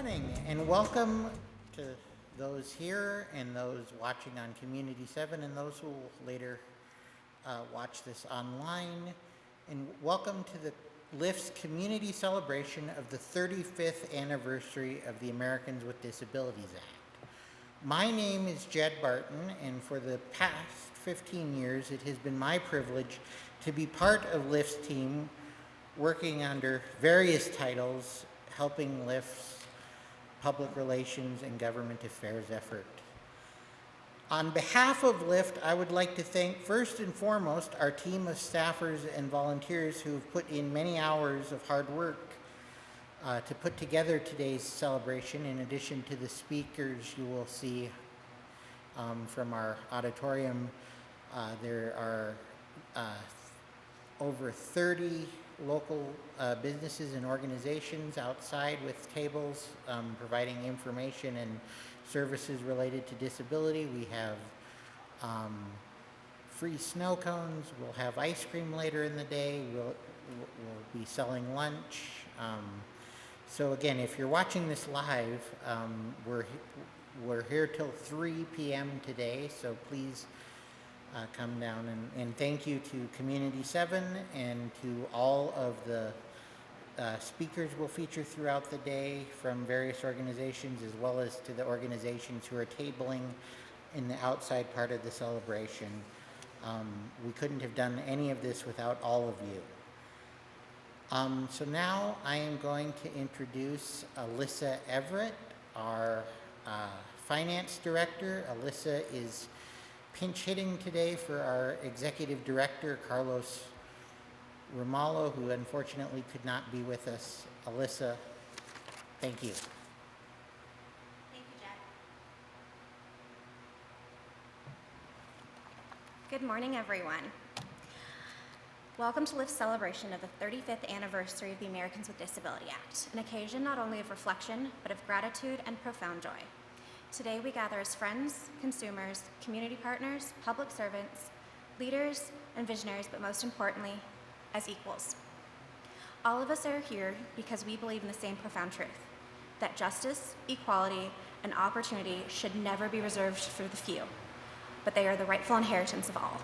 morning and welcome to those here and those watching on Community 7 and those who will later watch this online. And welcome to the LIFTT's community celebration of the 35th anniversary of the Americans with Disabilities Act. My name is Jed Barton, and for the past 15 years it has been my privilege to be part of LIFTT's team working under various titles, helping LIFTT's public relations and government affairs effort. On behalf of LIFTT, I would like to thank first and foremost our team of staffers and volunteers who have put in many hours of hard work to put together today's celebration. In addition to the speakers you will see from our auditorium, there are over 30 local businesses and organizations outside with tables providing information and services related to disability. We have free snow cones. We'll have ice cream later in the day. We'll be selling lunch. So again, if you're watching this live, we're here till 3 p.m. today, so please come down, and thank you to Community 7 and to all of the speakers we'll feature throughout the day from various organizations, as well as to the organizations who are tabling in the outside part of the celebration. We couldn't have done any of this without all of you. So now I am going to introduce Alyssa Everett, our finance director. Alyssa is pinch hitting today for our executive director, Carlos Ramallo, who unfortunately could not be with us. Alyssa, thank you. Thank you, Jed. Good morning, everyone. Welcome to LIFTT's celebration of the 35th anniversary of the Americans with Disabilities Act, an occasion not only of reflection, but of gratitude and profound joy. Today we gather as friends, consumers, community partners, public servants, leaders, and visionaries, but most importantly, as equals. All of us are here because we believe in the same profound truth, that justice, equality, and opportunity should never be reserved for the few, but they are the rightful inheritance of all.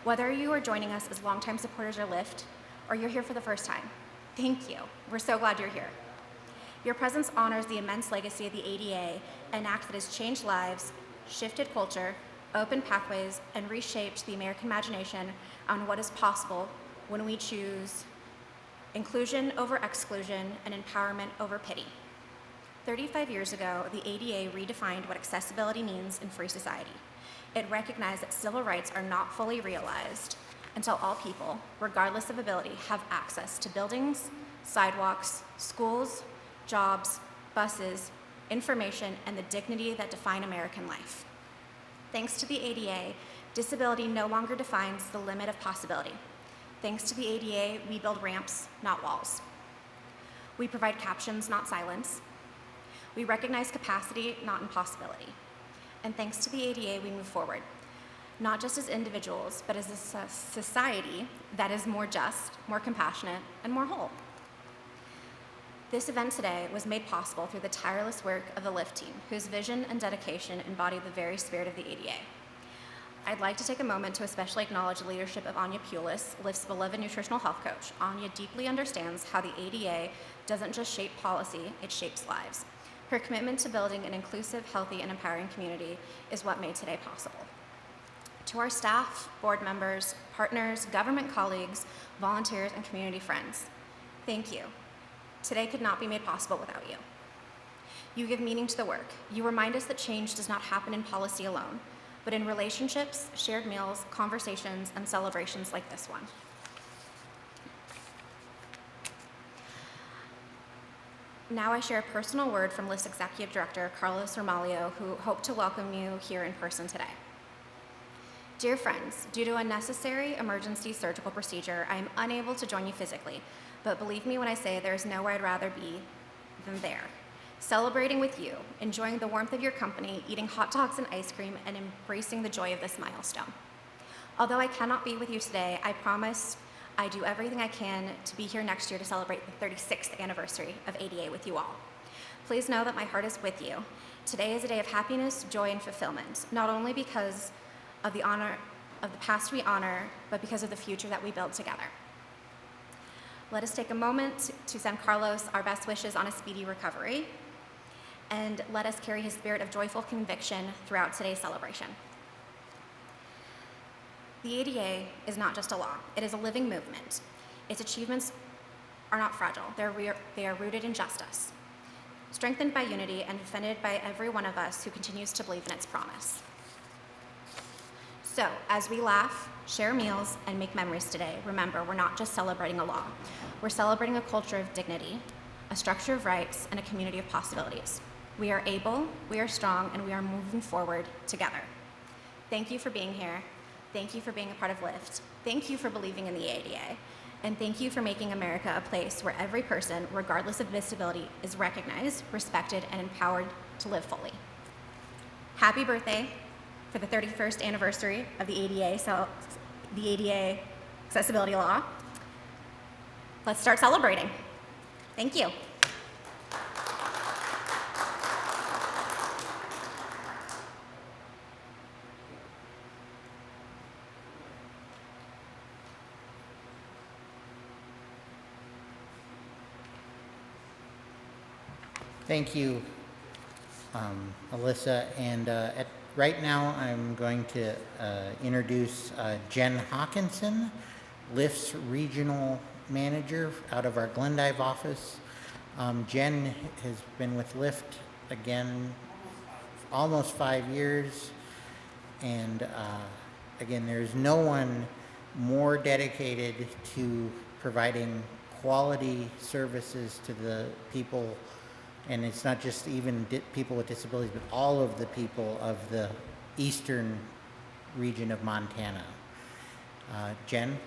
Whether you are joining us as longtime supporters of LIFTT, or you're here for the first time, thank you. We're so glad you're here. Your presence honors the immense legacy of the ADA, an act that has changed lives, shifted culture, opened pathways, and reshaped the American imagination on what is possible when we choose inclusion over exclusion and empowerment over pity. 35 years ago, the ADA redefined what accessibility means in free society. It recognized that civil rights are not fully realized until all people, regardless of ability, have access to buildings, sidewalks, schools, jobs, buses, information, and the dignity that define American life. Thanks to the ADA, disability no longer defines the limit of possibility. Thanks to the ADA, we build ramps, not walls. We provide captions, not silence. We recognize capacity, not impossibility. And thanks to the ADA, we move forward, not just as individuals, but as a society that is more just, more compassionate, and more whole. This event today was made possible through the tireless work of the LIFTT team, whose vision and dedication embody the very spirit of the ADA. I'd like to take a moment to especially acknowledge the leadership of Anya Pulis, LIFTT's beloved nutritional health coach. Anya deeply understands how the ADA doesn't just shape policy, it shapes lives. Her commitment to building an inclusive, healthy, and empowering community is what made today possible. To our staff, board members, partners, government colleagues, volunteers, and community friends, thank you. Today could not be made possible without you. You give meaning to the work. You remind us that change does not happen in policy alone, but in relationships, shared meals, conversations, and celebrations like this one. Now I share a personal word from LIFTT's Executive Director, Carlos Ramallo, who hoped to welcome you here in person today. Dear friends, due to a necessary emergency surgical procedure, I am unable to join you physically, but believe me when I say there is nowhere I'd rather be than there. Celebrating with you, enjoying the warmth of your company, eating hot dogs and ice cream, and embracing the joy of this milestone. Although I cannot be with you today, I promise I do everything I can to be here next year to celebrate the 36th anniversary of ADA with you all. please know that my heart is with you. Today is a day of happiness, joy, and fulfillment, not only because of the past we honor, but because of the future that we build together. Let us take a moment to send Carlos our best wishes on a speedy recovery, and let us carry his spirit of joyful conviction throughout today's celebration. The ADA is not just a law, it is a living movement. Its achievements are not fragile, they are rooted in justice, strengthened by unity and defended by every one of us who continues to believe in its promise. So, as we laugh, share meals, and make memories today, remember, we're not just celebrating a law. We're celebrating a culture of dignity, a structure of rights, and a community of possibilities. We are able, we are strong, and we are moving forward together. Thank you for being here. Thank you for being a part of LIFTT. Thank you for believing in the ADA. And thank you for making America a place where every person, regardless of disability, is recognized, respected, and empowered to live fully. Happy birthday for the 31st anniversary of the ADA accessibility law. Let's start celebrating. Thank you. Thank you, Alyssa. And right now, I'm going to introduce Jen Hawkinson, LIFTT's regional manager out of our Glendive office. Jen has been with LIFTT again almost 5 years, and again, there's no one more dedicated to providing quality services to the people. And it's not just even people with disabilities, but all of the people of the eastern region of Montana. Jen?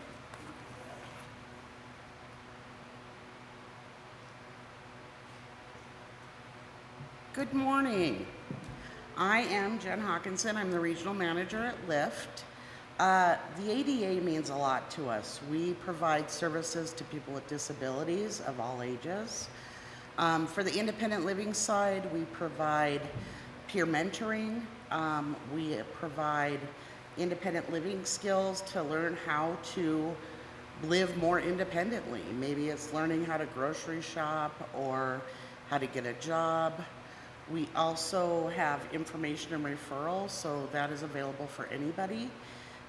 Good morning. I am Jen Hawkinson. I'm the regional manager at LIFTT. The ADA means a lot to us. We provide services to people with disabilities of all ages. For the independent living side, we provide peer mentoring. We provide independent living skills to learn how to live more independently. Maybe it's learning how to grocery shop or how to get a job. We also have information and referral, so that is available for anybody.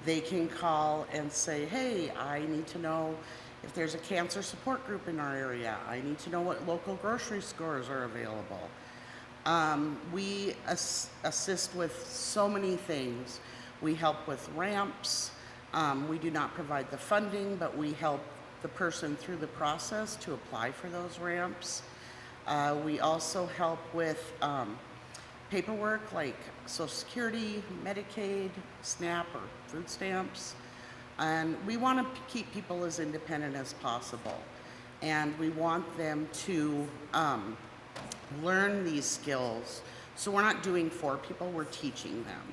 They can call and say, hey, I need to know if there's a cancer support group in our area. I need to know what local grocery stores are available. We assist with so many things. We help with ramps. We do not provide the funding, but we help the person through the process to apply for those ramps. We also help with paperwork like Social Security, Medicaid, SNAP, or food stamps. And we want to keep people as independent as possible. And we want them to learn these skills. So we're not doing for people, we're teaching them.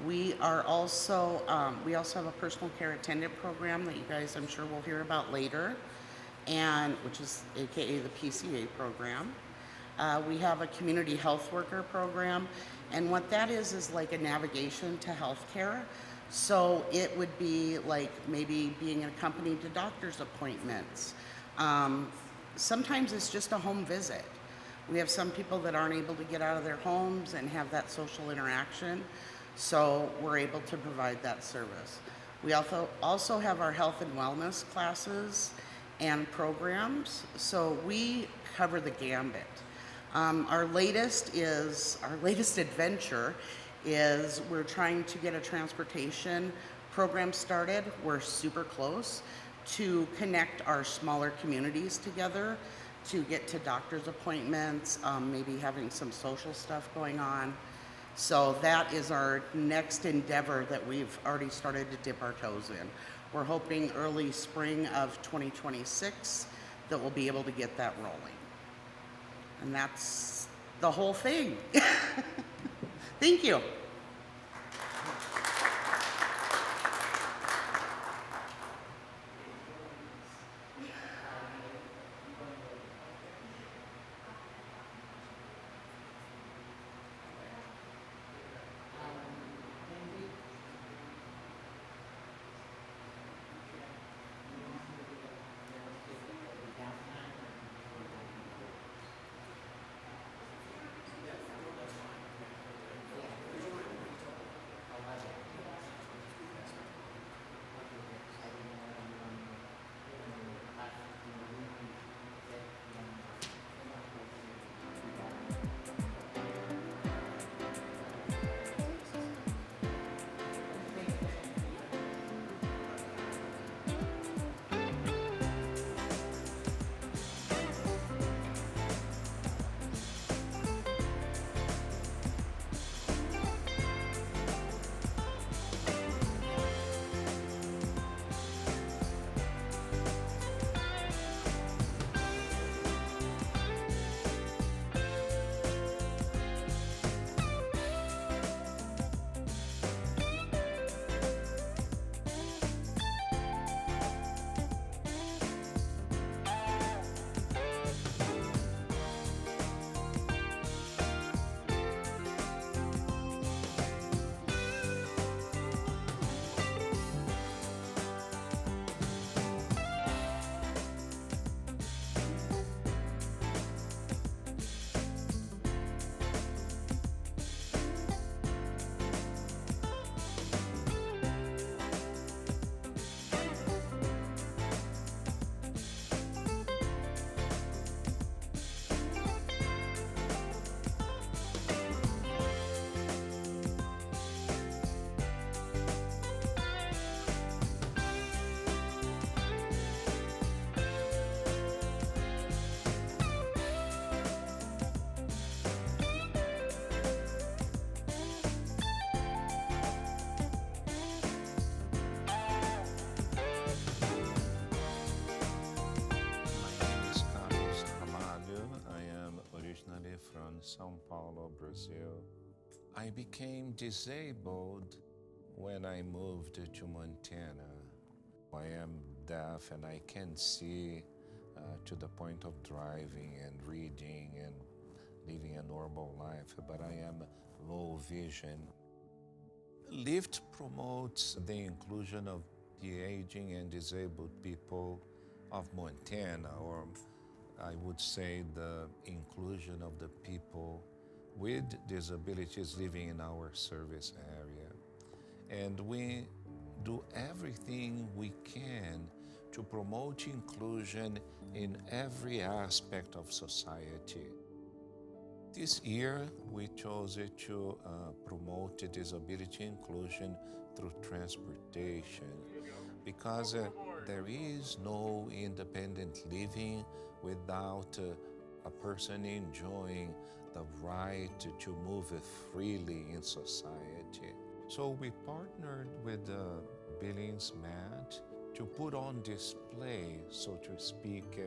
We also have a personal care attendant program that you guys, I'm sure, will hear about later, and which is AKA the PCA program. We have a community health worker program, and what that is like a navigation to healthcare. So it would be like maybe being accompanied to doctor's appointments. Sometimes it's just a home visit. We have some people that aren't able to get out of their homes and have that social interaction, so we're able to provide that service. We also have our health and wellness classes and programs, so we cover the gambit. Our latest adventure is we're trying to get a transportation program started. We're super close to connect our smaller communities together to get to doctor's appointments, maybe having some social stuff going on. So that is our next endeavor that we've already started to dip our toes in. We're hoping early spring of 2026 that we'll be able to get that rolling. And that's the whole thing. Thank you. Paulo, Brazil. I became disabled when I moved to Montana. I am deaf and I can see to the point of driving and reading and living a normal life, but I am low vision. LIFTT promotes the inclusion of the aging and disabled people of Montana, or I would say the inclusion of the people with disabilities living in our service area. And we do everything we can to promote inclusion in every aspect of society. This year, we chose to promote disability inclusion through transportation because there is no independent living without a person enjoying the right to move freely in society. So we partnered with Billings Matt to put on display, so to speak,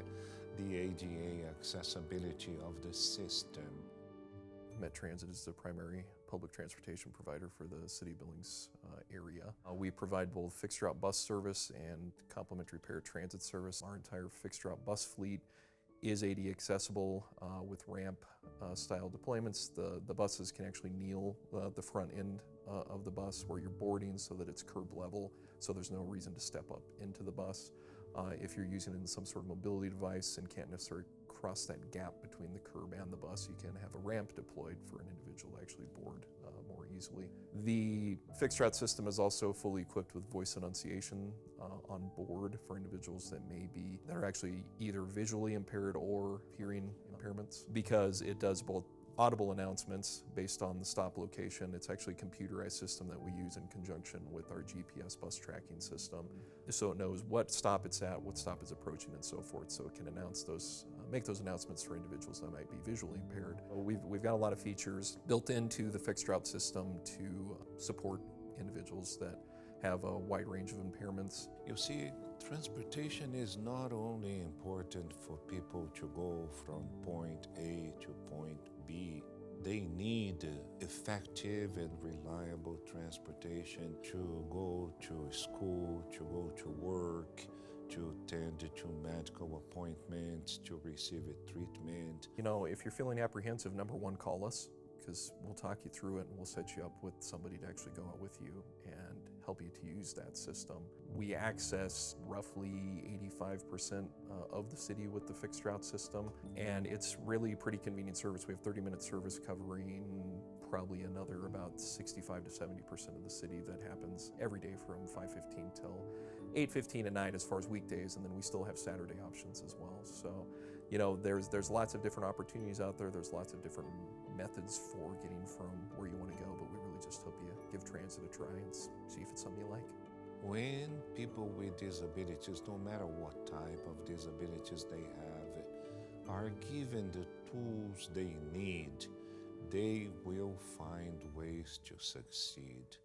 the ADA accessibility of the system. Met Transit is the primary public transportation provider for the City of Billings area. We provide both fixed route bus service and complimentary paratransit service. Our entire fixed route bus fleet is ADA accessible with ramp style deployments. The buses can actually kneel the front end of the bus where you're boarding so that it's curb level, so there's no reason to step up into the bus. If you're using it in some sort of mobility device and can't necessarily cross that gap between the curb and the bus, you can have a ramp deployed for an individual to actually board more easily. The fixed route system is also fully equipped with voice enunciation on board for individuals that are actually either visually impaired or hearing impairments, because it does both audible announcements based on the stop location. It's actually a computerized system that we use in conjunction with our GPS bus tracking system. So it knows what stop it's at, what stop is approaching, and so forth. So it can announce those, make those announcements for individuals that might be visually impaired. We've got a lot of features built into the fixed route system to support individuals that have a wide range of impairments. You see, transportation is not only important for people to go from point A to point B. They need effective and reliable transportation to go to school, to go to work, to attend to medical appointments, to receive a treatment. You know, if you're feeling apprehensive, number one, call us, because we'll talk you through it and we'll set you up with somebody to actually go out with you and help you to use that system. We access roughly 85% of the city with the fixed route system, and it's really pretty convenient service. We have 30-minute service covering probably another about 65 to 70% of the city. That happens every day from 5:15 till 8:15 at night as far as weekdays, and then we still have Saturday options as well. So, you know, there's lots of different opportunities out there. There's lots of different methods for getting from where you want to go, but we really just hope you give transit a try and see if it's something you like. When people with disabilities, no matter what type of disabilities they have, are given the tools they need, they will find ways to succeed.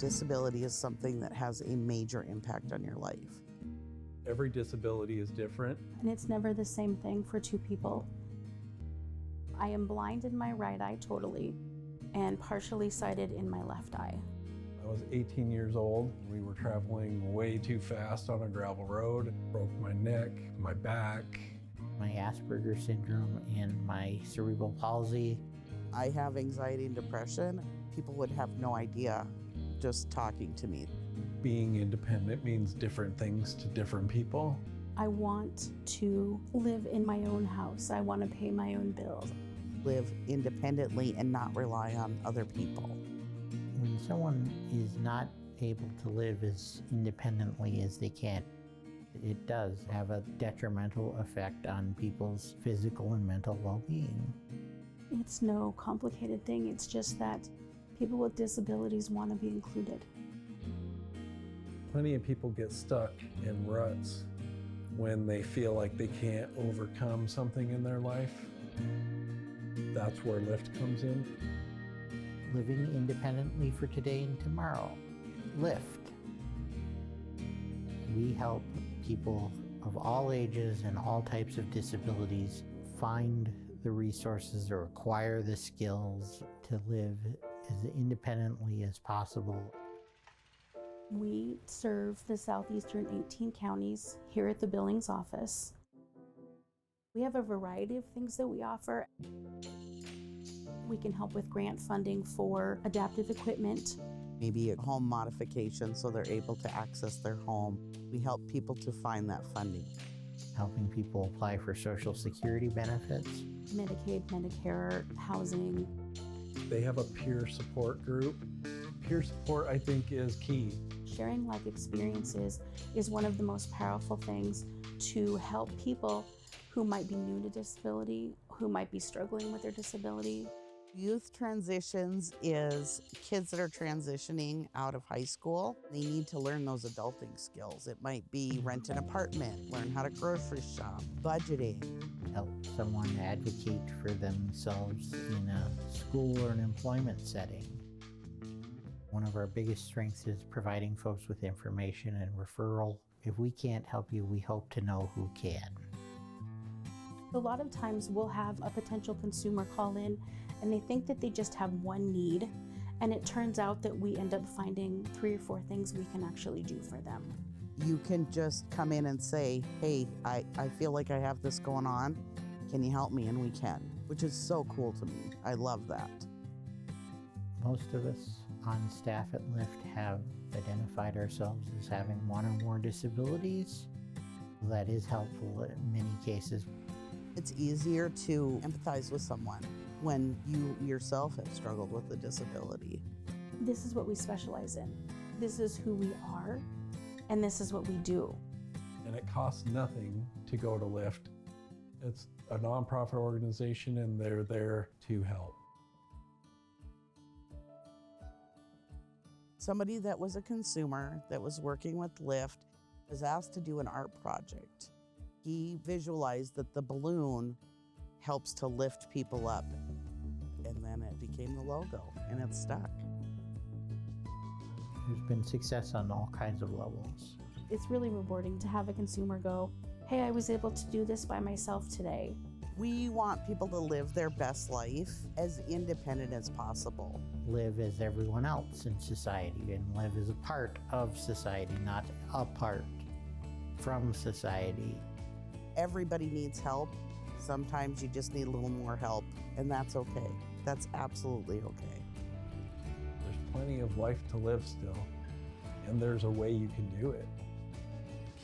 Disability is something that has a major impact on your life. Every disability is different. And it's never the same thing for two people. I am blind in my right eye totally and partially sighted in my left eye. I was 18 years old. We were traveling way too fast on a gravel road. Broke my neck, my back. My Asperger's syndrome and my cerebral palsy. I have anxiety and depression. People would have no idea just talking to me. Being independent means different things to different people. I want to live in my own house. I want to pay my own bills. Live independently and not rely on other people. When someone is not able to live as independently as they can, it does have a detrimental effect on people's physical and mental well-being. It's no complicated thing. It's just that people with disabilities want to be included. Plenty of people get stuck in ruts when they feel like they can't overcome something in their life. That's where LIFTT comes in. Living independently for today and tomorrow. LIFTT. We help people of all ages and all types of disabilities find the resources or acquire the skills to live as independently as possible. We serve the southeastern 18 counties here at the Billings office. We have a variety of things that we offer. We can help with grant funding for adaptive equipment. Maybe a home modification so they're able to access their home. We help people to find that funding. Helping people apply for Social Security benefits. Medicaid, Medicare, housing. They have a peer support group. Peer support, I think, is key. Sharing life experiences is one of the most powerful things to help people who might be new to disability, who might be struggling with their disability. Youth transitions is kids that are transitioning out of high school. They need to learn those adulting skills. It might be rent an apartment, learn how to grocery shop, budgeting. Help someone advocate for themselves in a school or an employment setting. One of our biggest strengths is providing folks with information and referral. If we can't help you, we hope to know who can. A lot of times we'll have a potential consumer call in and they think that they just have one need, and it turns out that we end up finding 3 or 4 things we can actually do for them. You can just come in and say, hey, I feel like I have this going on. Can you help me? And we can, which is so cool to me. I love that. Most of us on staff at LIFTT have identified ourselves as having one or more disabilities. That is helpful in many cases. It's easier to empathize with someone when you yourself have struggled with a disability. This is what we specialize in. This is who we are, and this is what we do. And it costs nothing to go to LIFTT. It's a nonprofit organization and they're there to help. Somebody that was a consumer that was working with LIFTT was asked to do an art project. He visualized that the balloon helps to lift people up, and then it became the logo, and it's stuck. There's been success on all kinds of levels. It's really rewarding to have a consumer go, hey, I was able to do this by myself today. We want people to live their best life as independent as possible. Live as everyone else in society and live as a part of society, not apart from society. Everybody needs help. Sometimes you just need a little more help, and that's okay. That's absolutely okay. There's plenty of life to live still, and there's a way you can do it.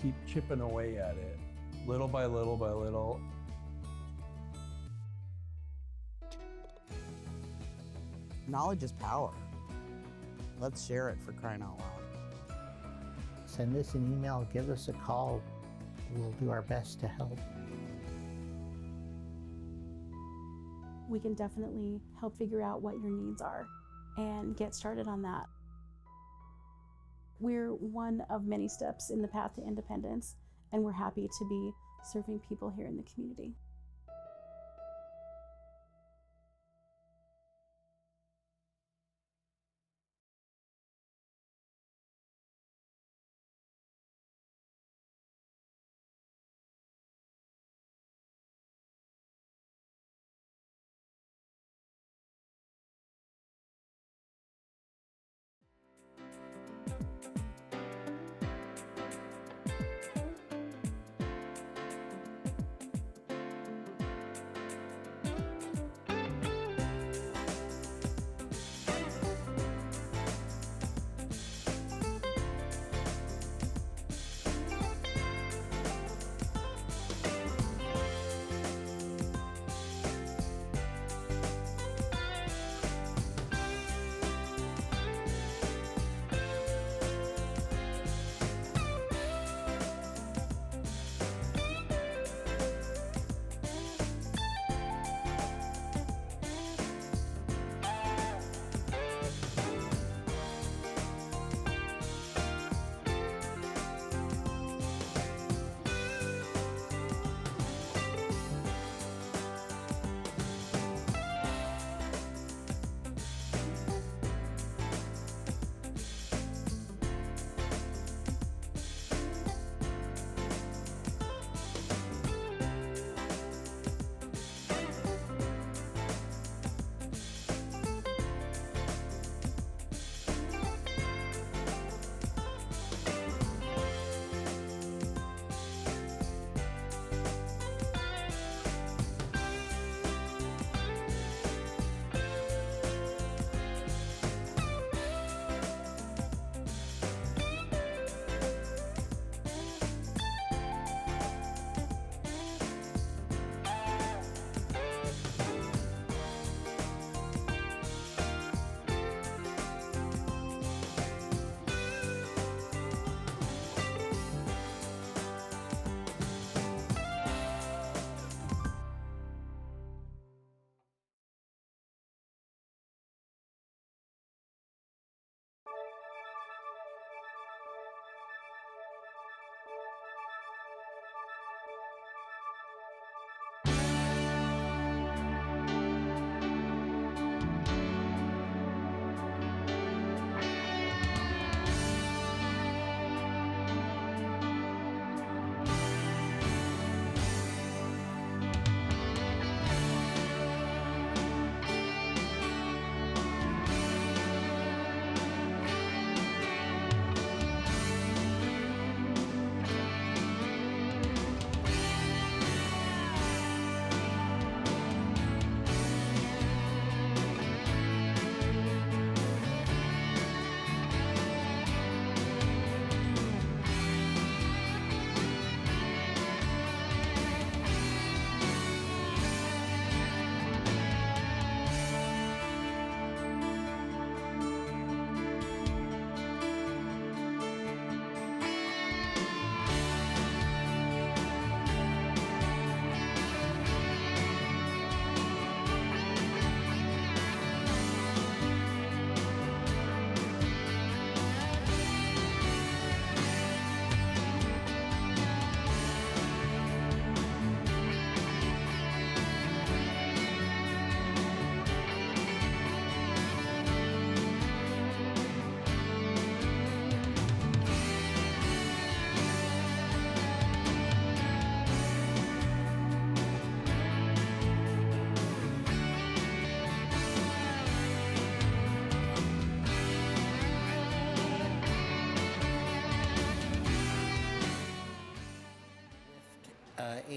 Keep chipping away at it, little by little by little. Knowledge is power. Let's share it, for crying out loud. Send us an email, give us a call. We'll do our best to help. We can definitely help figure out what your needs are and get started on that. We're one of many steps in the path to independence, and we're happy to be serving people here in the community.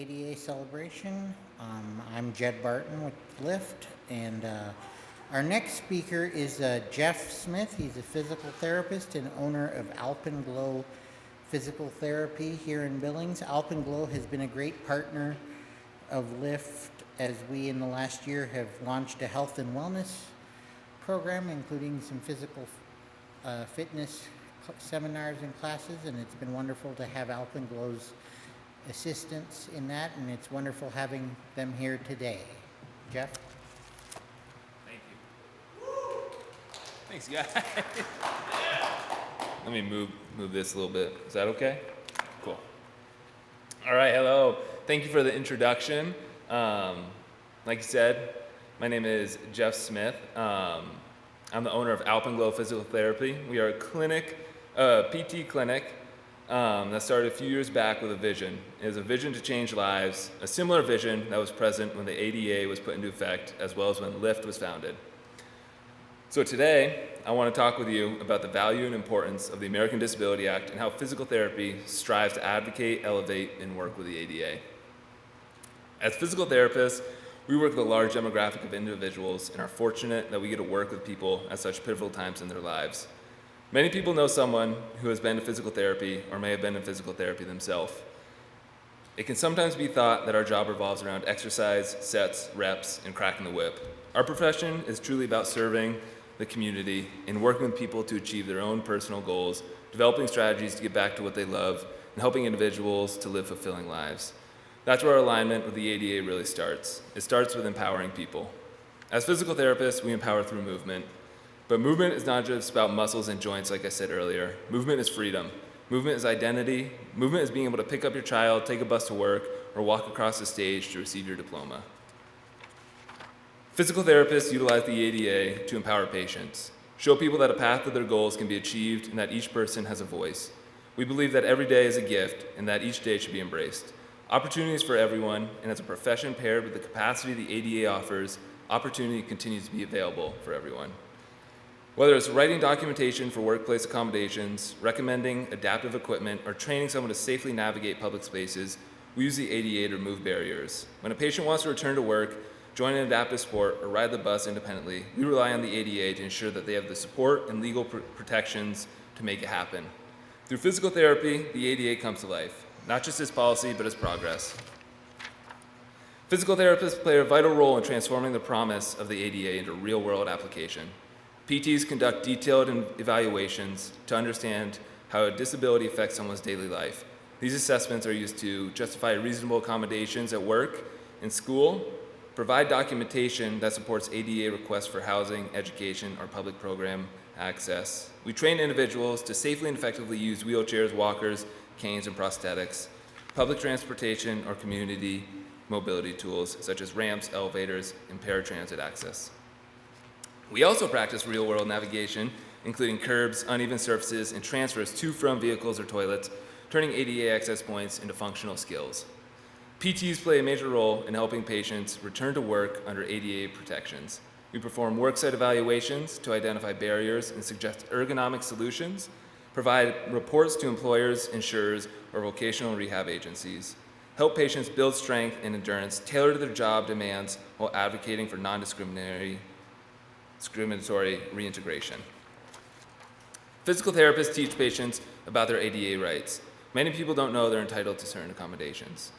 ADA celebration. I'm Jed Barton with LIFTT, and our next speaker is Jeff Smith. He's a physical therapist and owner of Alpenglow Physical Therapy here in Billings. Alpenglow has been a great partner of LIFTT as we in the last year have launched a health and wellness program, including some physical fitness seminars and classes, and it's been wonderful to have Alpenglow's assistance in that, and it's wonderful having them here today. Jeff? Thank you. Thanks, guys. Let me move this a little bit. Is that okay? Cool. All right, hello. Thank you for the introduction. Like you said, my name is Jeff Smith. I'm the owner of Alpenglow Physical Therapy. We are a clinic, PT clinic, that started a few years back with a vision. It is a vision to change lives, a similar vision that was present when the ADA was put into effect, as well as when LIFTT was founded. So today, I want to talk with you about the value and importance of the American Disability Act and how physical therapy strives to advocate, elevate, and work with the ADA. As physical therapists, we work with a large demographic of individuals and are fortunate that we get to work with people at such pivotal times in their lives. Many people know someone who has been to physical therapy or may have been in physical therapy themselves. It can sometimes be thought that our job revolves around exercise, sets, reps, and cracking the whip. Our profession is truly about serving the community and working with people to achieve their own personal goals, developing strategies to get back to what they love, and helping individuals to live fulfilling lives. That's where our alignment with the ADA really starts. It starts with empowering people. As physical therapists, we empower through movement. But movement is not just about muscles and joints, like I said earlier. Movement is freedom. Movement is identity. Movement is being able to pick up your child, take a bus to work, or walk across the stage to receive your diploma. Physical therapists utilize the ADA to empower patients, show people that a path to their goals can be achieved and that each person has a voice. We believe that every day is a gift and that each day should be embraced. Opportunities for everyone, and as a profession paired with the capacity the ADA offers, opportunity continues to be available for everyone. Whether it's writing documentation for workplace accommodations, recommending adaptive equipment, or training someone to safely navigate public spaces, we use the ADA to remove barriers. When a patient wants to return to work, join an adaptive sport, or ride the bus independently, we rely on the ADA to ensure that they have the support and legal protections to make it happen. Through physical therapy, the ADA comes to life, not just as policy, but as progress. Physical therapists play a vital role in transforming the promise of the ADA into real-world application. PTs conduct detailed evaluations to understand how a disability affects someone's daily life. These assessments are used to justify reasonable accommodations at work, in school, provide documentation that supports ADA requests for housing, education, or public program access. We train individuals to safely and effectively use wheelchairs, walkers, canes, and prosthetics, public transportation, or community mobility tools such as ramps, elevators, and paratransit access. We also practice real-world navigation, including curbs, uneven surfaces, and transfers to from vehicles or toilets, turning ADA access points into functional skills. PTs play a major role in helping patients return to work under ADA protections. We perform worksite evaluations to identify barriers and suggest ergonomic solutions, provide reports to employers, insurers, or vocational rehab agencies, help patients build strength and endurance tailored to their job demands while advocating for non-discriminatory reintegration. Physical therapists teach patients about their ADA rights. Many people don't know they're entitled to certain accommodations.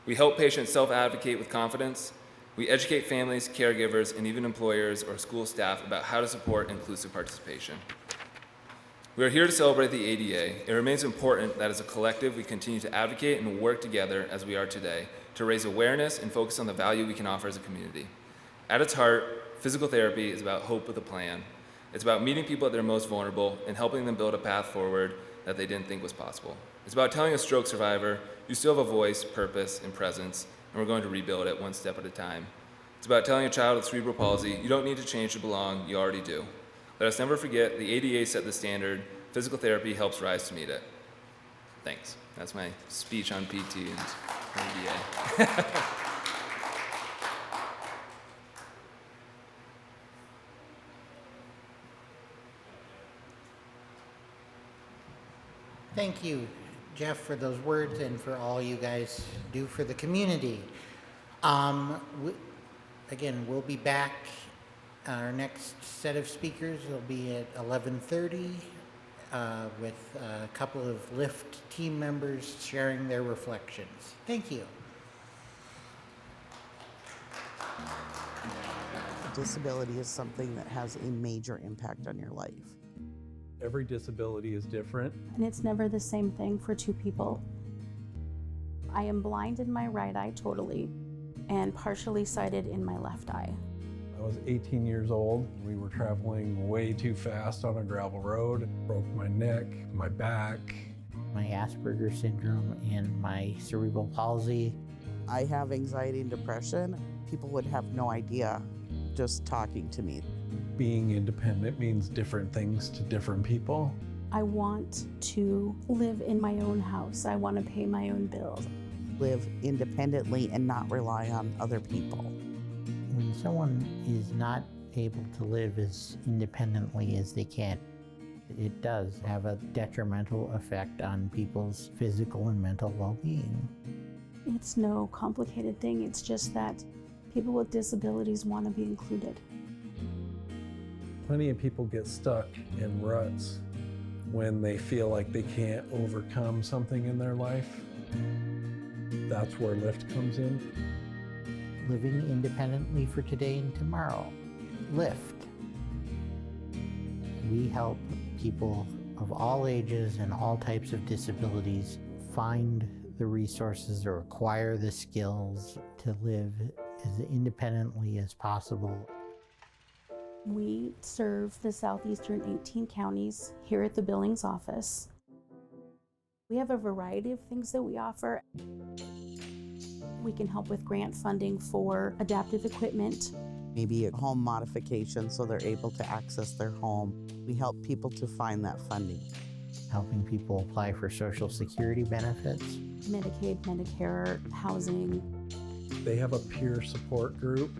We help patients self-advocate with confidence. We educate families, caregivers, and even employers or school staff about how to support inclusive participation. We are here to celebrate the ADA. It remains important that as a collective we continue to advocate and work together as we are today to raise awareness and focus on the value we can offer as a community. At its heart, physical therapy is about hope with a plan. It's about meeting people at their most vulnerable and helping them build a path forward that they didn't think was possible. It's about telling a stroke survivor, you still have a voice, purpose, and presence, and we're going to rebuild it one step at a time. It's about telling a child with cerebral palsy, you don't need to change to belong, you already do. Let us never forget, the ADA set the standard, physical therapy helps rise to meet it. Thanks. That's my speech on PT and ADA. Thank you, Jeff, for those words and for all you guys do for the community. Again, we'll be back. Our next set of speakers will be at 11:30 with a couple of LIFTT team members sharing their reflections. Thank you. Disability is something that has a major impact on your life. Every disability is different. And it's never the same thing for two people. I am blind in my right eye totally and partially sighted in my left eye. I was 18 years old. We were traveling way too fast on a gravel road. Broke my neck, my back. My Asperger's syndrome and my cerebral palsy. I have anxiety and depression. People would have no idea just talking to me. Being independent means different things to different people. I want to live in my own house. I want to pay my own bills. Live independently and not rely on other people. When someone is not able to live as independently as they can, it does have a detrimental effect on people's physical and mental well-being. It's no complicated thing. It's just that people with disabilities want to be included. Plenty of people get stuck in ruts when they feel like they can't overcome something in their life. That's where LIFTT comes in. Living independently for today and tomorrow. LIFTT. We help people of all ages and all types of disabilities find the resources or acquire the skills to live as independently as possible. We serve the southeastern 18 counties here at the Billings office. We have a variety of things that we offer. We can help with grant funding for adaptive equipment. Maybe a home modification so they're able to access their home. We help people to find that funding. Helping people apply for Social Security benefits. Medicaid, Medicare, housing. They have a peer support group.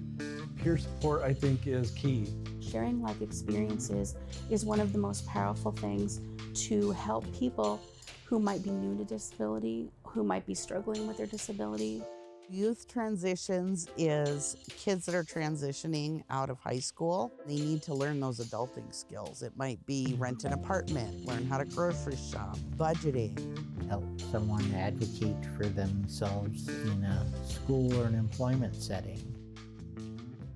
Peer support, I think, is key. Sharing life experiences is one of the most powerful things to help people who might be new to disability, who might be struggling with their disability. Youth transitions is kids that are transitioning out of high school. They need to learn those adulting skills. It might be rent an apartment, learn how to grocery shop, budgeting. Help someone advocate for themselves in a school or an employment setting.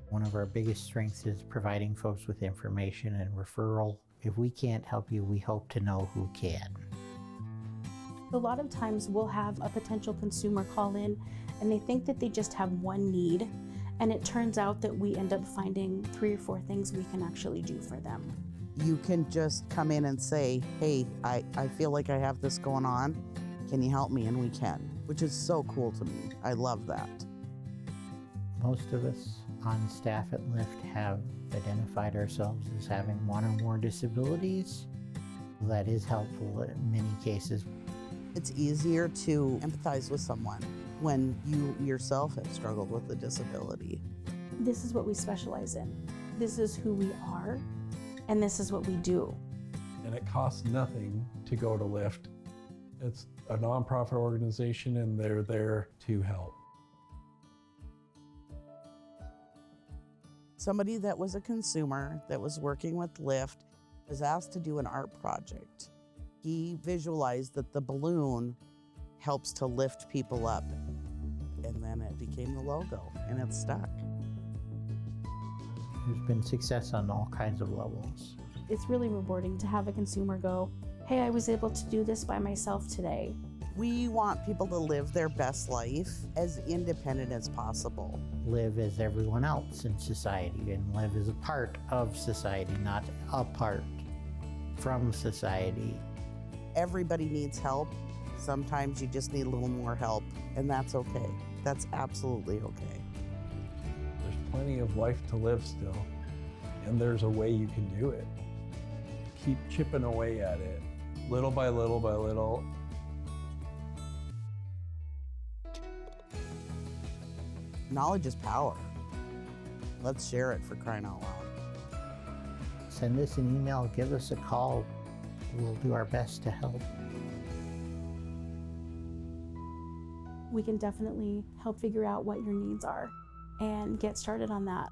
One of our biggest strengths is providing folks with information and referral. If we can't help you, we hope to know who can. A lot of times we'll have a potential consumer call in and they think that they just have one need, and it turns out that we end up finding 3 or 4 things we can actually do for them. You can just come in and say, hey, I feel like I have this going on. Can you help me? And we can, which is so cool to me. I love that. Most of us on staff at LIFTT have identified ourselves as having one or more disabilities. That is helpful in many cases. It's easier to empathize with someone when you yourself have struggled with a disability. This is what we specialize in. This is who we are, and this is what we do. And it costs nothing to go to LIFTT. It's a nonprofit organization and they're there to help. Somebody that was a consumer that was working with LIFTT was asked to do an art project. He visualized that the balloon helps to lift people up, and then it became the logo, and it's stuck. There's been success on all kinds of levels. It's really rewarding to have a consumer go, hey, I was able to do this by myself today. We want people to live their best life as independent as possible. Live as everyone else in society and live as a part of society, not apart from society. Everybody needs help. Sometimes you just need a little more help, and that's okay. That's absolutely okay. There's plenty of life to live still, and there's a way you can do it. Keep chipping away at it, little by little by little. Knowledge is power. Let's share it, for crying out loud. Send us an email, give us a call. We'll do our best to help. we can definitely help figure out what your needs are and get started on that.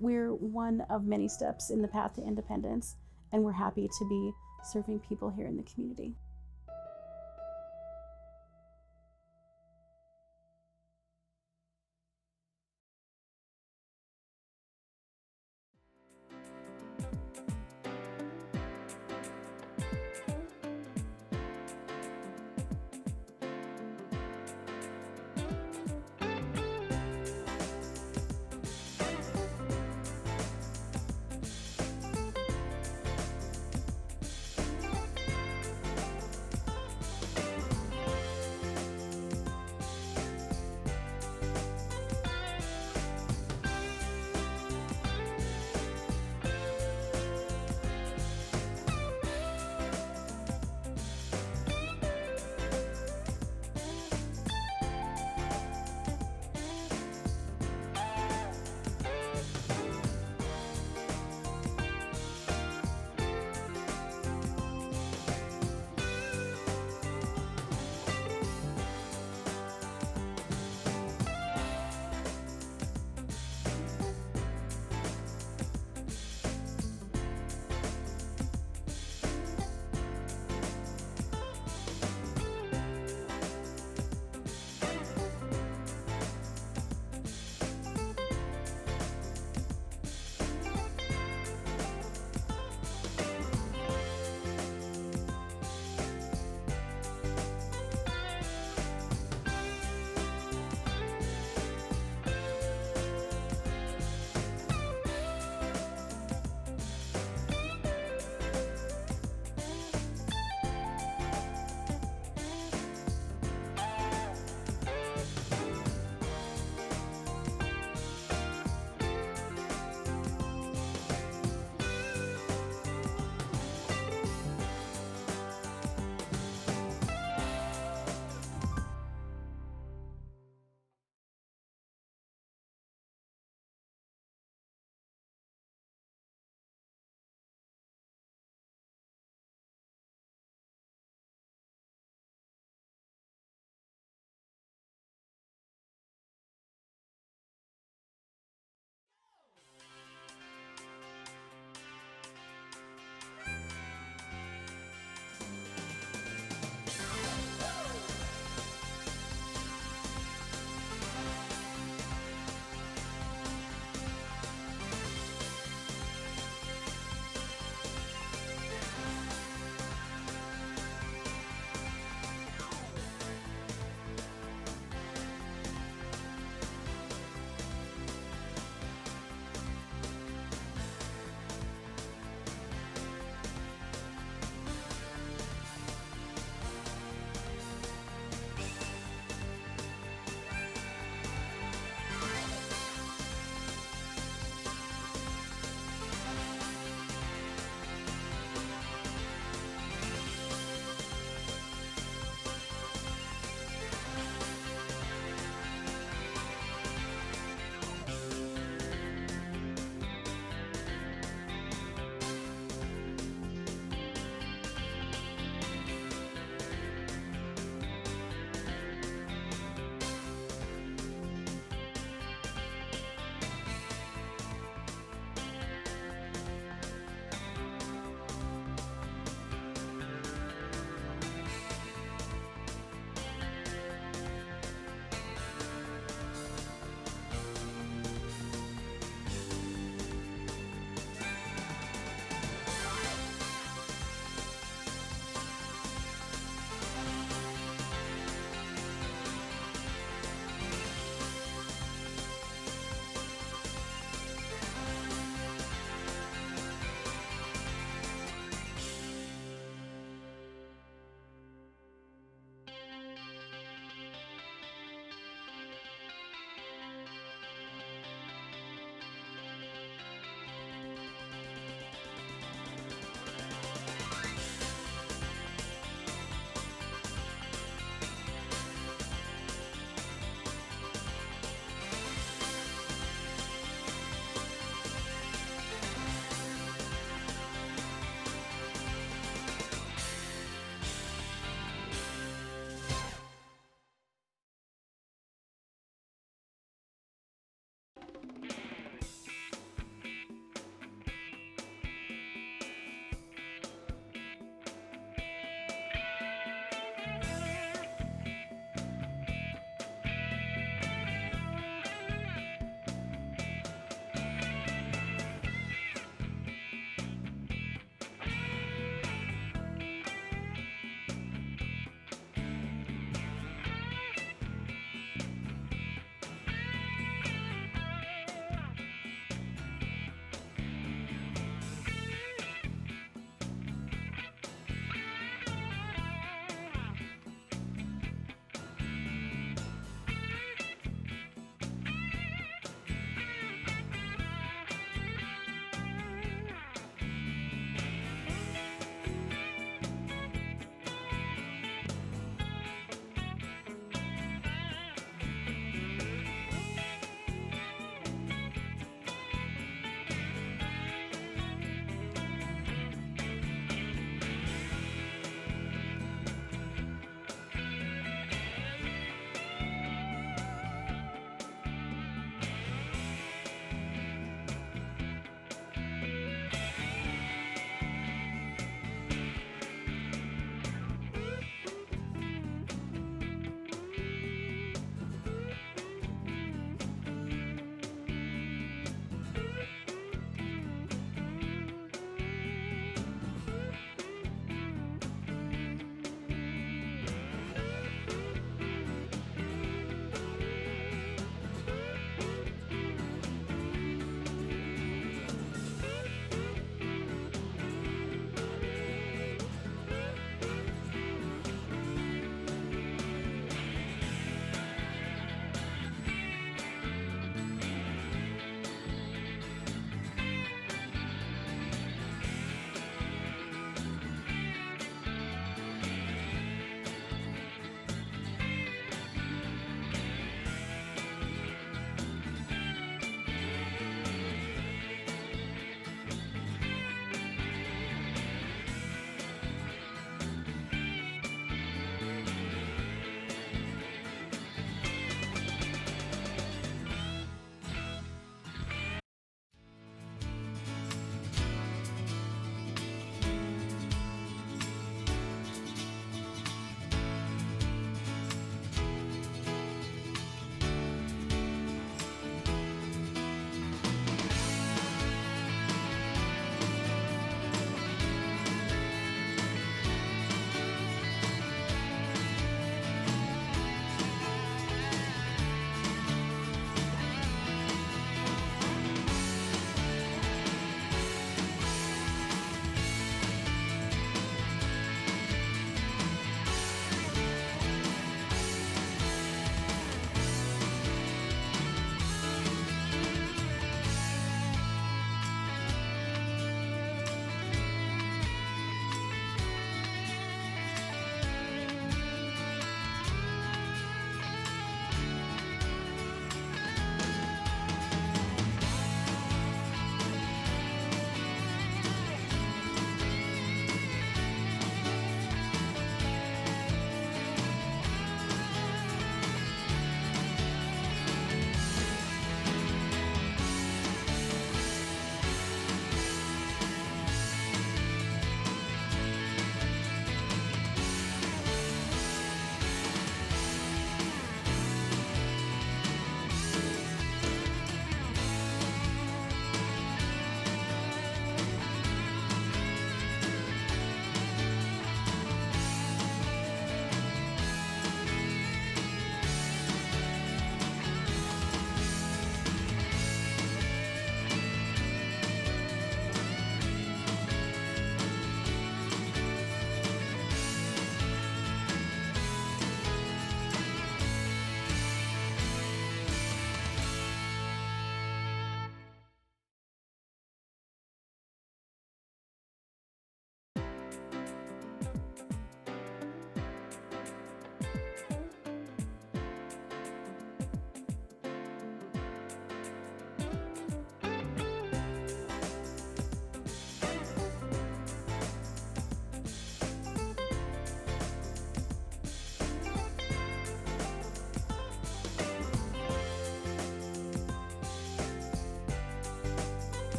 We're one of many steps in the path to independence, and we're happy to be serving people here in the community.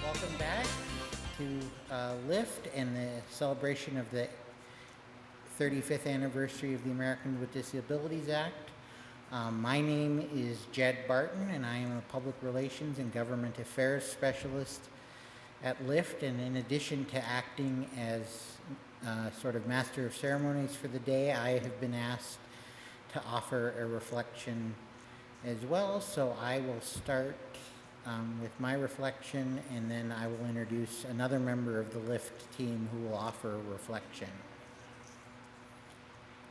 Welcome back to LIFTT and the celebration of the 35th anniversary of the Americans with Disabilities Act. My name is Jed Barton, and I am a Public Relations and Government Affairs Specialist at LIFTT. And in addition to acting as sort of Master of Ceremonies for the day, I have been asked to offer a reflection as well. So I will start with my reflection, and then I will introduce another member of the LIFTT team who will offer a reflection.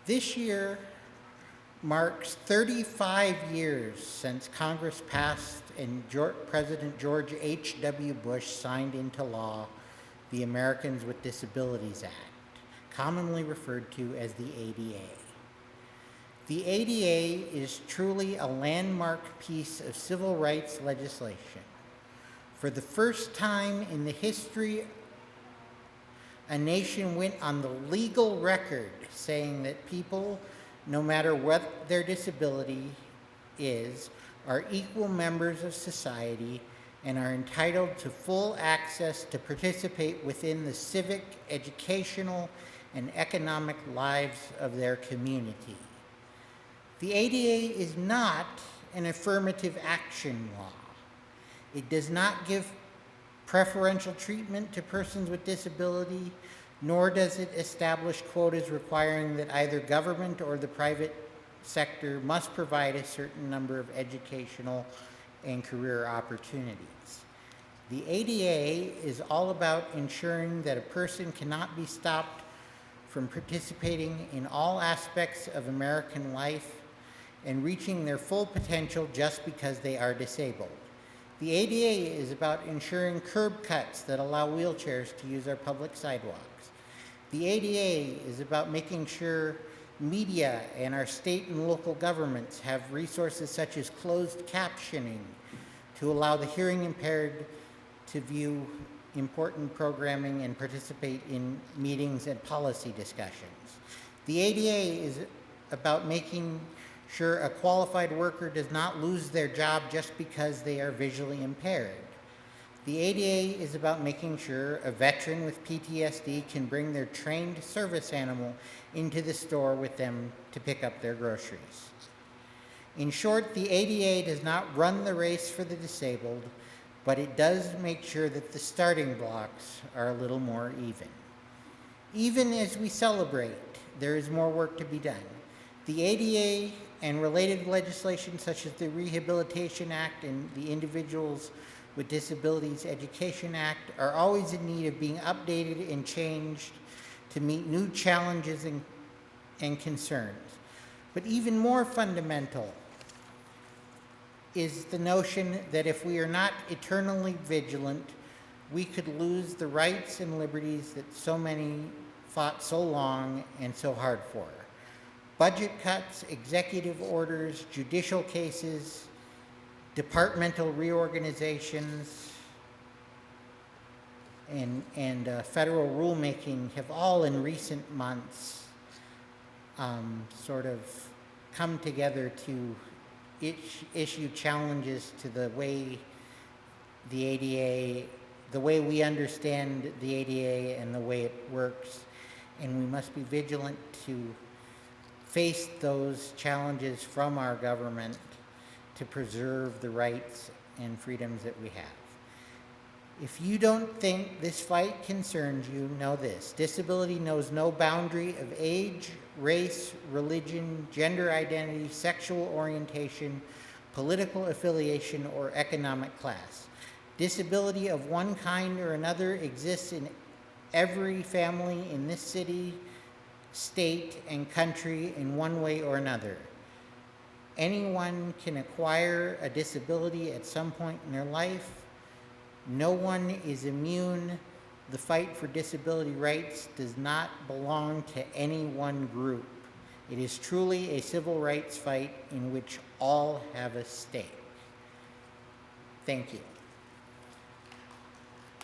This year marks 35 years since Congress passed and President George H.W. Bush signed into law the Americans with Disabilities Act, commonly referred to as the ADA. The ADA is truly a landmark piece of civil rights legislation. For the first time in the history, a nation went on the legal record saying that people, no matter what their disability is, are equal members of society and are entitled to full access to participate within the civic, educational, and economic lives of their community. The ADA is not an affirmative action law. It does not give preferential treatment to persons with disability, nor does it establish quotas requiring that either government or the private sector must provide a certain number of educational and career opportunities. The ADA is all about ensuring that a person cannot be stopped from participating in all aspects of American life and reaching their full potential just because they are disabled. The ADA is about ensuring curb cuts that allow wheelchairs to use our public sidewalks. The ADA is about making sure media and our state and local governments have resources such as closed captioning to allow the hearing impaired to view important programming and participate in meetings and policy discussions. The ADA is about making sure a qualified worker does not lose their job just because they are visually impaired. The ADA is about making sure a veteran with PTSD can bring their trained service animal into the store with them to pick up their groceries. In short, the ADA does not run the race for the disabled, but it does make sure that the starting blocks are a little more even. Even as we celebrate, there is more work to be done. The ADA and related legislation such as the Rehabilitation Act and the Individuals with Disabilities Education Act are always in need of being updated and changed to meet new challenges and concerns. But even more fundamental is the notion that if we are not eternally vigilant, we could lose the rights and liberties that so many fought so long and so hard for. Budget cuts, executive orders, judicial cases, departmental reorganizations, and federal rulemaking have all in recent months sort of come together to issue challenges to the way the ADA, the way we understand the ADA and the way it works, and we must be vigilant to face those challenges from our government to preserve the rights and freedoms that we have. If you don't think this fight concerns you, know this: disability knows no boundary of age, race, religion, gender identity, sexual orientation, political affiliation, or economic class. Disability of one kind or another exists in every family in this city, state, and country in one way or another. Anyone can acquire a disability at some point in their life. No one is immune. The fight for disability rights does not belong to any one group. It is truly a civil rights fight in which all have a stake. Thank you.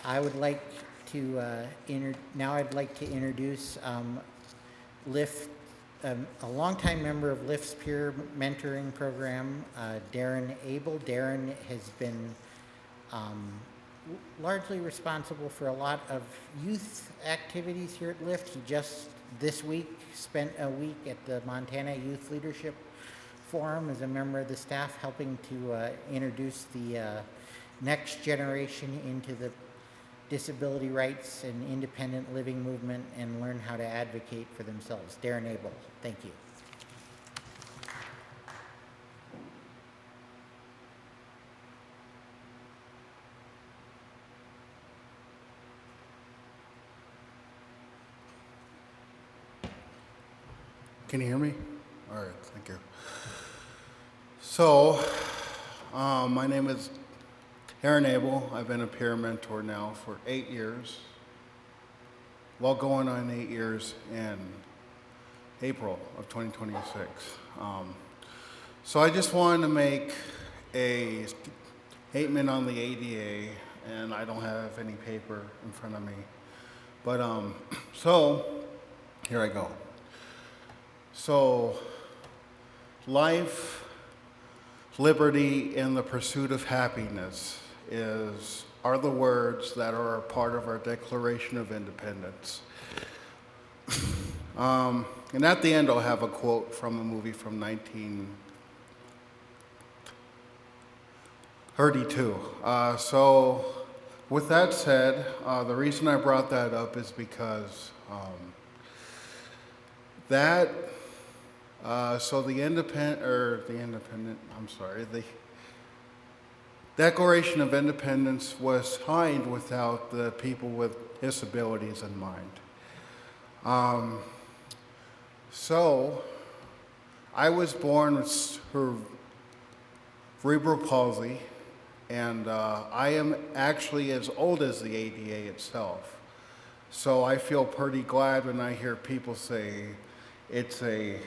I would like to now I'd like to introduce LIFTT, a longtime member of LIFTT's peer mentoring program, Darren Abel. Darren has been largely responsible for a lot of youth activities here at LIFTT. He just this week spent a week at the Montana Youth Leadership Forum as a member of the staff, helping to introduce the next generation into the disability rights and independent living movement and learn how to advocate for themselves. Darren Abel, thank you. Can you hear me? All right, thank you. So, my name is Aaron Abel. I've been a peer mentor now for 8 years. Well, going on 8 years in April of 2026. So I just wanted to make a statement on the ADA, and I don't have any paper in front of me. But, so, here I go. So, life, liberty, and the pursuit of happiness are the words that are a part of our Declaration of Independence. And at the end, I'll have a quote from a movie from 1932. So, with that said, the reason I brought that up is because the Declaration of Independence was signed without the people with disabilities in mind. So, I was born with cerebral palsy, and I am actually as old as the ADA itself. So I feel pretty glad when I hear people say it's a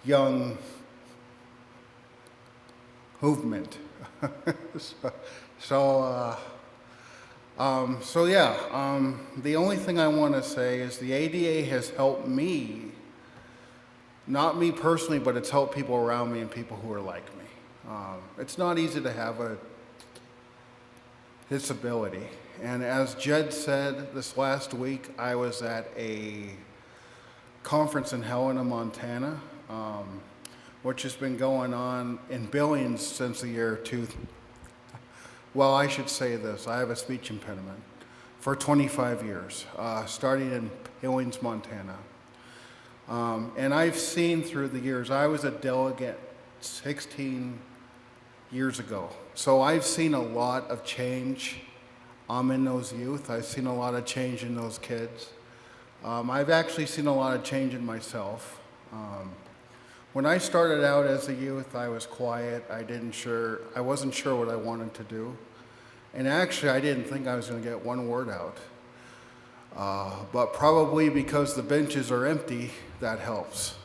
young movement. The only thing I want to say is the ADA has helped me, not me personally, but it's helped people around me and people who are like me. It's not easy to have a disability. And as Jed said, this last week I was at a conference in Helena, Montana, which has been going on in Billings since the year 2000. Well, I should say this, I have a speech impediment for 25 years, starting in Billings, Montana. And I've seen through the years, I was a delegate 16 years ago. So I've seen a lot of change in those youth. I've seen a lot of change in those kids. I've actually seen a lot of change in myself. When I started out as a youth, I was quiet. I wasn't sure what I wanted to do. And actually, I didn't think I was going to get one word out. But probably because the benches are empty, that helps.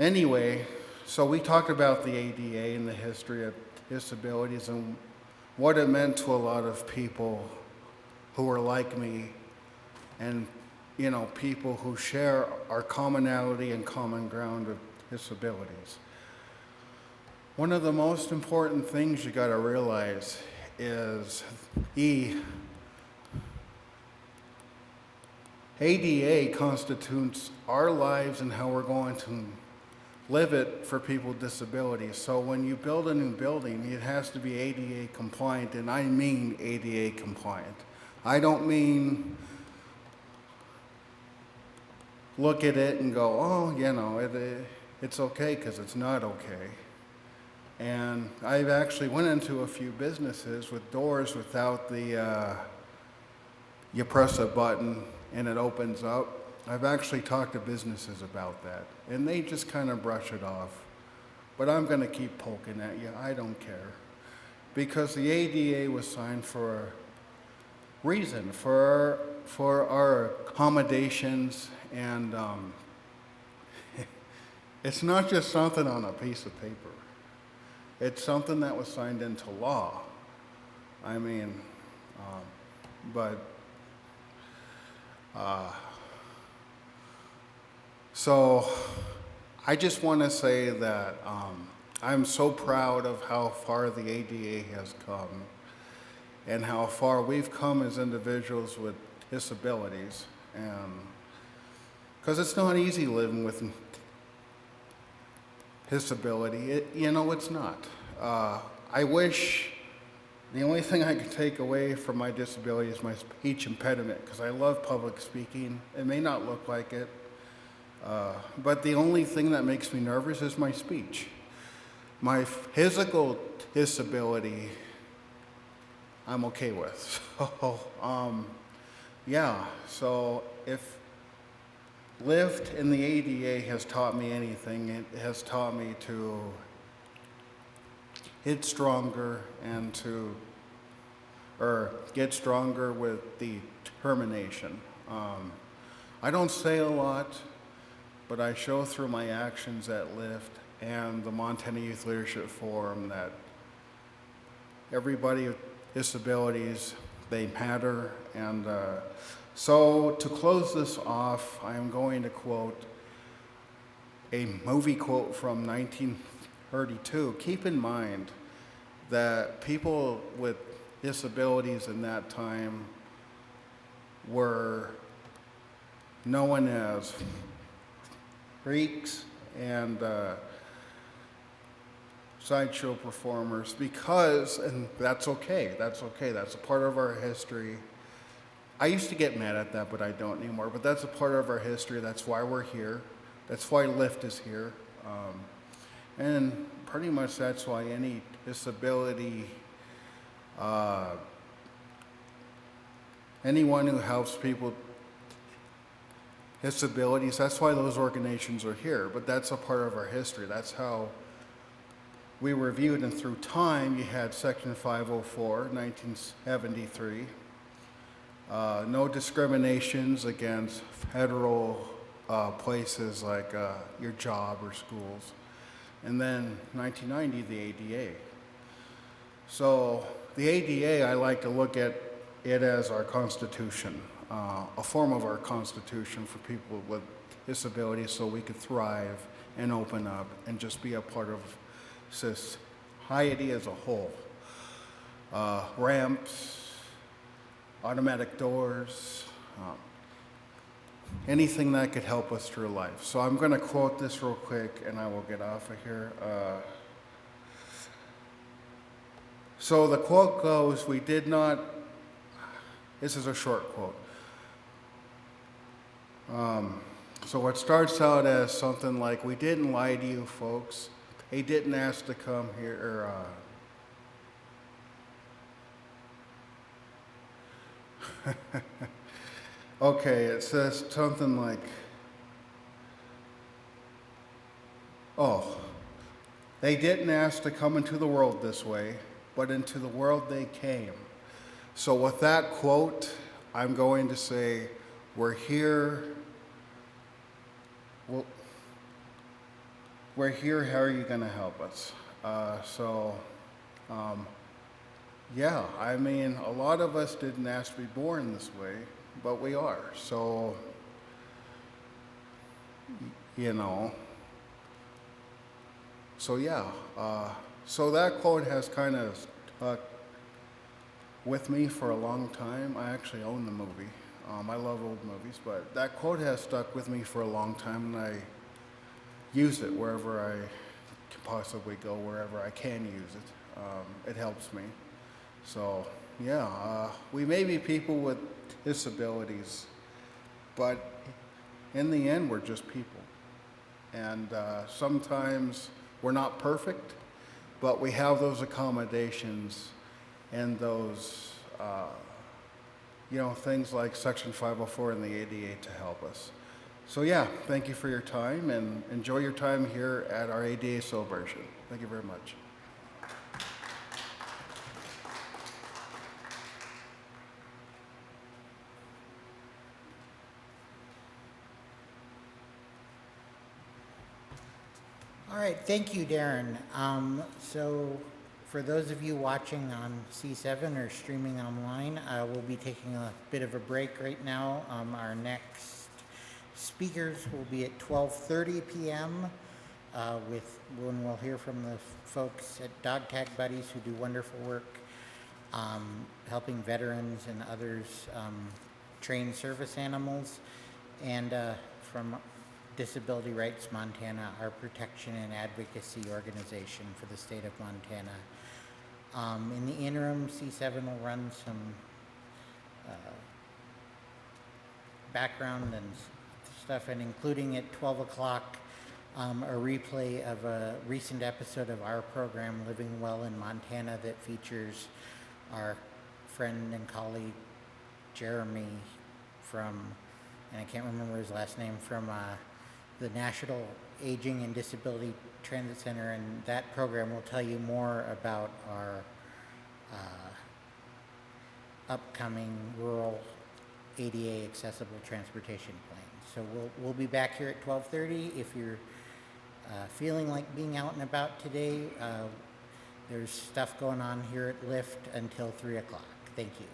Anyway, so we talked about the ADA and the history of disabilities and what it meant to a lot of people who were like me, and people who share our commonality and common ground of disabilities. One of the most important things you got to realize is ADA constitutes our lives and how we're going to live it for people with disabilities. So when you build a new building, it has to be ADA compliant, and I mean ADA compliant. I don't mean look at it and go, oh, it's okay, because it's not okay. And I've actually went into a few businesses with doors without you press a button and it opens up. I've actually talked to businesses about that, and they just kind of brush it off. But I'm going to keep poking at you. I don't care. Because the ADA was signed for a reason, for our accommodations, and it's not just something on a piece of paper. It's something that was signed into law. I mean, so I just want to say that I'm so proud of how far the ADA has come and how far we've come as individuals with disabilities. And because it's not easy living with disability. It's not. I wish the only thing I could take away from my disability is my speech impediment, because I love public speaking. It may not look like it, but the only thing that makes me nervous is my speech. My physical disability, I'm okay with. yeah, so if LIFTT and the ADA has taught me anything, it has taught me to hit stronger and to, or get stronger with determination. I don't say a lot, but I show through my actions at LIFTT and the Montana Youth Leadership Forum that everybody with disabilities, they matter. And so to close this off, I am going to quote a movie quote from 1932. Keep in mind that people with disabilities in that time were known as freaks and sideshow performers because, and that's okay, that's a part of our history. I used to get mad at that, but I don't anymore, but that's a part of our history. That's why we're here. That's why LIFTT is here. And pretty much that's why any disability, anyone who helps people with disabilities, that's why those organizations are here. But that's a part of our history. That's how we were viewed, and through time, you had Section 504, 1973. No discriminations against federal places like your job or schools. And then 1990, the ADA. So the ADA, I like to look at it as our Constitution, a form of our Constitution for people with disabilities so we could thrive and open up and just be a part of society as a whole. Ramps, automatic doors, anything that could help us through life. So I'm going to quote this real quick and I will get off of here. So the quote goes, we did not, this is a short quote. So it starts out as something like, we didn't lie to you folks. They didn't ask to come here, or okay, it says something like, oh, they didn't ask to come into the world this way, but into the world they came. So with that quote, I'm going to say, we're here. Well, we're here, how are you going to help us? Yeah, I mean, a lot of us didn't ask to be born this way, but we are. So, you know, so yeah. So that quote has kind of stuck with me for a long time. I actually own the movie. I love old movies, but that quote has stuck with me for a long time, and I use it wherever I can possibly go, wherever I can use it. It helps me. So, yeah, we may be people with disabilities, but in the end, we're just people. And sometimes we're not perfect, but we have those accommodations and those, you know, things like Section 504 and the ADA to help us. So yeah, thank you for your time and enjoy your time here at our ADA celebration. Thank you very much. All right, thank you, Darren. So for those of you watching on C7 or streaming online, we'll be taking a bit of a break right now. Our next speakers will be at 12:30 p.m. When we'll hear from the folks at Dog Tag Buddies who do wonderful work helping veterans and others train service animals, and from Disability Rights Montana, our protection and advocacy organization for the state of Montana. In the interim, C7 will run some background and stuff, and including at 12 o'clock, a replay of a recent episode of our program, Living Well in Montana, that features our friend and colleague, Jeremy from, and I can't remember his last name, from the National Aging and Disability Transit Center, and that program will tell you more about our upcoming rural ADA accessible transportation plan. So we'll be back here at 12:30. If you're feeling like being out and about today, there's stuff going on here at LIFTT until 3 o'clock. Thank you.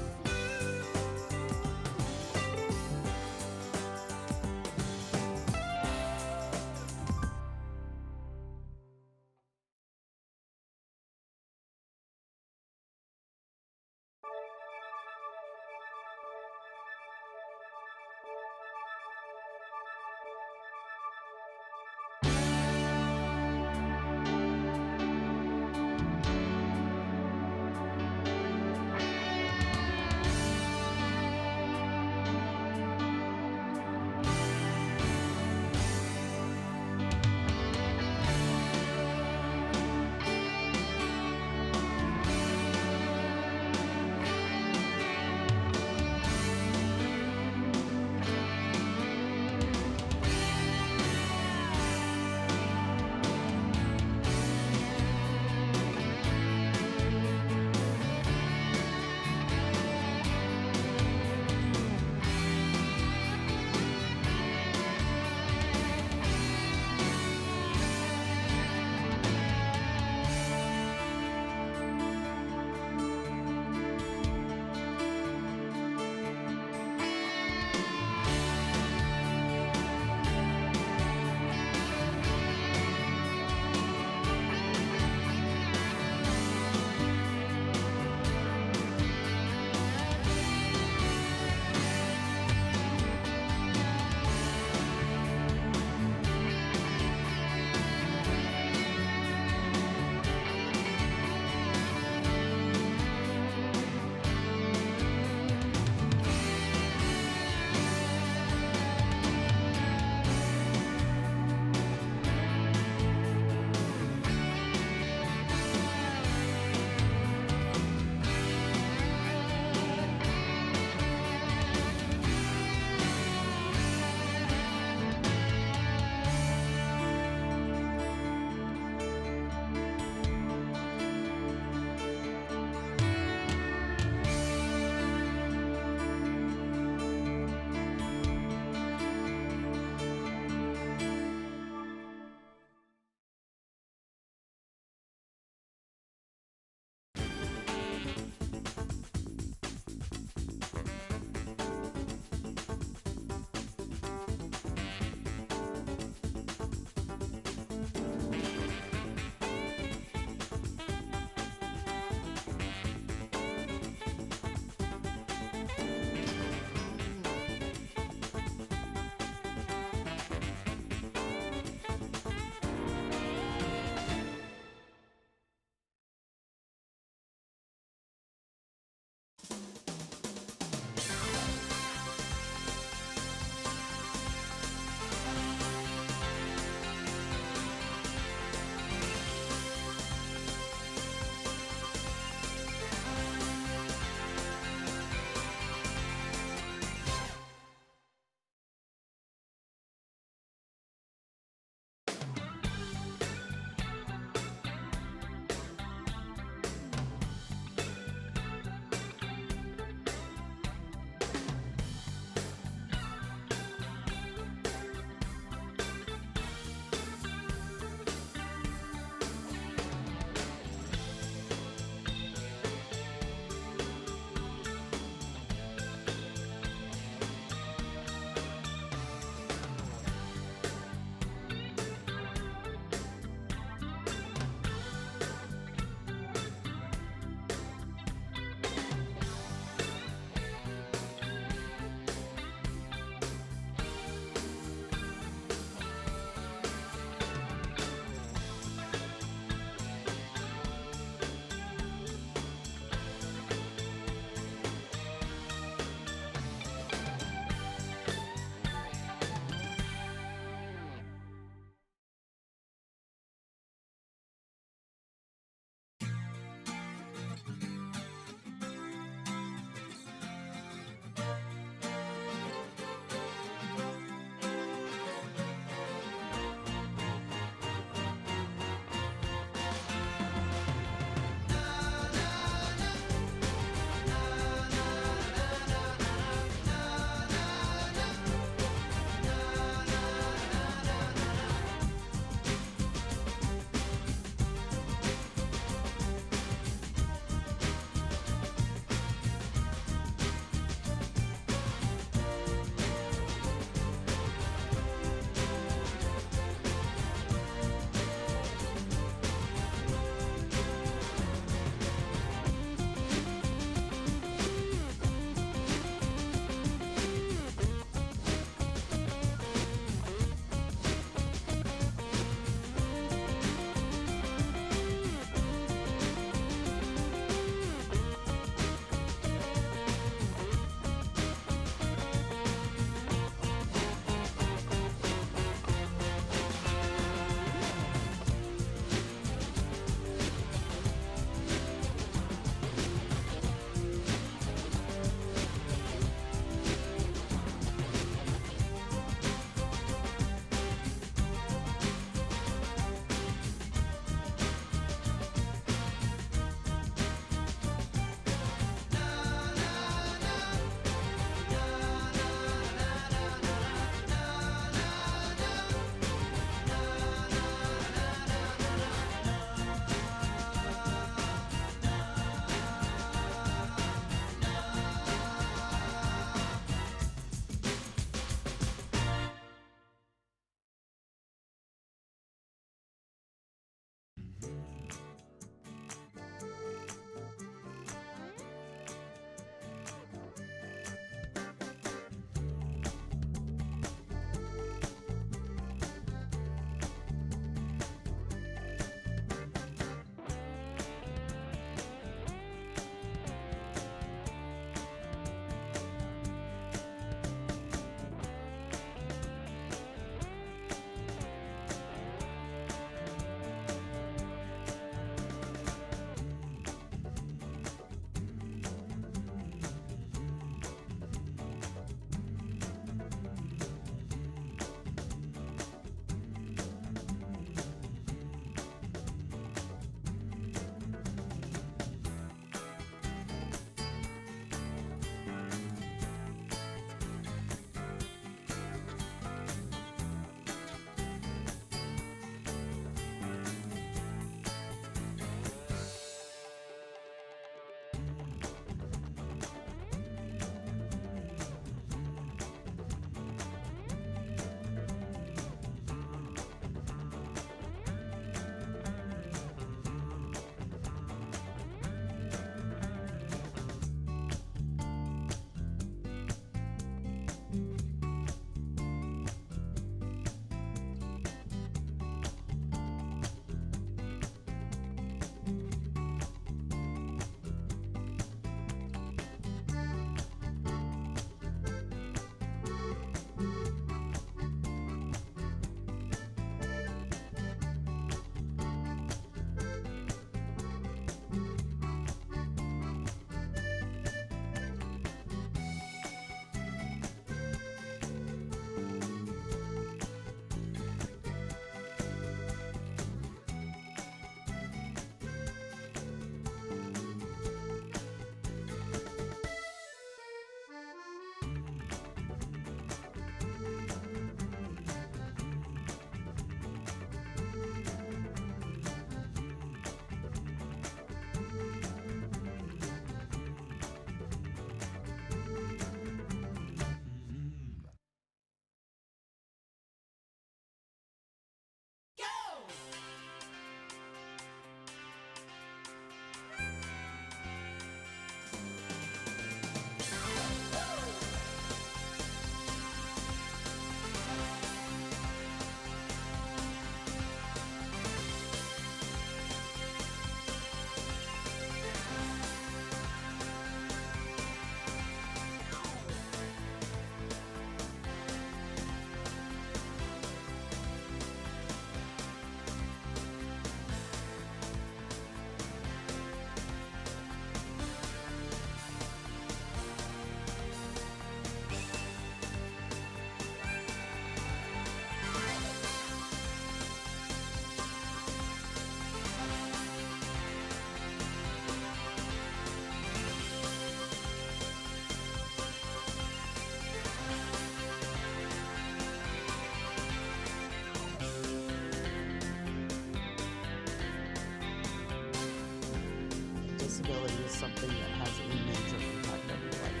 disability is something that has a major impact on your life.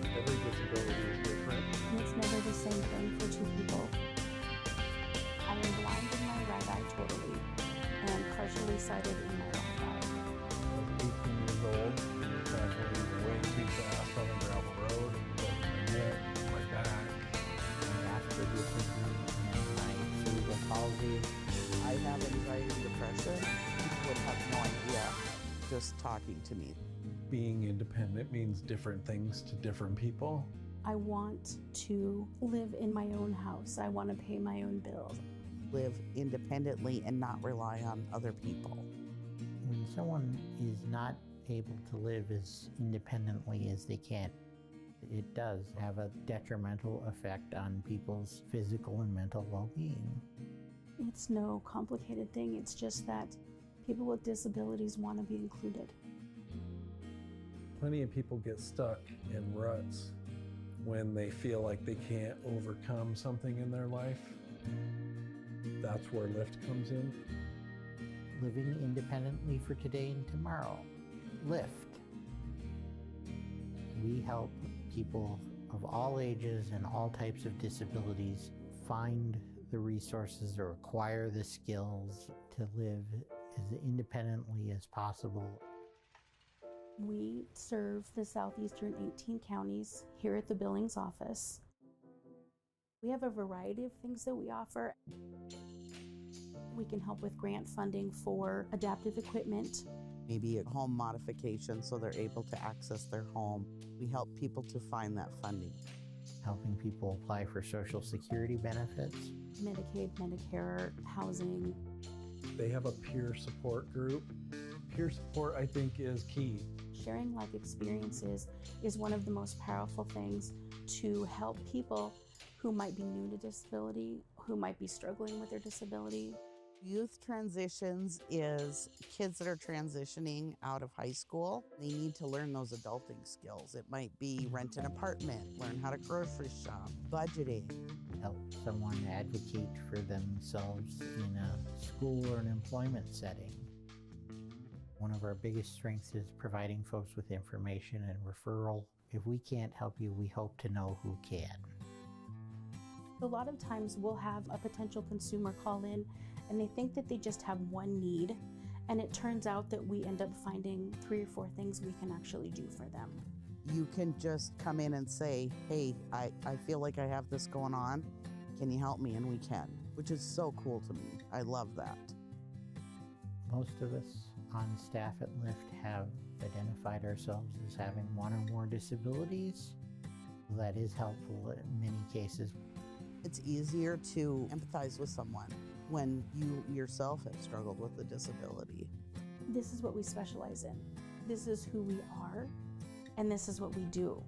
Every disability is different. And it's never the same thing for two people. I am blind in my right eye totally and partially sighted in my left eye. I was 18 years old, traveling way too fast on a gravel road, and broke my neck, my back. My Asperger's syndrome and my cerebral palsy. I have anxiety and depression. People would have no idea just talking to me. Being independent means different things to different people. I want to live in my own house. I want to pay my own bills. Live independently and not rely on other people. When someone is not able to live as independently as they can, it does have a detrimental effect on people's physical and mental well-being. It's no complicated thing. It's just that people with disabilities want to be included. Plenty of people get stuck in ruts when they feel like they can't overcome something in their life. That's where LIFTT comes in. Living independently for today and tomorrow. LIFTT. We help people of all ages and all types of disabilities find the resources or acquire the skills to live as independently as possible. We serve the southeastern 18 counties here at the Billings office. We have a variety of things that we offer. We can help with grant funding for adaptive equipment. Maybe a home modification so they're able to access their home. We help people to find that funding. Helping people apply for Social Security benefits. Medicaid, Medicare, housing. They have a peer support group. Peer support, I think, is key. Sharing life experiences is one of the most powerful things to help people who might be new to disability, who might be struggling with their disability. Youth transitions is kids that are transitioning out of high school. They need to learn those adulting skills. It might be rent an apartment, learn how to grocery shop, budgeting. Help someone advocate for themselves in a school or an employment setting. One of our biggest strengths is providing folks with information and referral. If we can't help you, we hope to know who can. A lot of times we'll have a potential consumer call in and they think that they just have one need, and it turns out that we end up finding 3 or 4 things we can actually do for them. You can just come in and say, hey, I feel like I have this going on. Can you help me? And we can, which is so cool to me. I love that. Most of us on staff at LIFTT have identified ourselves as having one or more disabilities. That is helpful in many cases. It's easier to empathize with someone when you yourself have struggled with a disability. This is what we specialize in. This is who we are, and this is what we do.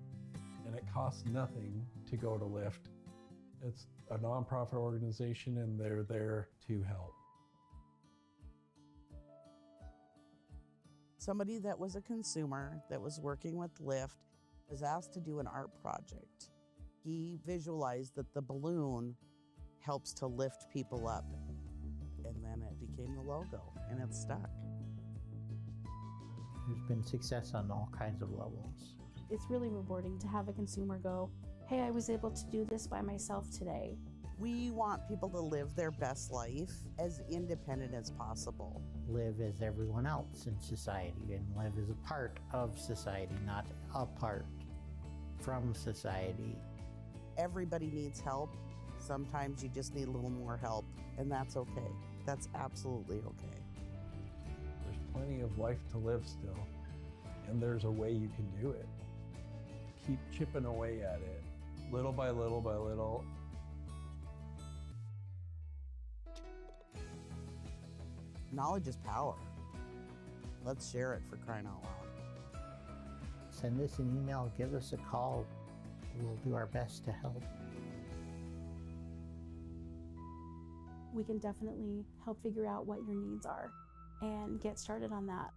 And it costs nothing to go to LIFTT. It's a nonprofit organization and they're there to help. Somebody that was a consumer that was working with LIFTT was asked to do an art project. He visualized that the balloon helps to lift people up, and then it became the logo, and it's stuck. There's been success on all kinds of levels. It's really rewarding to have a consumer go, hey, I was able to do this by myself today. We want people to live their best life as independent as possible. Live as everyone else in society and live as a part of society, not apart from society. Everybody needs help. Sometimes you just need a little more help, and that's okay. That's absolutely okay. There's plenty of life to live still, and there's a way you can do it. Keep chipping away at it, little by little by little. Knowledge is power. Let's share it, for crying out loud. Send us an email, give us a call. We'll do our best to help. We can definitely help figure out what your needs are and get started on that.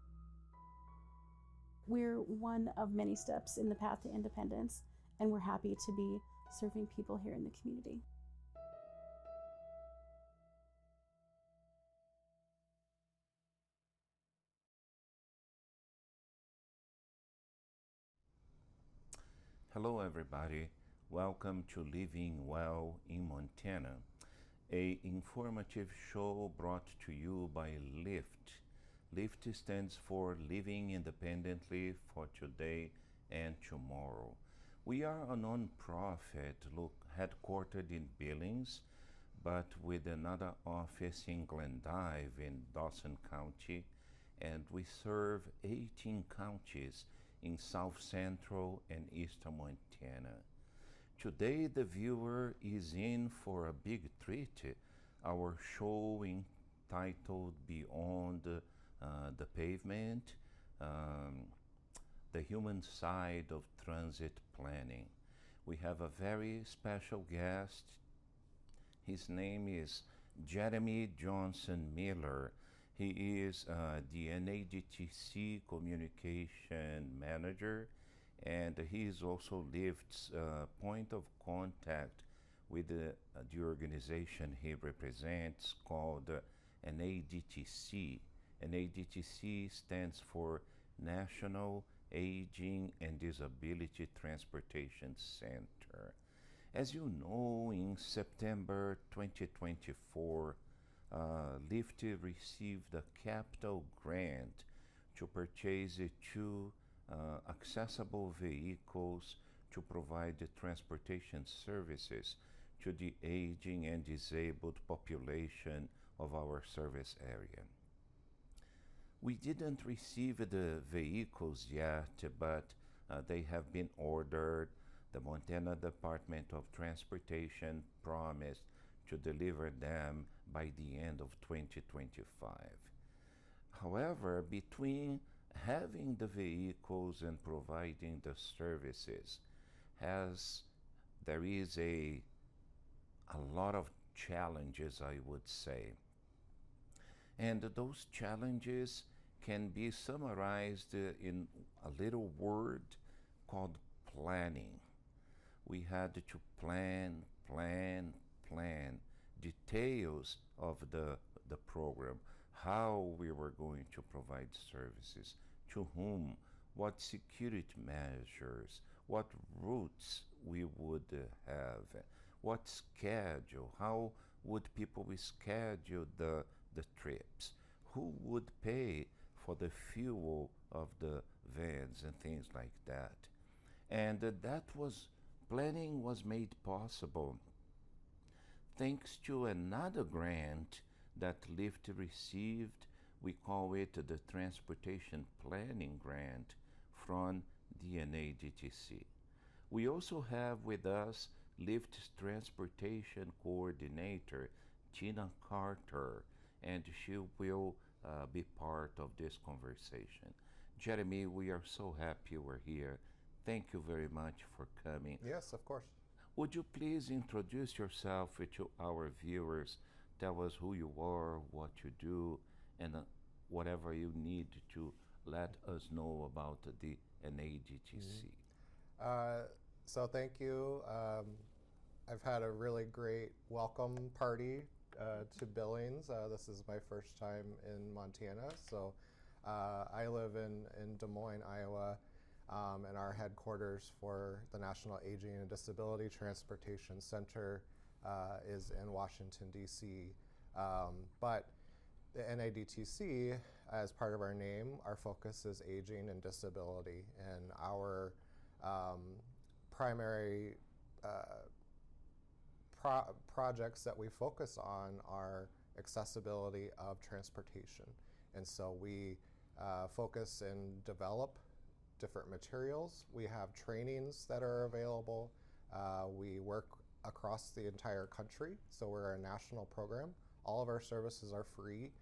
We're one of many steps in the path to independence, and we're happy to be serving people here in the community. Hello, everybody. Welcome to Living Well in Montana, a informative show brought to you by LIFTT. LIFTT stands for Living Independently for Today and Tomorrow. We are a non-profit headquartered in Billings, but with another office in Glendive in Dawson County, and we serve 18 counties in south central and eastern Montana. Today the viewer is in for a big treat. Our show entitled Beyond the Pavement, the Human Side of Transit Planning. We have a very special guest. His name is Jeremy Johnson Miller. He is the NADTC Communication Manager, and he is also LIFTT's point of contact with the organization he represents called NADTC. NADTC stands for National Aging and Disability Transportation Center. As you know, in September 2024, LIFTT received a capital grant to purchase two accessible vehicles to provide the transportation services to the aging and disabled population of our service area. We didn't receive the vehicles yet, but they have been ordered. The Montana Department of Transportation promised to deliver them by the end of 2025. However, between having the vehicles and providing the services, there is a lot of challenges, I would say. And those challenges can be summarized in a little word called planning. We had to plan details of the program, how we were going to provide services, to whom, what security measures, what routes we would have, what schedule, how would people schedule the trips, who would pay for the fuel of the vans and things like that. And planning was made possible thanks to another grant that LIFTT received. We call it the Transportation Planning Grant from the NADTC. We also have with us LIFTT's Transportation Coordinator, Tina Carter, and she will be part of this conversation. Jeremy, we are so happy you're here. Thank you very much for coming. Yes, of course. Would you please introduce yourself to our viewers? Tell us who you are, what you do, and whatever you need to let us know about the NADTC. So thank you. I've had a really great welcome party to Billings. This is my first time in Montana. So I live in Des Moines, Iowa. And our headquarters for the National Aging and Disability Transportation Center is in Washington, D.C. But the NADTC, as part of our name, our focus is aging and disability. And our primary projects that we focus on are accessibility of transportation. And so we focus and develop different materials. We have trainings that are available. We work across the entire country, so we're a national program. All of our services are free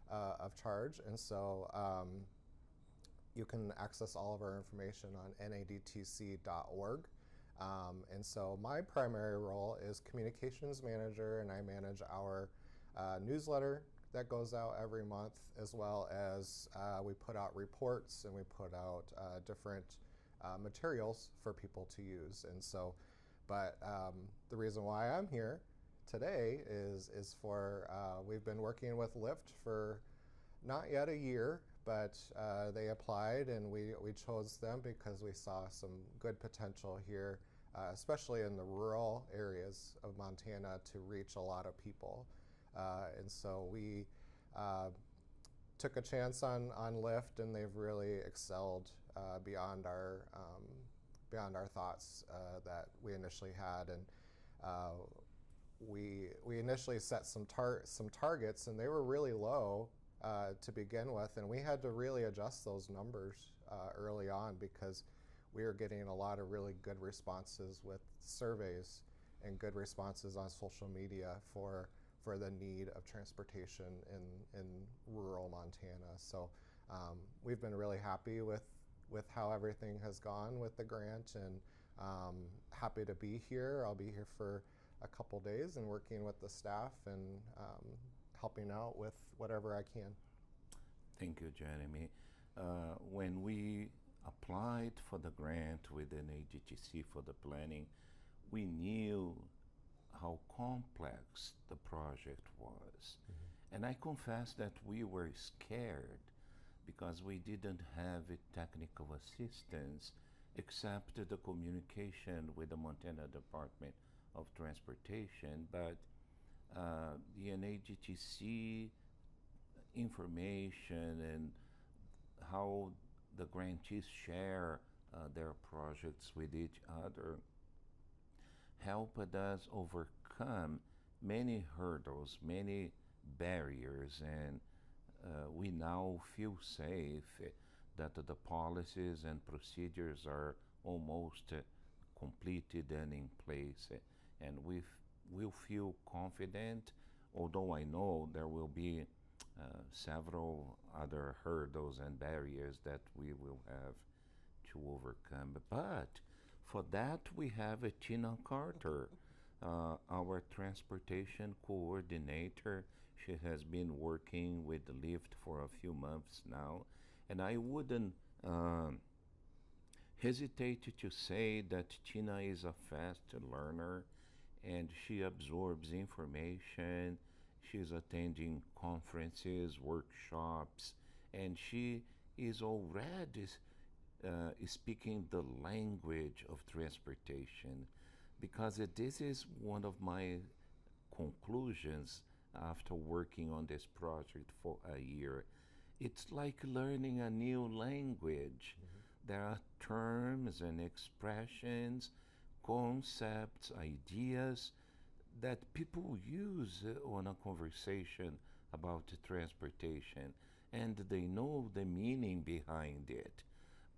of charge, and so you can access all of our information on nadtc.org. And so my primary role is communications manager, and I manage our newsletter that goes out every month, as well as we put out reports and we put out different materials for people to use. And so, but the reason why I'm here today is for we've been working with LIFTT for not yet a year, but they applied, and we chose them because we saw some good potential here, especially in the rural areas of Montana, to reach a lot of people. And so we took a chance on LIFTT, and they've really excelled beyond our thoughts that we initially had. And we initially set some targets, and they were really low to begin with, and we had to really adjust those numbers early on because we were getting a lot of really good responses with surveys and good responses on social media for the need of transportation in rural Montana. So we've been really happy with how everything has gone with the grant, and happy to be here. I'll be here for a couple days and working with the staff and helping out with whatever I can. Thank you, Jeremy. When we applied for the grant with an AGTC for the planning, we knew how complex the project was. And I confess that we were scared because we didn't have technical assistance except the communication with the Montana Department of Transportation, but the NAGTC information and how the grantees share their projects with each other helped us overcome many hurdles, many barriers, and we now feel safe that the policies and procedures are almost completed and in place, and we'll feel confident, although I know there will be several other hurdles and barriers that we will have to overcome. But for that, we have Tina Carter, our transportation coordinator. She has been working with LIFTT for a few months now, and I wouldn't hesitate to say that Tina is a fast learner, and she absorbs information. She's attending conferences, workshops, and she is already speaking the language of transportation, because this is one of my conclusions after working on this project for a year. It's like learning a new language. There are terms and expressions, concepts, ideas that people use on a conversation about transportation, and they know the meaning behind it.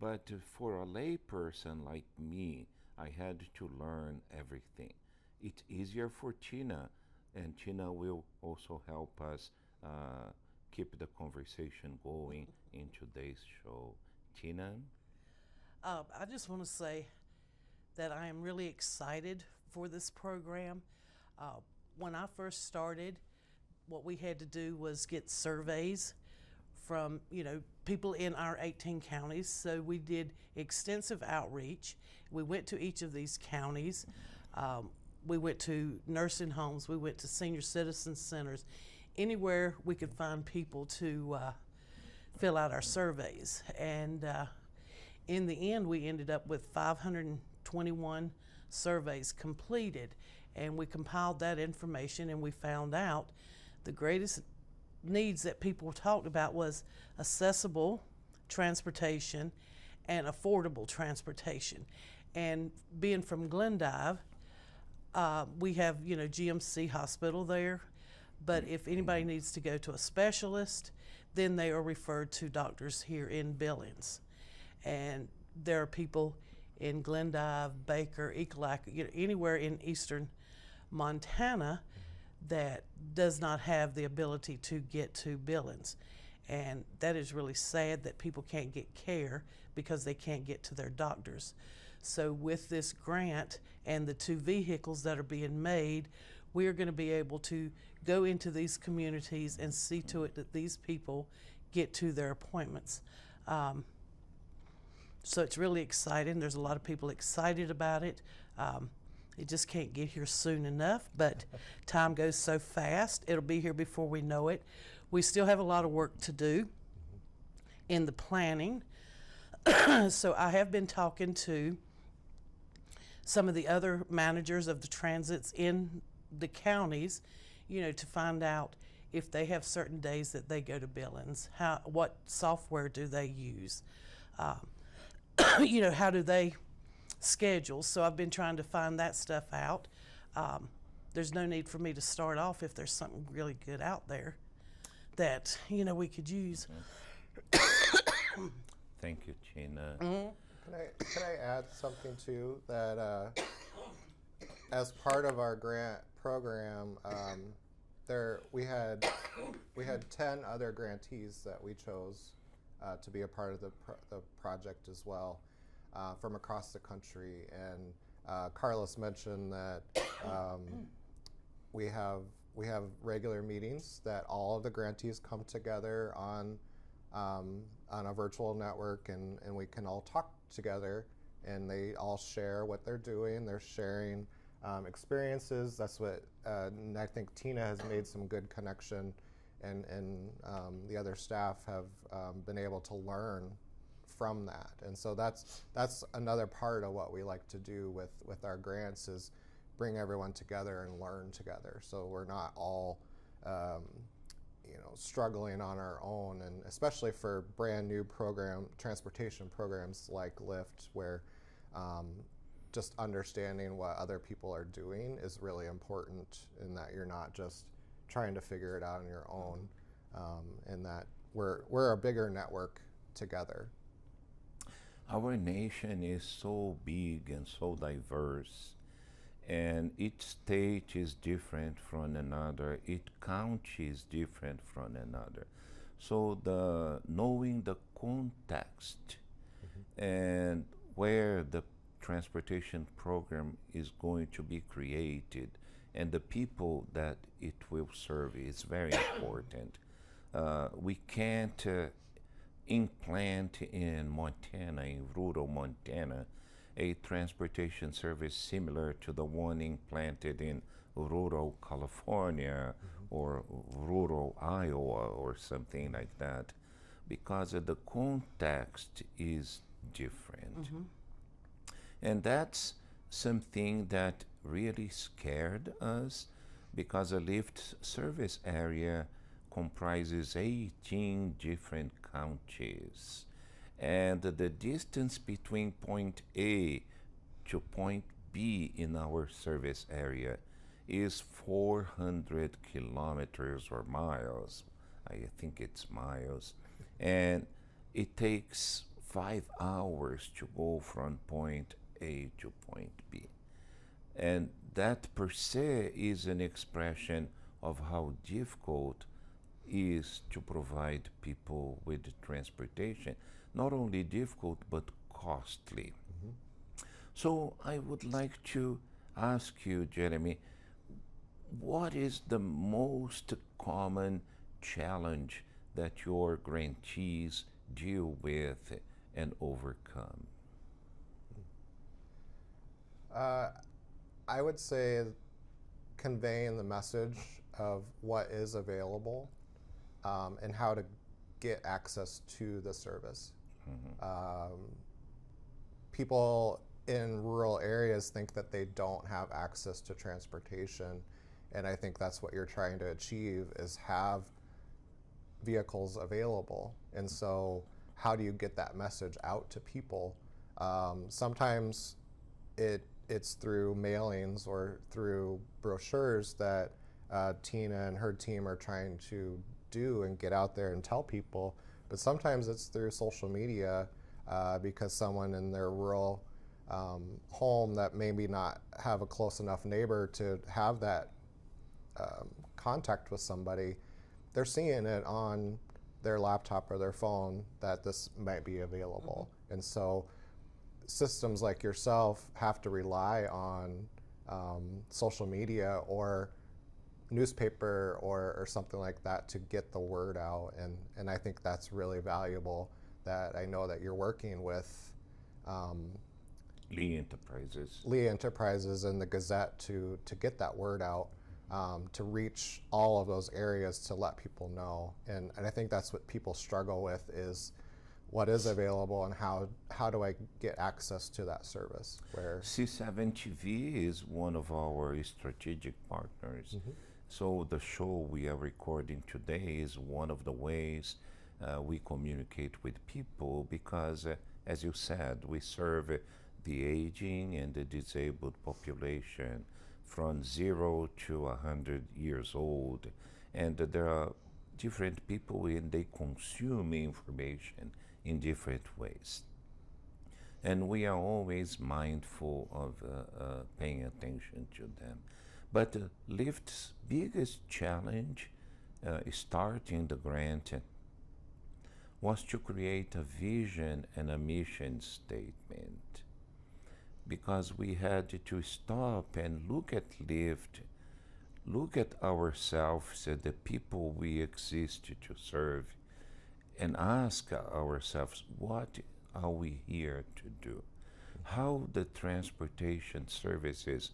But for a layperson like me, I had to learn everything. It's easier for Tina, and Tina will also help us keep the conversation going in today's show. Tina? I just want to say that I am really excited for this program. When I first started, what we had to do was get surveys from people in our 18 counties. So we did extensive outreach. We went to each of these counties. We went to nursing homes. We went to senior citizen centers, anywhere we could find people to fill out our surveys. And in the end, we ended up with 521 surveys completed, and we compiled that information, and we found out the greatest needs that people talked about was accessible transportation and affordable transportation. And being from Glendive, we have GMC hospital there, but if anybody needs to go to a specialist, then they are referred to doctors here in Billings. And there are people in Glendive, Baker, Ekalaka, anywhere in eastern Montana that does not have the ability to get to Billings. And that is really sad that people can't get care because they can't get to their doctors. So with this grant and the 2 vehicles that are being made, we are going to be able to go into these communities and see to it that these people get to their appointments. So it's really exciting. There's a lot of people excited about it. It just can't get here soon enough, but time goes so fast. It'll be here before we know it. We still have a lot of work to do, in the planning. So I have been talking to some of the other managers of the transits in the counties, to find out if they have certain days that they go to Billings, what software do they use, how do they schedule. So I've been trying to find that stuff out. There's no need for me to start off if there's something really good out there that we could use. Thank you, Gina. Can I add something too? That as part of our grant program, we had 10 other grantees that we chose to be a part of the project as well, from across the country. And Carlos mentioned that we have regular meetings that all of the grantees come together on a virtual network, and we can all talk together, and they all share what they're doing. They're sharing experiences. That's what, and I think Tina has made some good connection, and the other staff have been able to learn from that. And so that's another part of what we like to do with our grants, is bring everyone together and learn together. So we're not all struggling on our own, and especially for brand new transportation programs like LIFTT, where just understanding what other people are doing is really important, in that you're not just trying to figure it out on your own, and that we're a bigger network together. Our nation is so big and so diverse, and each state is different from another, each county is different from another. So knowing the context and where the transportation program is going to be created and the people that it will serve is very important. We can't implant in Montana, in rural Montana, a transportation service similar to the one implanted in rural California or rural Iowa or something like that, because the context is different. And that's something that really scared us, because a LIFTT service area comprises 18 different counties. And the distance between point A to point B in our service area is 400 kilometers or miles. I think it's miles. And it takes 5 hours to go from point A to point B. And that per se is an expression of how difficult it is to provide people with transportation. Not only difficult, but costly. So I would like to ask you, Jeremy, what is the most common challenge that your grantees deal with and overcome? I would say conveying the message of what is available, and how to get access to the service. People in rural areas think that they don't have access to transportation, and I think that's what you're trying to achieve, is have vehicles available. And so how do you get that message out to people? Sometimes it's through mailings or through brochures that Tina and her team are trying to do and get out there and tell people, but sometimes it's through social media, because someone in their rural home that maybe not have a close enough neighbor to have that contact with somebody, they're seeing it on their laptop or their phone that this might be available. And so systems like yourself have to rely on social media or newspaper or something like that to get the word out, and I think that's really valuable, that I know that you're working with Lee Enterprises and the Gazette to get that word out, to reach all of those areas, to let people know. And I think that's what people struggle with, is what is available and how do I get access to that service. Where C7 TV is one of our strategic partners. So the show we are recording today is one of the ways we communicate with people because, as you said, we serve the aging and the disabled population from 0 to 100 years old. And there are different people and they consume information in different ways. And we are always mindful of paying attention to them. But LIFTT's biggest challenge starting the grant was to create a vision and a mission statement, because we had to stop and look at LIFTT, look at ourselves and the people we exist to serve, and ask ourselves, what are we here to do? How the transportation services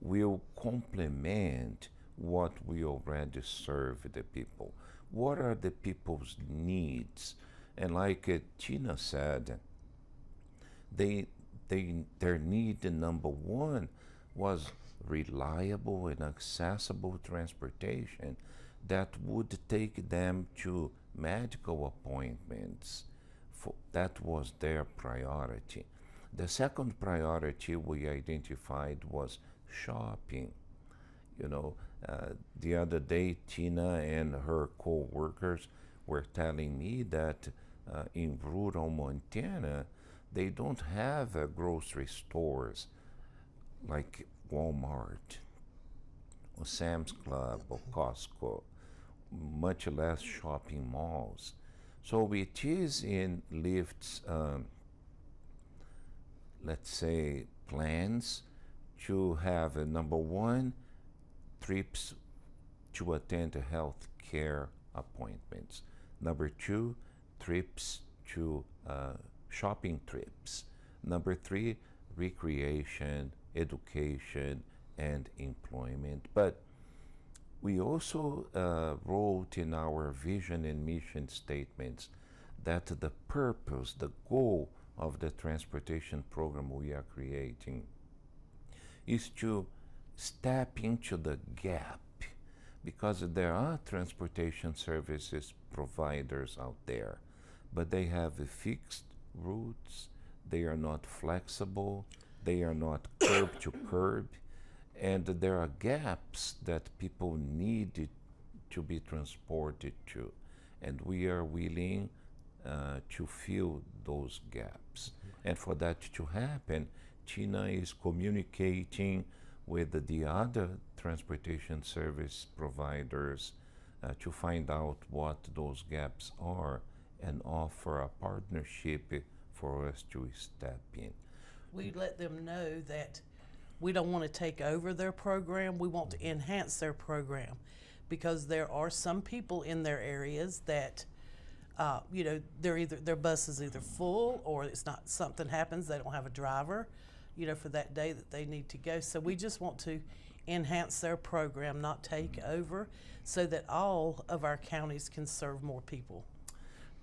will complement what we already serve the people. What are the people's needs? And like Tina said, their need number one was reliable and accessible transportation that would take them to medical appointments. That was their priority. The second priority we identified was shopping. You know, the other day, Tina and her co-workers were telling me that in rural Montana, they don't have grocery stores like Walmart or Sam's Club or Costco, much less shopping malls. So it is in LIFTT's, let's say, plans to have number one, trips to attend health care appointments. Number two, trips to shopping trips. Number three, recreation, education, and employment. But we also wrote in our vision and mission statements that the purpose, the goal of the transportation program we are creating is to step into the gap, because there are transportation services providers out there, but they have fixed routes, they are not flexible, they are not curb to curb, and there are gaps that people need to be transported to, and we are willing to fill those gaps. And for that to happen, Tina is communicating with the other transportation service providers to find out what those gaps are and offer a partnership for us to step in. We let them know that we don't want to take over their program. We want to enhance their program, because there are some people in their areas that, you know, their bus is either full or it's not, something happens, they don't have a driver, you know, for that day that they need to go. So we just want to enhance their program, not take over, so that all of our counties can serve more people.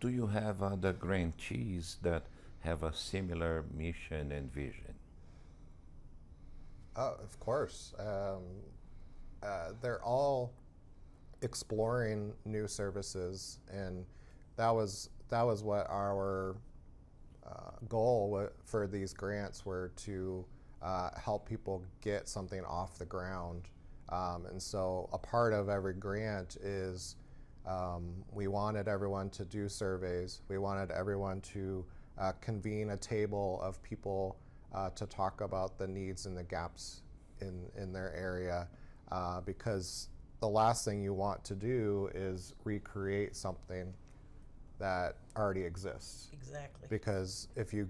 Do you have other grantees that have a similar mission and vision? Of course. They're all exploring new services, and that was what our goal for these grants were, to help people get something off the ground. And so a part of every grant is we wanted everyone to do surveys. We wanted everyone to convene a table of people to talk about the needs and the gaps in their area, because the last thing you want to do is recreate something that already exists. Exactly. Because if you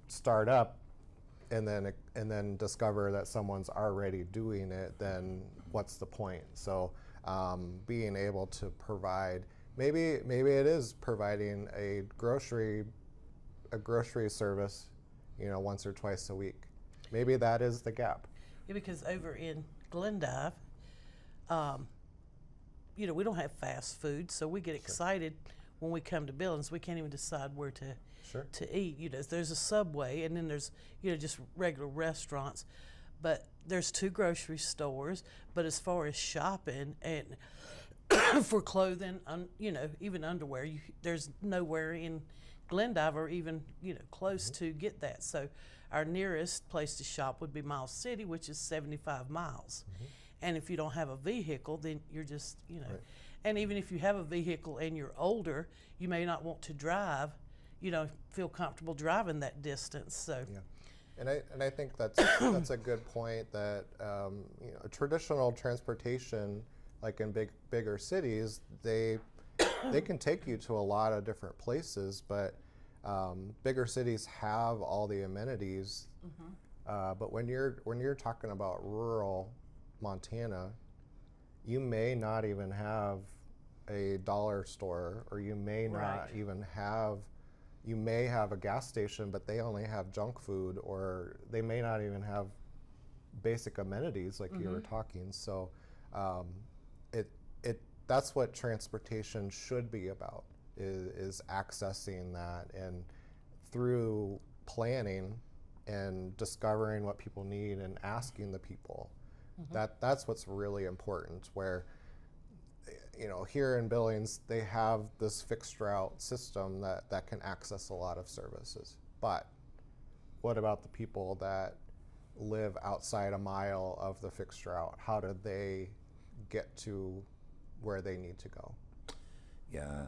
start up and then discover that someone's already doing it, then what's the point? So being able to provide, maybe it is providing a grocery service, you know, once or twice a week. Maybe that is the gap. Yeah, because over in Glendive, you know, we don't have fast food, so we get excited when we come to Billings, we can't even decide where to Sure. to eat. You know, there's a Subway, and then there's, you know, just regular restaurants, but there's 2 grocery stores. But as far as shopping and for clothing, you know, even underwear, there's nowhere in Glendive or even, you know, close to get that. So our nearest place to shop would be Miles City, which is 75 miles. And if you don't have a vehicle, then you're just, you know, Right. and even if you have a vehicle and you're older, you may not want to drive, you know, feel comfortable driving that distance. So Yeah, and I think that's a good point. That you know, traditional transportation, like in bigger cities, they can take you to a lot of different places, but bigger cities have all the amenities. But when you're talking about rural Montana, you may not even have a dollar store, or you may not Right. even have. You may have a gas station, but they only have junk food, or they may not even have basic amenities like you were talking. So, that's what transportation should be about, is accessing that, and through planning and discovering what people need and asking the people. That's what's really important. Where, you know, here in Billings, they have this fixed route system that can access a lot of services. But what about the people that live outside a mile of the fixed route? How do they get to where they need to go? Yeah,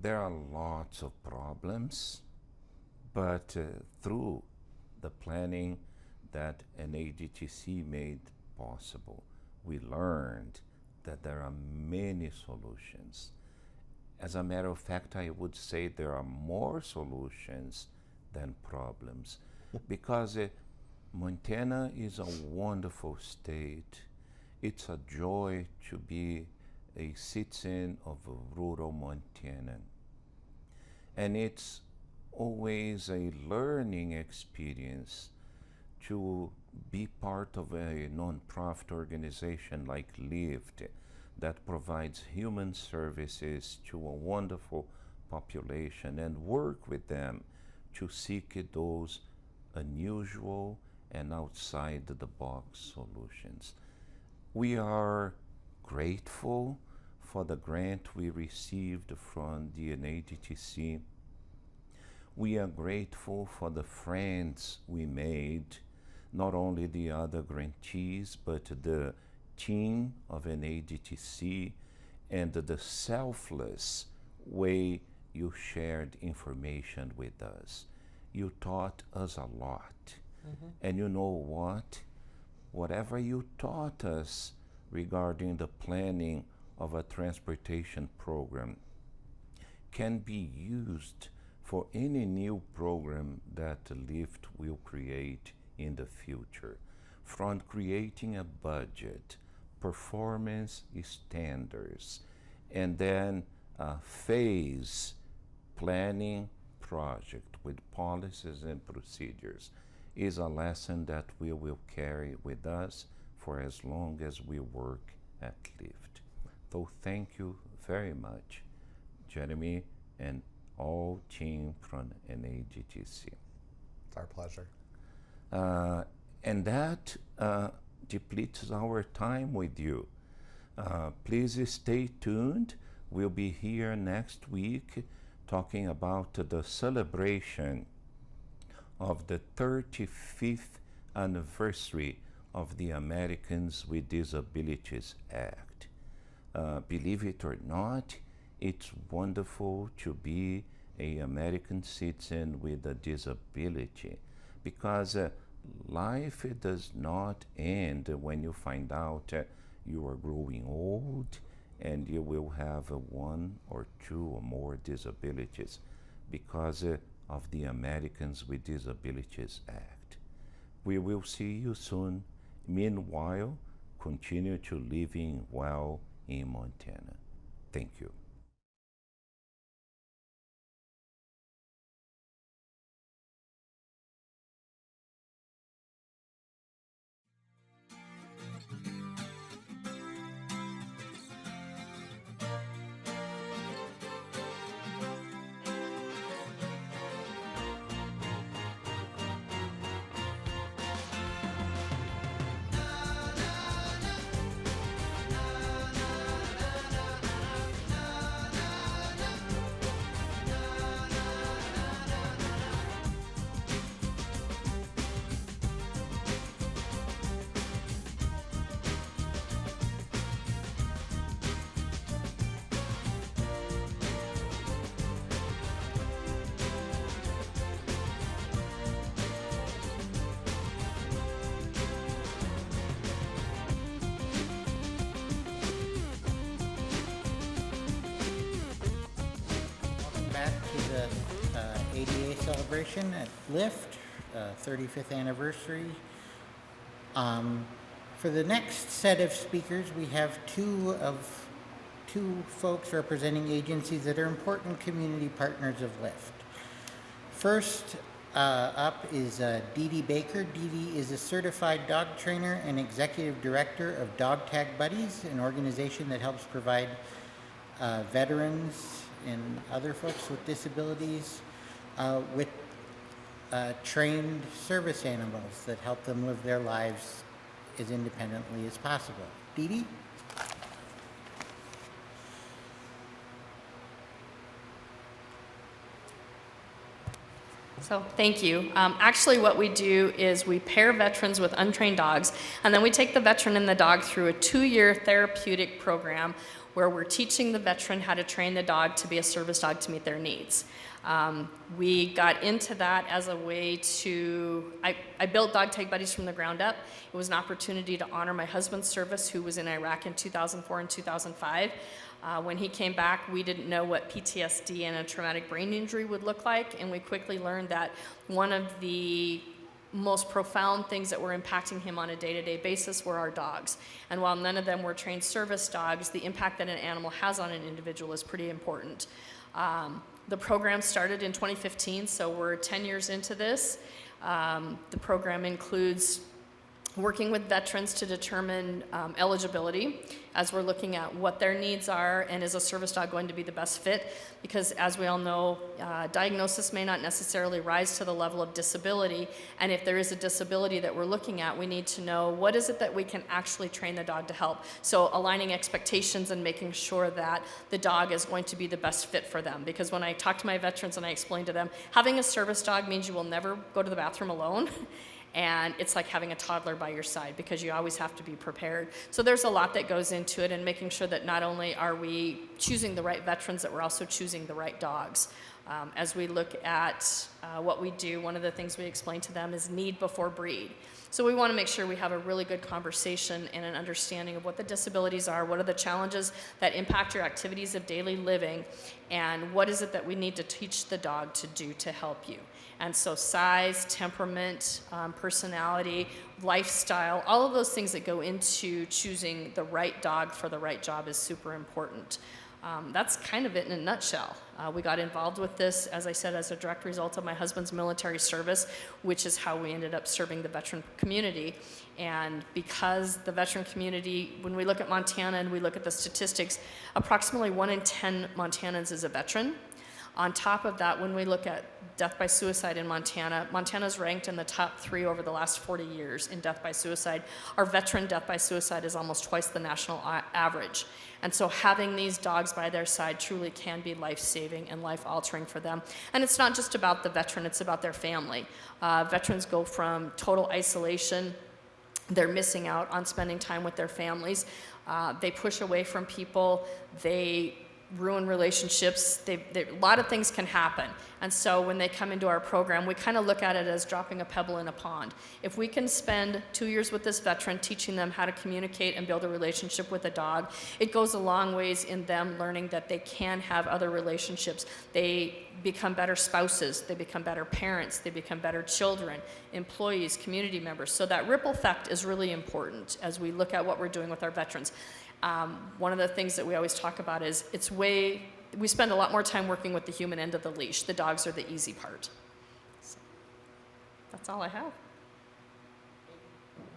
there are lots of problems, but through the planning that an ADTC made possible, we learned that there are many solutions. As a matter of fact, I would say there are more solutions than problems, because Montana is a wonderful state. It's a joy to be a citizen of rural Montana. And it's always a learning experience to be part of a non-profit organization like LIFTT that provides human services to a wonderful population, and work with them to seek those unusual and outside the box solutions. We are grateful for the grant we received from the NADTC. We are grateful for the friends we made, not only the other grantees, but the team of NADTC, and the selfless way you shared information with us. You taught us a lot. And you know what? Whatever you taught us regarding the planning of a transportation program can be used for any new program that LIFTT will create in the future. From creating a budget, performance standards, and then a phase planning project with policies and procedures, is a lesson that we will carry with us for as long as we work at LIFTT. So thank you very much, Jeremy, and all team from NADTC. It's our pleasure. And that depletes our time with you. Please stay tuned. We'll be here next week talking about the celebration of the 35th anniversary of the Americans with Disabilities Act. Believe it or not, it's wonderful to be an American citizen with a disability, because life does not end when you find out you are growing old and you will have 1 or 2 or more disabilities, because of the Americans with Disabilities Act. We will see you soon. Meanwhile, continue to living well in Montana. Thank you. ADA celebration at LIFTT, 35th anniversary. For the next set of speakers, we have two folks representing agencies that are important community partners of LIFTT. First up is Dee Dee Baker. Dee Dee is a certified dog trainer and executive director of Dog Tag Buddies, an organization that helps provide veterans and other folks with disabilities with trained service animals that help them live their lives as independently as possible. Dee Dee? So thank you. Actually, what we do is we pair veterans with untrained dogs, and then we take the veteran and the dog through a 2-year therapeutic program where we're teaching the veteran how to train the dog to be a service dog to meet their needs. We got into that as a way to, I built Dog Tag Buddies from the ground up. It was an opportunity to honor my husband's service, who was in Iraq in 2004 and 2005. When he came back, we didn't know what PTSD and a traumatic brain injury would look like, and we quickly learned that one of the most profound things that were impacting him on a day-to-day basis were our dogs. And while none of them were trained service dogs, the impact that an animal has on an individual is pretty important. The program started in 2015, so we're 10 years into this. The program includes working with veterans to determine eligibility as we're looking at what their needs are and is a service dog going to be the best fit, because as we all know, diagnosis may not necessarily rise to the level of disability, and if there is a disability that we're looking at, we need to know what is it that we can actually train the dog to help. So aligning expectations and making sure that the dog is going to be the best fit for them, because when I talk to my veterans and I explain to them, having a service dog means you will never go to the bathroom alone. And it's like having a toddler by your side because you always have to be prepared. So there's a lot that goes into it, and making sure that not only are we choosing the right veterans, that we're also choosing the right dogs. As we look at what we do, one of the things we explain to them is need before breed. So we want to make sure we have a really good conversation and an understanding of what the disabilities are, what are the challenges that impact your activities of daily living, and what is it that we need to teach the dog to do to help you. And so size, temperament, personality, lifestyle, all of those things that go into choosing the right dog for the right job is super important. That's kind of it in a nutshell. We got involved with this, as I said, as a direct result of my husband's military service, which is how we ended up serving the veteran community. And because the veteran community, when we look at Montana and we look at the statistics, approximately 1 in 10 Montanans is a veteran. On top of that, when we look at death by suicide in Montana, Montana's ranked in the top 3 over the last 40 years in death by suicide. Our veteran death by suicide is almost twice the national average. And so having these dogs by their side truly can be life-saving and life-altering for them. And it's not just about the veteran, it's about their family. Veterans go from total isolation. They're missing out on spending time with their families. They push away from people. They ruin relationships. A lot of things can happen. And so when they come into our program, we kind of look at it as dropping a pebble in a pond. If we can spend 2 years with this veteran teaching them how to communicate and build a relationship with a dog, it goes a long ways in them learning that they can have other relationships. They become better spouses, they become better parents, they become better children, employees, community members. So that ripple effect is really important as we look at what we're doing with our veterans. One of the things that we always talk about is we spend a lot more time working with the human end of the leash. The dogs are the easy part. So, that's all I have.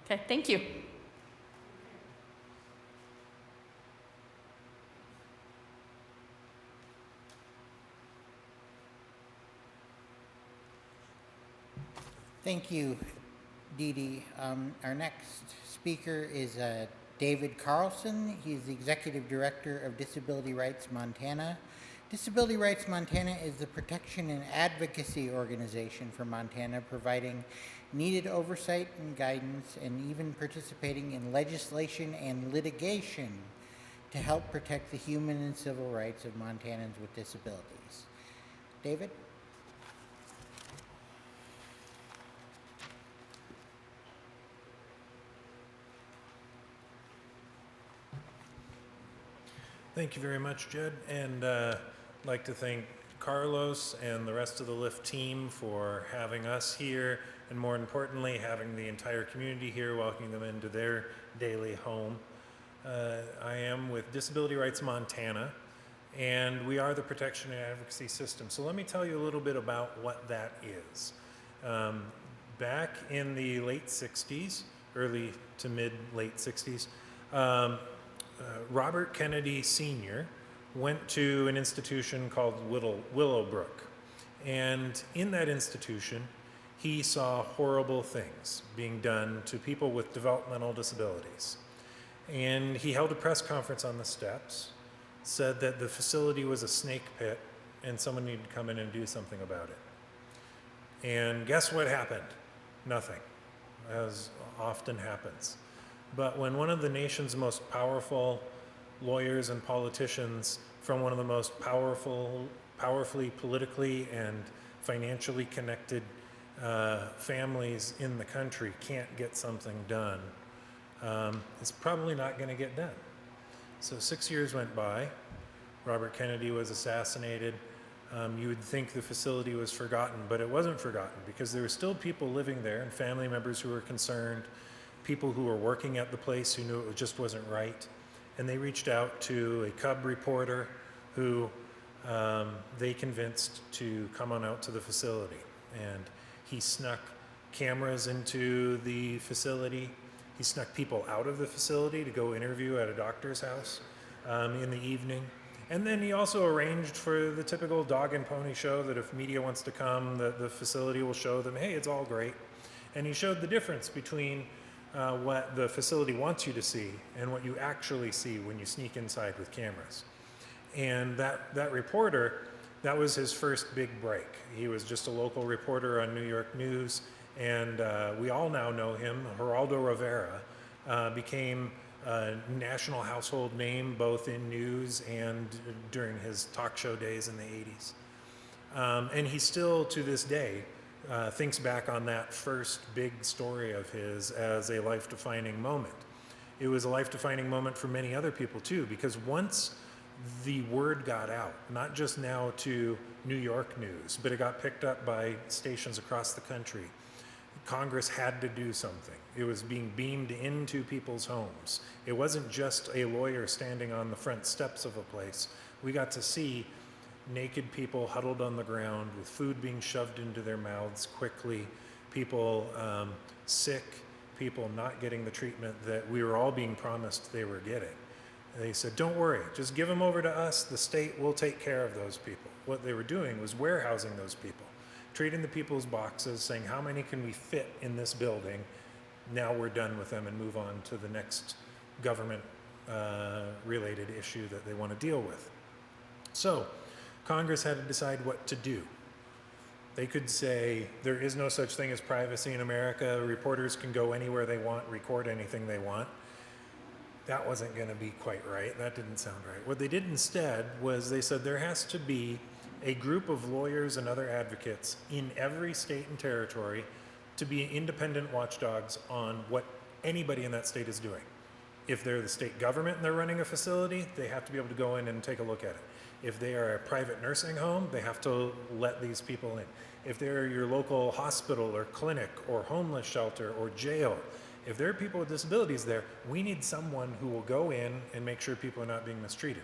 Okay, thank you. Thank you, Dee Dee. Our next speaker is David Carlson. He's the Executive Director of Disability Rights Montana. Disability Rights Montana is the protection and advocacy organization for Montana, providing needed oversight and guidance and even participating in legislation and litigation to help protect the human and civil rights of Montanans with disabilities. David? Thank you very much, Jed, and I'd like to thank Carlos and the rest of the LIFTT team for having us here, and more importantly, having the entire community here, welcoming them into their daily home. I am with Disability Rights Montana, and we are the protection and advocacy system. So let me tell you a little bit about what that is. Back in the late 60s, early to mid-late 60s, Robert Kennedy Sr. went to an institution called Willowbrook. And in that institution, he saw horrible things being done to people with developmental disabilities. And he held a press conference on the steps, said that the facility was a snake pit and someone needed to come in and do something about it. And guess what happened? Nothing, as often happens. But when one of the nation's most powerful lawyers and politicians from one of the most powerfully politically and financially connected families in the country can't get something done, it's probably not going to get done. So 6 years went by. Robert Kennedy was assassinated. You would think the facility was forgotten, but it wasn't forgotten because there were still people living there and family members who were concerned, people who were working at the place who knew it just wasn't right. And they reached out to a cub reporter who they convinced to come on out to the facility. And he snuck cameras into the facility. He snuck people out of the facility to go interview at a doctor's house in the evening. And then he also arranged for the typical dog and pony show that if media wants to come, the facility will show them, hey, it's all great. And he showed the difference between what the facility wants you to see and what you actually see when you sneak inside with cameras. And that reporter, that was his first big break. He was just a local reporter on New York News, and we all now know him. Geraldo Rivera became a national household name both in news and during his talk show days in the 80s. And he still, to this day, thinks back on that first big story of his as a life-defining moment. It was a life-defining moment for many other people too, because once the word got out, not just now to New York news, but it got picked up by stations across the country, Congress had to do something. It was being beamed into people's homes. It wasn't just a lawyer standing on the front steps of a place. We got to see naked people huddled on the ground with food being shoved into their mouths quickly, people sick, people not getting the treatment that we were all being promised they were getting. They said, don't worry, just give them over to us, the state will take care of those people. What they were doing was warehousing those people, treating the people's boxes, saying how many can we fit in this building, now we're done with them and move on to the next government related issue that they want to deal with. So Congress had to decide what to do. They could say, there is no such thing as privacy in America. Reporters can go anywhere they want, record anything they want. That wasn't going to be quite right. That didn't sound right. What they did instead was they said there has to be a group of lawyers and other advocates in every state and territory to be independent watchdogs on what anybody in that state is doing. If they're the state government and they're running a facility, they have to be able to go in and take a look at it. If they are a private nursing home, they have to let these people in. If they're your local hospital or clinic or homeless shelter or jail, if there are people with disabilities there, we need someone who will go in and make sure people are not being mistreated.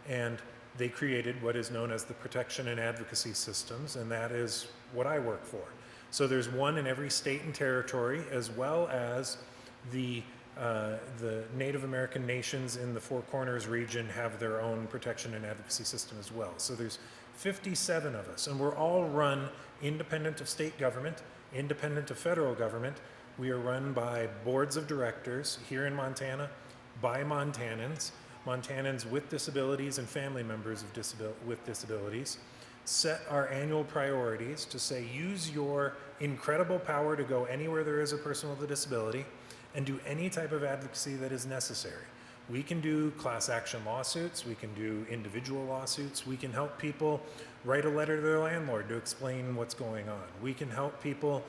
And they created what is known as the protection and advocacy systems, and that is what I work for. So there's one in every state and territory, as well as the Native American nations in the Four Corners region have their own protection and advocacy system as well. So there's 57 of us, and we're all run independent of state government, independent of federal government. We are run by boards of directors here in Montana, by Montanans with disabilities and family members with disabilities, set our annual priorities to say, use your incredible power to go anywhere there is a person with a disability and do any type of advocacy that is necessary. We can do class action lawsuits, we can do individual lawsuits, we can help people write a letter to their landlord to explain what's going on. We can help people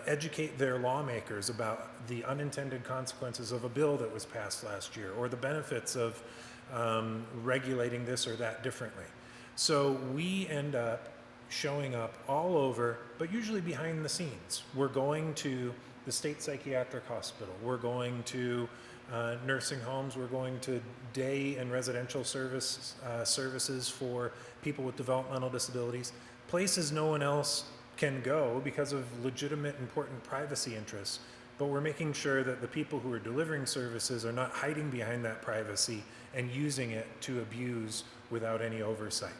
educate their lawmakers about the unintended consequences of a bill that was passed last year or the benefits of regulating this or that differently. So we end up showing up all over, but usually behind the scenes. We're going to the state psychiatric hospital. We're going to nursing homes. We're going to day and residential services for people with developmental disabilities, places no one else can go because of legitimate, important privacy interests. But we're making sure that the people who are delivering services are not hiding behind that privacy and using it to abuse without any oversight.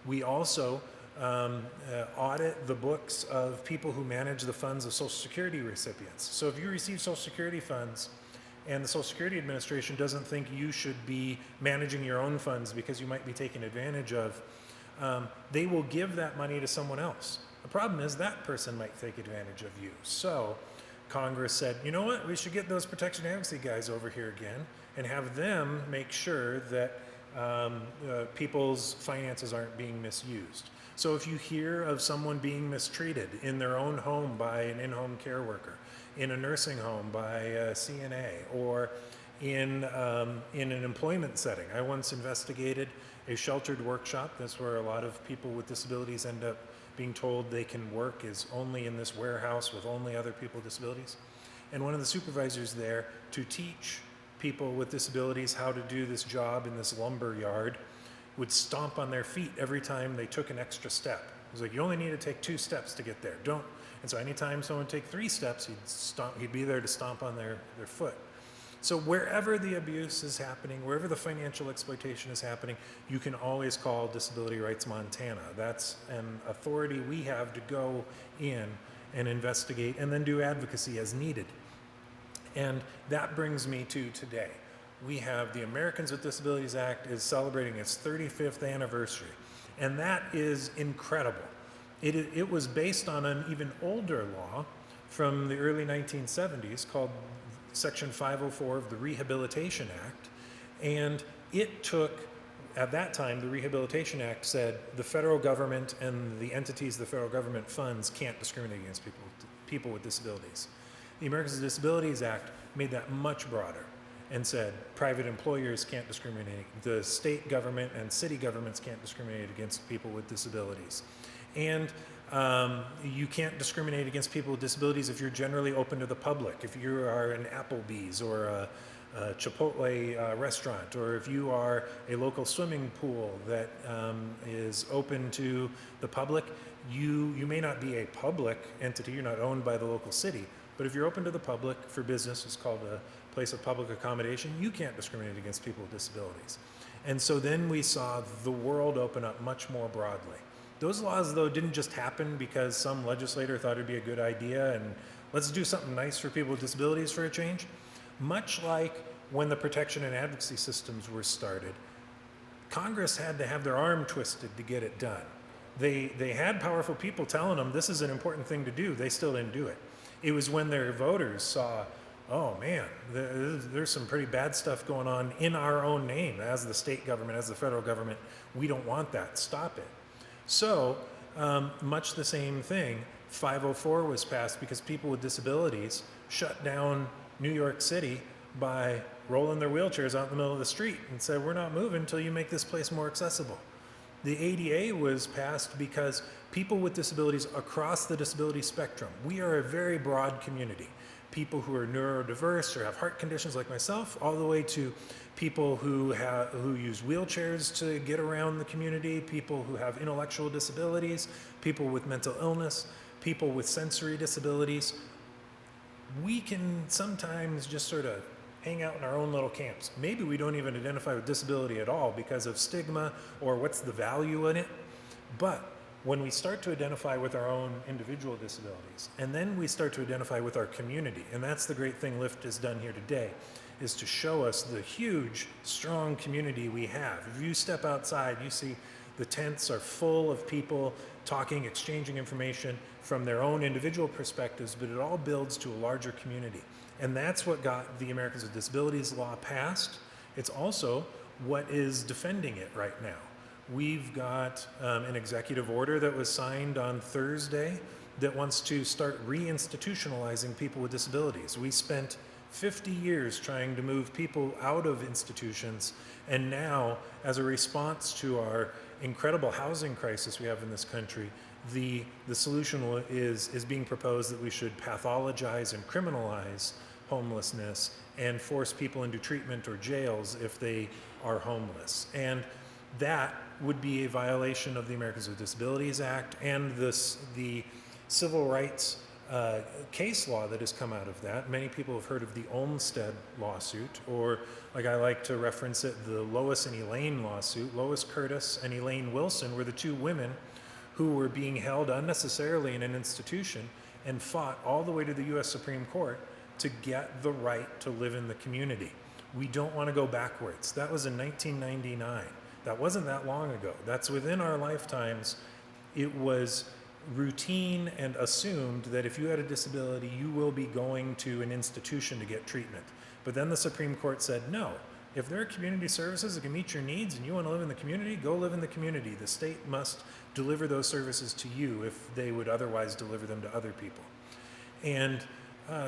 We also audit the books of people who manage the funds of Social Security recipients. So if you receive Social Security funds and the Social Security Administration doesn't think you should be managing your own funds because you might be taken advantage of, they will give that money to someone else. The problem is that person might take advantage of you. So Congress said, you know what, we should get those protection advocacy guys over here again and have them make sure that people's finances aren't being misused. So if you hear of someone being mistreated in their own home by an in-home care worker, in a nursing home by a CNA, or in an employment setting. I once investigated a sheltered workshop. That's where a lot of people with disabilities end up being told they can work is only in this warehouse with only other people with disabilities. And one of the supervisors there, to teach people with disabilities how to do this job in this lumber yard, would stomp on their feet every time they took an extra step. It was like, you only need to take 2 steps to get there. Don't. And so anytime someone would take 3 steps, he'd be there to stomp on their foot. So wherever the abuse is happening, wherever the financial exploitation is happening, you can always call Disability Rights Montana. That's an authority we have to go in and investigate and then do advocacy as needed. And that brings me to today. We have the Americans with Disabilities Act is celebrating its 35th anniversary. And that is incredible. It was based on an even older law from the early 1970s called Section 504 of the Rehabilitation Act. And it took, at that time, the Rehabilitation Act said the federal government and the entities the federal government funds can't discriminate against people with disabilities. The Americans with Disabilities Act made that much broader and said private employers can't discriminate, the state government and city governments can't discriminate against people with disabilities. And you can't discriminate against people with disabilities if you're generally open to the public, if you are an Applebee's or a Chipotle restaurant, or if you are a local swimming pool that is open to the public. You may not be a public entity, you're not owned by the local city, but if you're open to the public for business, it's called a place of public accommodation, you can't discriminate against people with disabilities. And so then we saw the world open up much more broadly. Those laws, though, didn't just happen because some legislator thought it'd be a good idea and let's do something nice for people with disabilities for a change. Much like when the protection and advocacy systems were started, Congress had to have their arm twisted to get it done. They had powerful people telling them this is an important thing to do. They still didn't do it. It was when their voters saw, oh man, there's some pretty bad stuff going on in our own name as the state government, as the federal government. We don't want that. Stop it. So much the same thing, 504 was passed because people with disabilities shut down New York City by rolling their wheelchairs out in the middle of the street and said, we're not moving until you make this place more accessible. The ADA was passed because people with disabilities across the disability spectrum, we are a very broad community. People who are neurodiverse or have heart conditions like myself, all the way to people who use wheelchairs to get around the community, people who have intellectual disabilities, people with mental illness, people with sensory disabilities. We can sometimes just sort of hang out in our own little camps. Maybe we don't even identify with disability at all because of stigma or what's the value in it. But when we start to identify with our own individual disabilities, and then we start to identify with our community, and that's the great thing LIFTT has done here today, is to show us the huge, strong community we have. If you step outside, you see the tents are full of people talking, exchanging information from their own individual perspectives, but it all builds to a larger community. And that's what got the Americans with Disabilities Law passed. It's also what is defending it right now. We've got an executive order that was signed on Thursday that wants to start reinstitutionalizing people with disabilities. We spent 50 years trying to move people out of institutions, and now, as a response to our incredible housing crisis we have in this country, the solution is being proposed that we should pathologize and criminalize homelessness and force people into treatment or jails if they are homeless. And that would be a violation of the Americans with Disabilities Act and the civil rights case law that has come out of that. Many people have heard of the Olmstead lawsuit, or like I like to reference it, the Lois and Elaine lawsuit. Lois Curtis and Elaine Wilson were the two women who were being held unnecessarily in an institution and fought all the way to the U.S. Supreme Court to get the right to live in the community. We don't want to go backwards. That was in 1999. That wasn't that long ago. That's within our lifetimes. It was routine and assumed that if you had a disability, you will be going to an institution to get treatment. But then the Supreme Court said, no, if there are community services that can meet your needs and you want to live in the community, go live in the community. The state must deliver those services to you if they would otherwise deliver them to other people. And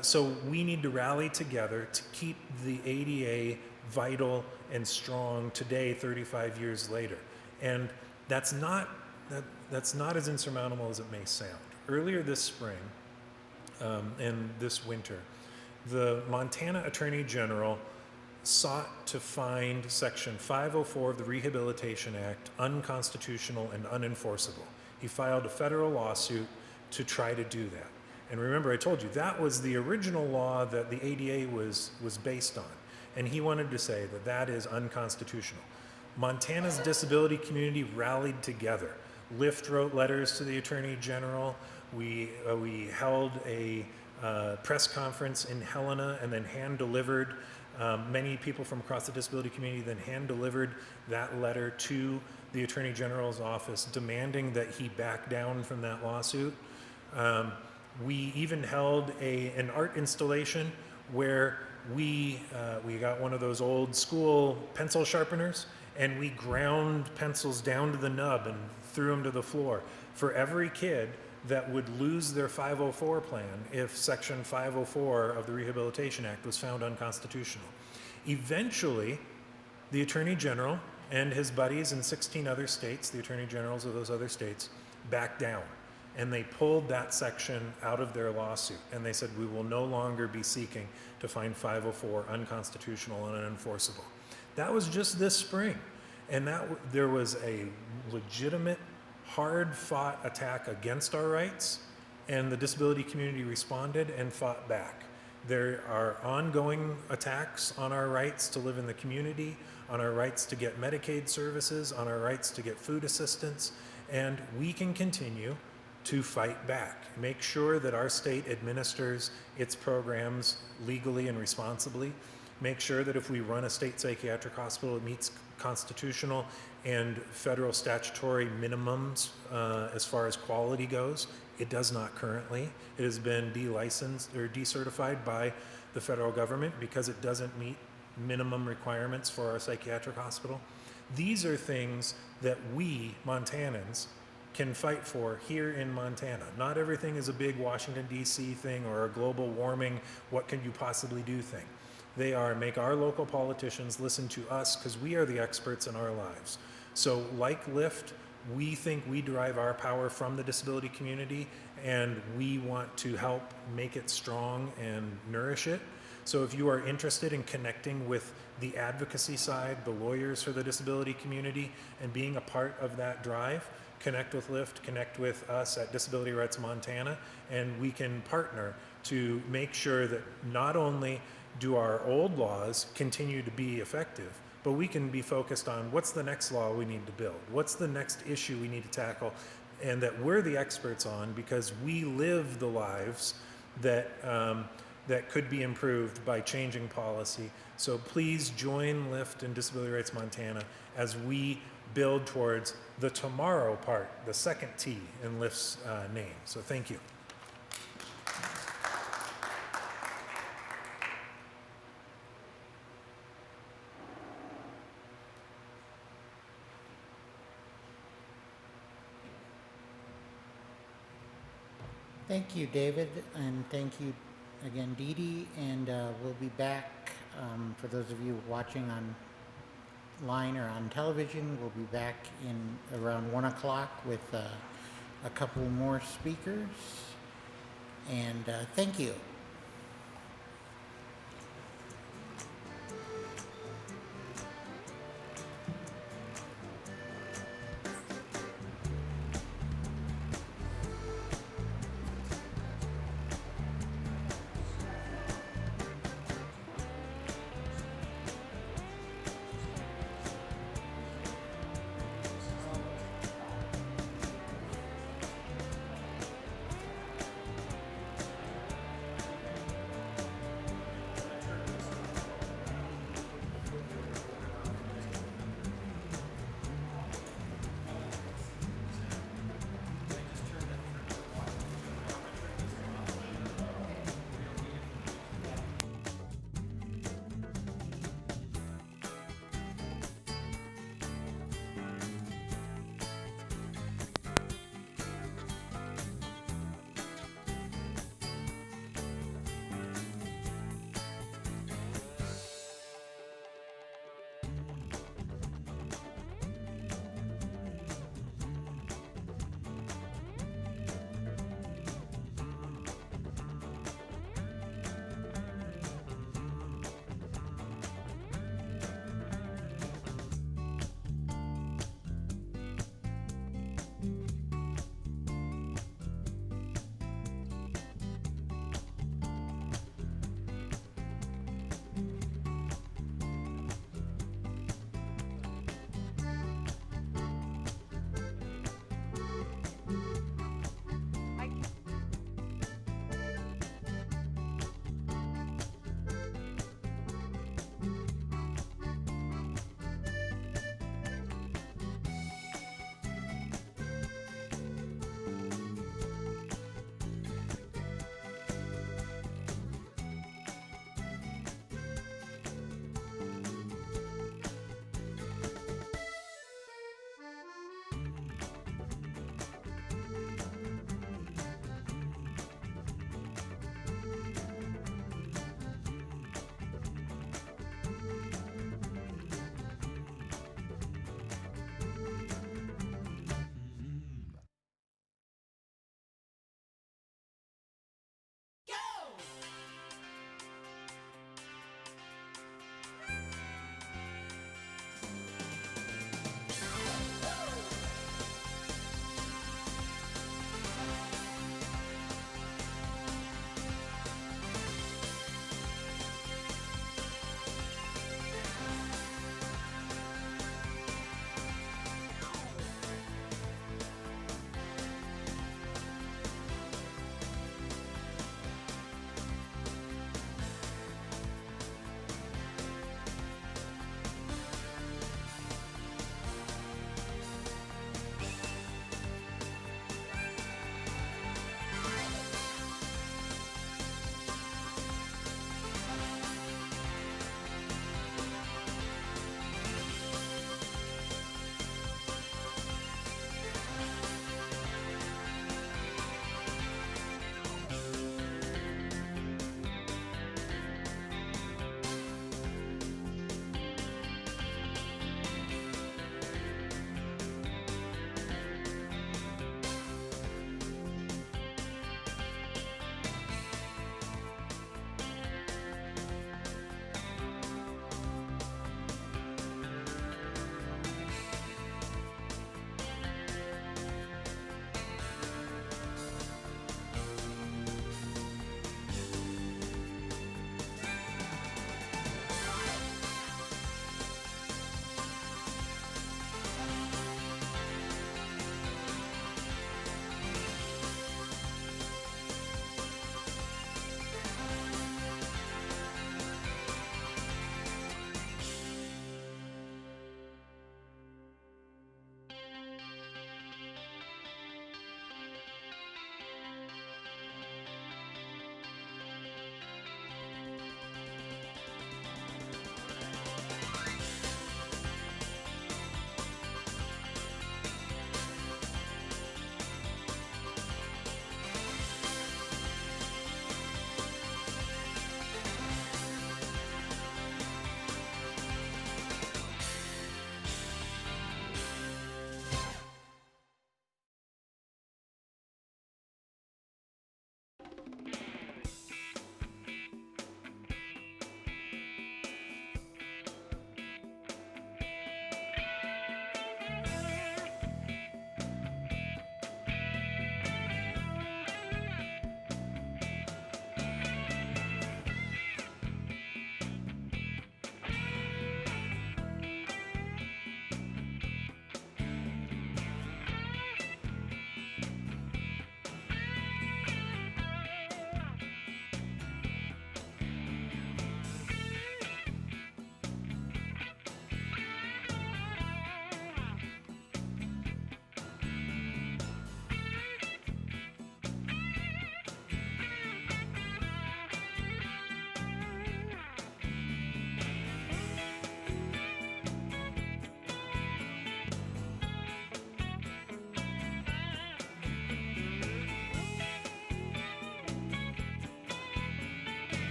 so we need to rally together to keep the ADA vital and strong today, 35 years later. And that's not as insurmountable as it may sound. Earlier this spring and this winter, the Montana Attorney General sought to find Section 504 of the Rehabilitation Act unconstitutional and unenforceable. He filed a federal lawsuit to try to do that. And remember, I told you, that was the original law that the ADA was based on. And he wanted to say that that is unconstitutional. Montana's disability community rallied together. LIFTT wrote letters to the Attorney General. We held a press conference in Helena and then hand-delivered, many people from across the disability community then hand-delivered that letter to the Attorney General's office demanding that he back down from that lawsuit. We even held an art installation where we got one of those old school pencil sharpeners and we ground pencils down to the nub and threw them to the floor for every kid that would lose their 504 plan if Section 504 of the Rehabilitation Act was found unconstitutional. Eventually, the Attorney General and his buddies in 16 other states, the Attorney Generals of those other states, backed down. And they pulled that section out of their lawsuit. And they said, we will no longer be seeking to find 504 unconstitutional and unenforceable. That was just this spring. And there was a legitimate, hard-fought attack against our rights, and the disability community responded and fought back. There are ongoing attacks on our rights to live in the community, on our rights to get Medicaid services, on our rights to get food assistance, and we can continue to fight back. Make sure that our state administers its programs legally and responsibly. Make sure that if we run a state psychiatric hospital, it meets constitutional and federal statutory minimums as far as quality goes. It does not currently. It has been delicensed or decertified by the federal government because it doesn't meet minimum requirements for our psychiatric hospital. These are things that we, Montanans, can fight for here in Montana. Not everything is a big Washington, D.C. thing or a global warming, what can you possibly do thing. They are make our local politicians listen to us because we are the experts in our lives. So like LIFTT, we think we derive our power from the disability community and we want to help make it strong and nourish it. So if you are interested in connecting with the advocacy side, the lawyers for the disability community, and being a part of that drive, connect with LIFTT, connect with us at Disability Rights Montana, and we can partner to make sure that not only do our old laws continue to be effective, but we can be focused on what's the next law we need to build, what's the next issue we need to tackle, and that we're the experts on because we live the lives that could be improved by changing policy. So please join LIFTT and Disability Rights Montana as we build towards the tomorrow part, the second T in LIFTT's name. So thank you. Thank you, David, and thank you again, Dee Dee, and we'll be back for those of you watching on online or on television. We'll be back in around 1 o'clock with a couple more speakers. And thank you.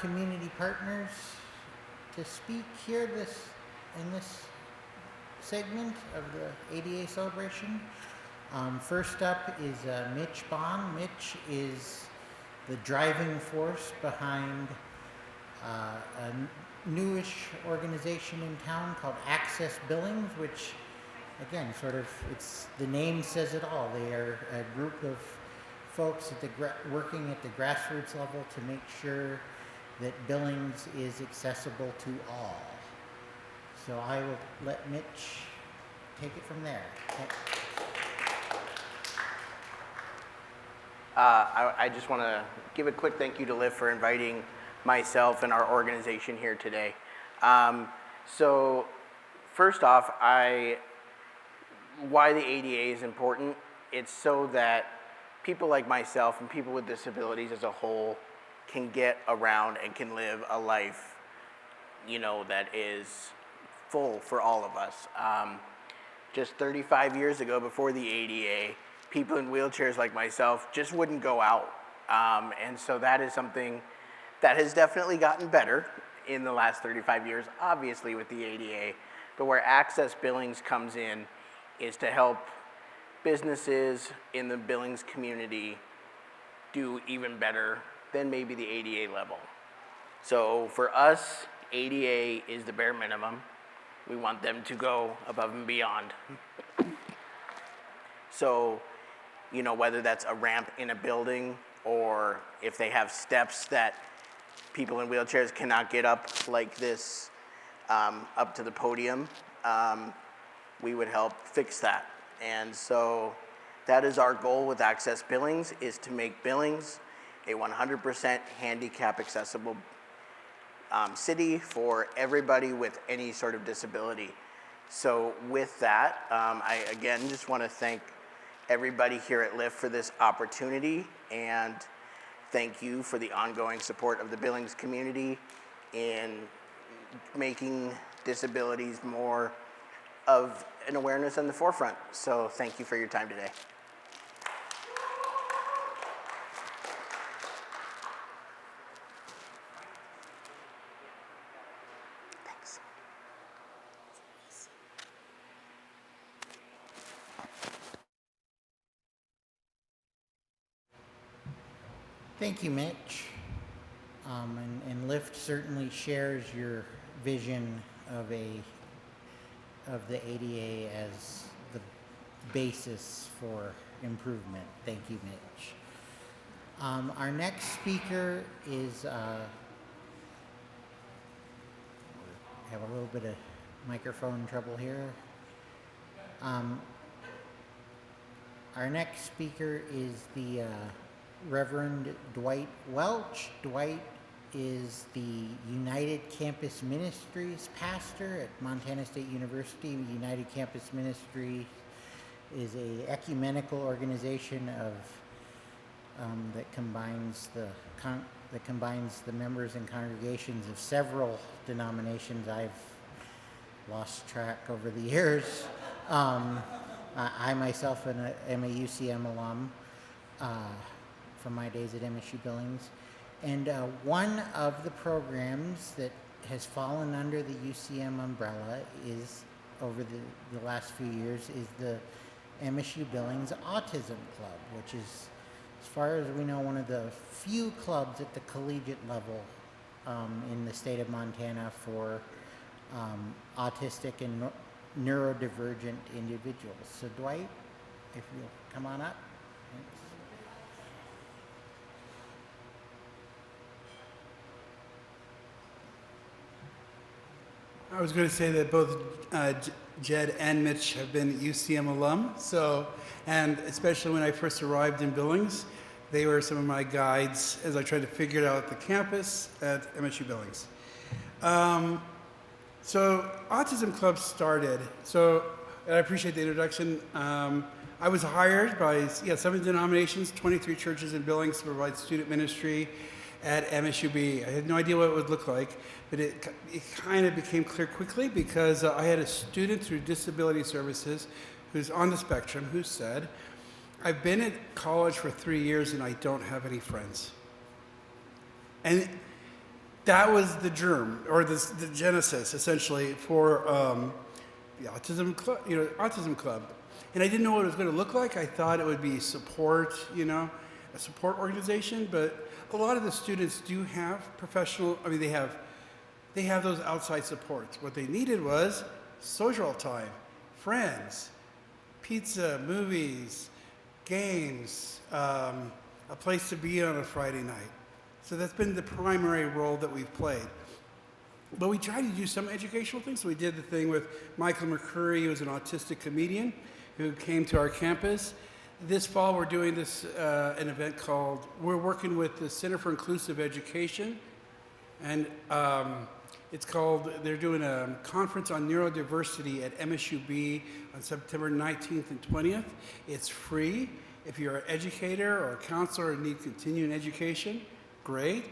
community partners to speak here in this segment of the ADA celebration. First up is Mitch Bond. Mitch is the driving force behind a newish organization in town called Access Billings, which, again, the name says it all. They are a group of folks working at the grassroots level to make sure that Billings is accessible to all. So I will let Mitch take it from there. I just want to give a quick thank you to LIFTT for inviting myself and our organization here today. So first off, why the ADA is important. It's so that people like myself and people with disabilities as a whole can get around and can live a life, that is full for all of us. Just 35 years ago, before the ADA, people in wheelchairs like myself just wouldn't go out. And so that is something that has definitely gotten better in the last 35 years, obviously with the ADA. But where Access Billings comes in is to help businesses in the Billings community do even better than maybe the ADA level. So for us, ADA is the bare minimum. We want them to go above and beyond. So, whether that's a ramp in a building or if they have steps that people in wheelchairs cannot get up like this, up to the podium, we would help fix that. And so that is our goal with Access Billings, is to make Billings a 100% handicap accessible city for everybody with any sort of disability. So with that, I again just want to thank everybody here at LIFTT for this opportunity, and thank you for the ongoing support of the Billings community in making disabilities more of an awareness in the forefront. So thank you for your time today. Thanks. Thank you, Mitch. And LIFTT certainly shares your vision of the ADA as the basis for improvement. Thank you, Mitch. Our next speaker is, have a little bit of microphone trouble here. Our next speaker is the Reverend Dwight Welch. Dwight is the United Campus Ministries pastor at Montana State University. United Campus Ministry is a ecumenical organization of that combines the members and congregations of several denominations. I've lost track over the years. I myself am a UCM alum from my days at MSU Billings. And one of the programs that has fallen under the UCM umbrella is, over the last few years, is the MSU Billings Autism Club, which is, as far as we know, one of the few clubs at the collegiate level in the state of Montana for autistic and neurodivergent individuals. So Dwight, if you'll come on up. Thanks. I was going to say that both Jed and Mitch have been UCM alum, and especially when I first arrived in Billings, they were some of my guides as I tried to figure out the campus at MSU Billings. So Autism Club started, and I appreciate the introduction. I was hired by 7 denominations, 23 churches in Billings to provide student ministry at MSUB. I had no idea what it would look like, but it kind of became clear quickly because I had a student through Disability Services who's on the spectrum who said, I've been at college for 3 years and I don't have any friends. And that was the germ, or the genesis, essentially, for the Autism Club, Autism Club. And I didn't know what it was going to look like. I thought it would be support, a support organization, but a lot of the students do have professional, they have those outside supports. What they needed was social time, friends, pizza, movies, games, a place to be on a Friday night. So that's been the primary role that we've played. But we tried to do some educational things. So we did the thing with Michael McCurry, who was an autistic comedian who came to our campus. This fall, we're doing an event called, we're working with the Center for Inclusive Education, and it's called, they're doing a conference on neurodiversity at MSUB on September 19th and 20th. It's free. If you're an educator or a counselor and need continuing education, great.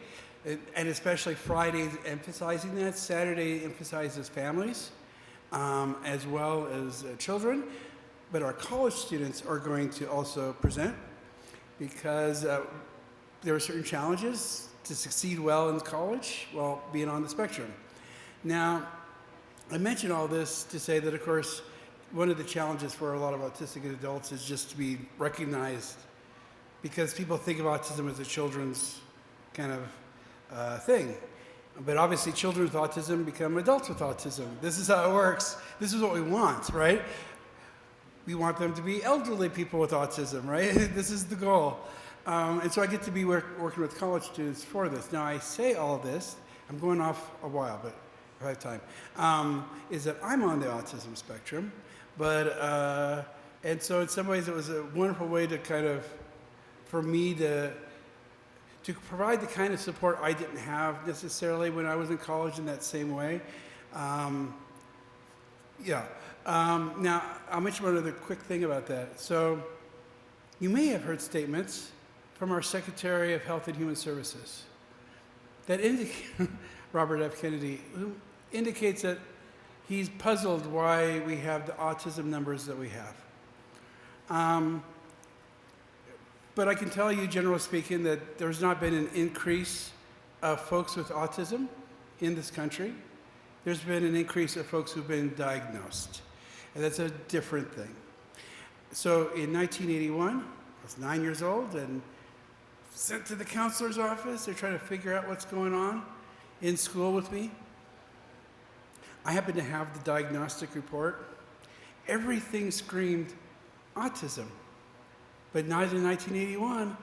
And especially Fridays emphasizing that. Saturday emphasizes families as well as children. But our college students are going to also present because there are certain challenges to succeed well in college while being on the spectrum. Now, I mention all this to say that, of course, one of the challenges for a lot of autistic adults is just to be recognized, because people think of autism as a children's kind of thing. But obviously children with autism become adults with autism. This is how it works. This is what we want, right? We want them to be elderly people with autism, right? This is the goal. And so I get to be working with college students for this. Now I say all of this, I'm going off a while, but if I have time, is that I'm on the autism spectrum. But, and so in some ways it was a wonderful way to kind of, for me to provide the kind of support I didn't have necessarily when I was in college in that same way. Now, I'll mention one other quick thing about that. So, you may have heard statements from our Secretary of Health and Human Services that indicate, Robert F. Kennedy, who indicates that he's puzzled why we have the autism numbers that we have. But I can tell you, generally speaking, that there's not been an increase of folks with autism in this country. There's been an increase of folks who've been diagnosed. And that's a different thing. So in 1981, I was 9 years old and sent to the counselor's office. They're trying to figure out what's going on in school with me. I happened to have the diagnostic report. Everything screamed autism. But not in 1981,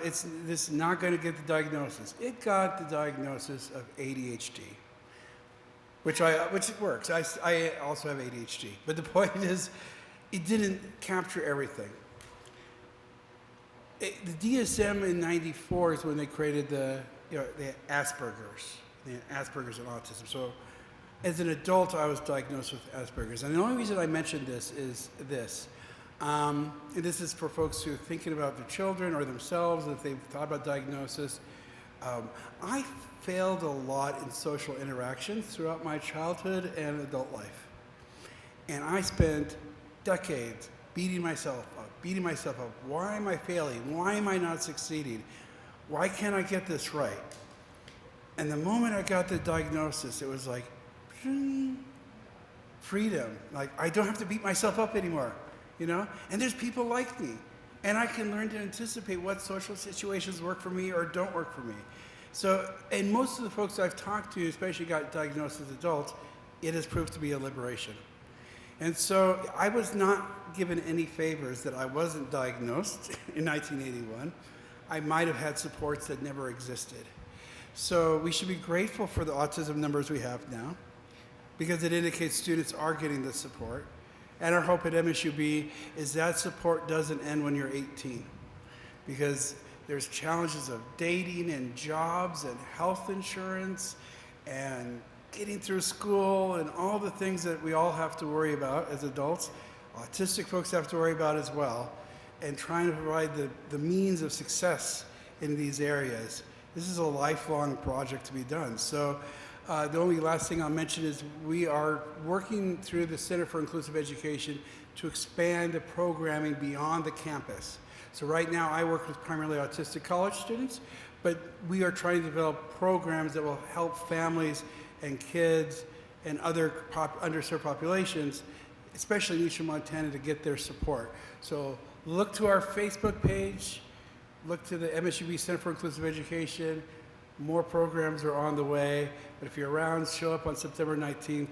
it's not going to get the diagnosis. It got the diagnosis of ADHD, which works. I also have ADHD. But the point is, it didn't capture everything. The DSM in '94 is when they created the Asperger's and autism. So as an adult, I was diagnosed with Asperger's. And the only reason I mention this is this. And this is for folks who are thinking about their children or themselves, if they've thought about diagnosis. I failed a lot in social interactions throughout my childhood and adult life. And I spent decades beating myself up. Why am I failing? Why am I not succeeding? Why can't I get this right? And the moment I got the diagnosis, it was like, freedom. Like, I don't have to beat myself up anymore. And there's people like me, and I can learn to anticipate what social situations work for me or don't work for me. So, and most of the folks I've talked to, especially got diagnosed as adults, it has proved to be a liberation. And so I was not given any favors that I wasn't diagnosed in 1981. I might have had supports that never existed. So we should be grateful for the autism numbers we have now, because it indicates students are getting the support. And our hope at MSUB is that support doesn't end when you're 18, because there's challenges of dating and jobs and health insurance and getting through school and all the things that we all have to worry about as adults. Autistic folks have to worry about as well, and trying to provide the means of success in these areas. This is a lifelong project to be done. So the only last thing I'll mention is we are working through the Center for Inclusive Education to expand the programming beyond the campus. So right now I work with primarily autistic college students, but we are trying to develop programs that will help families and kids and other underserved populations, especially in Eastern Montana, to get their support. So look to our Facebook page, look to the MSUB Center for Inclusive Education. More programs are on the way, but if you're around, show up on September 19th.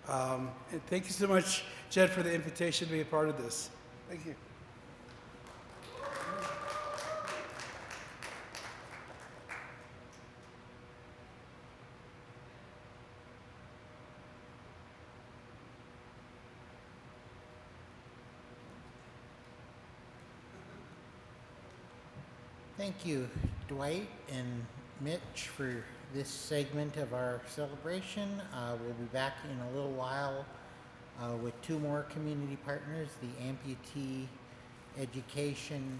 And thank you so much, Jed, for the invitation to be a part of this. Thank you. Thank you, Dwight and Mitch, for this segment of our celebration. We'll be back in a little while with two more community partners, the Amputee Education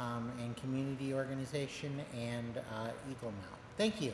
and Community Organization and Eagle Mount. Thank you.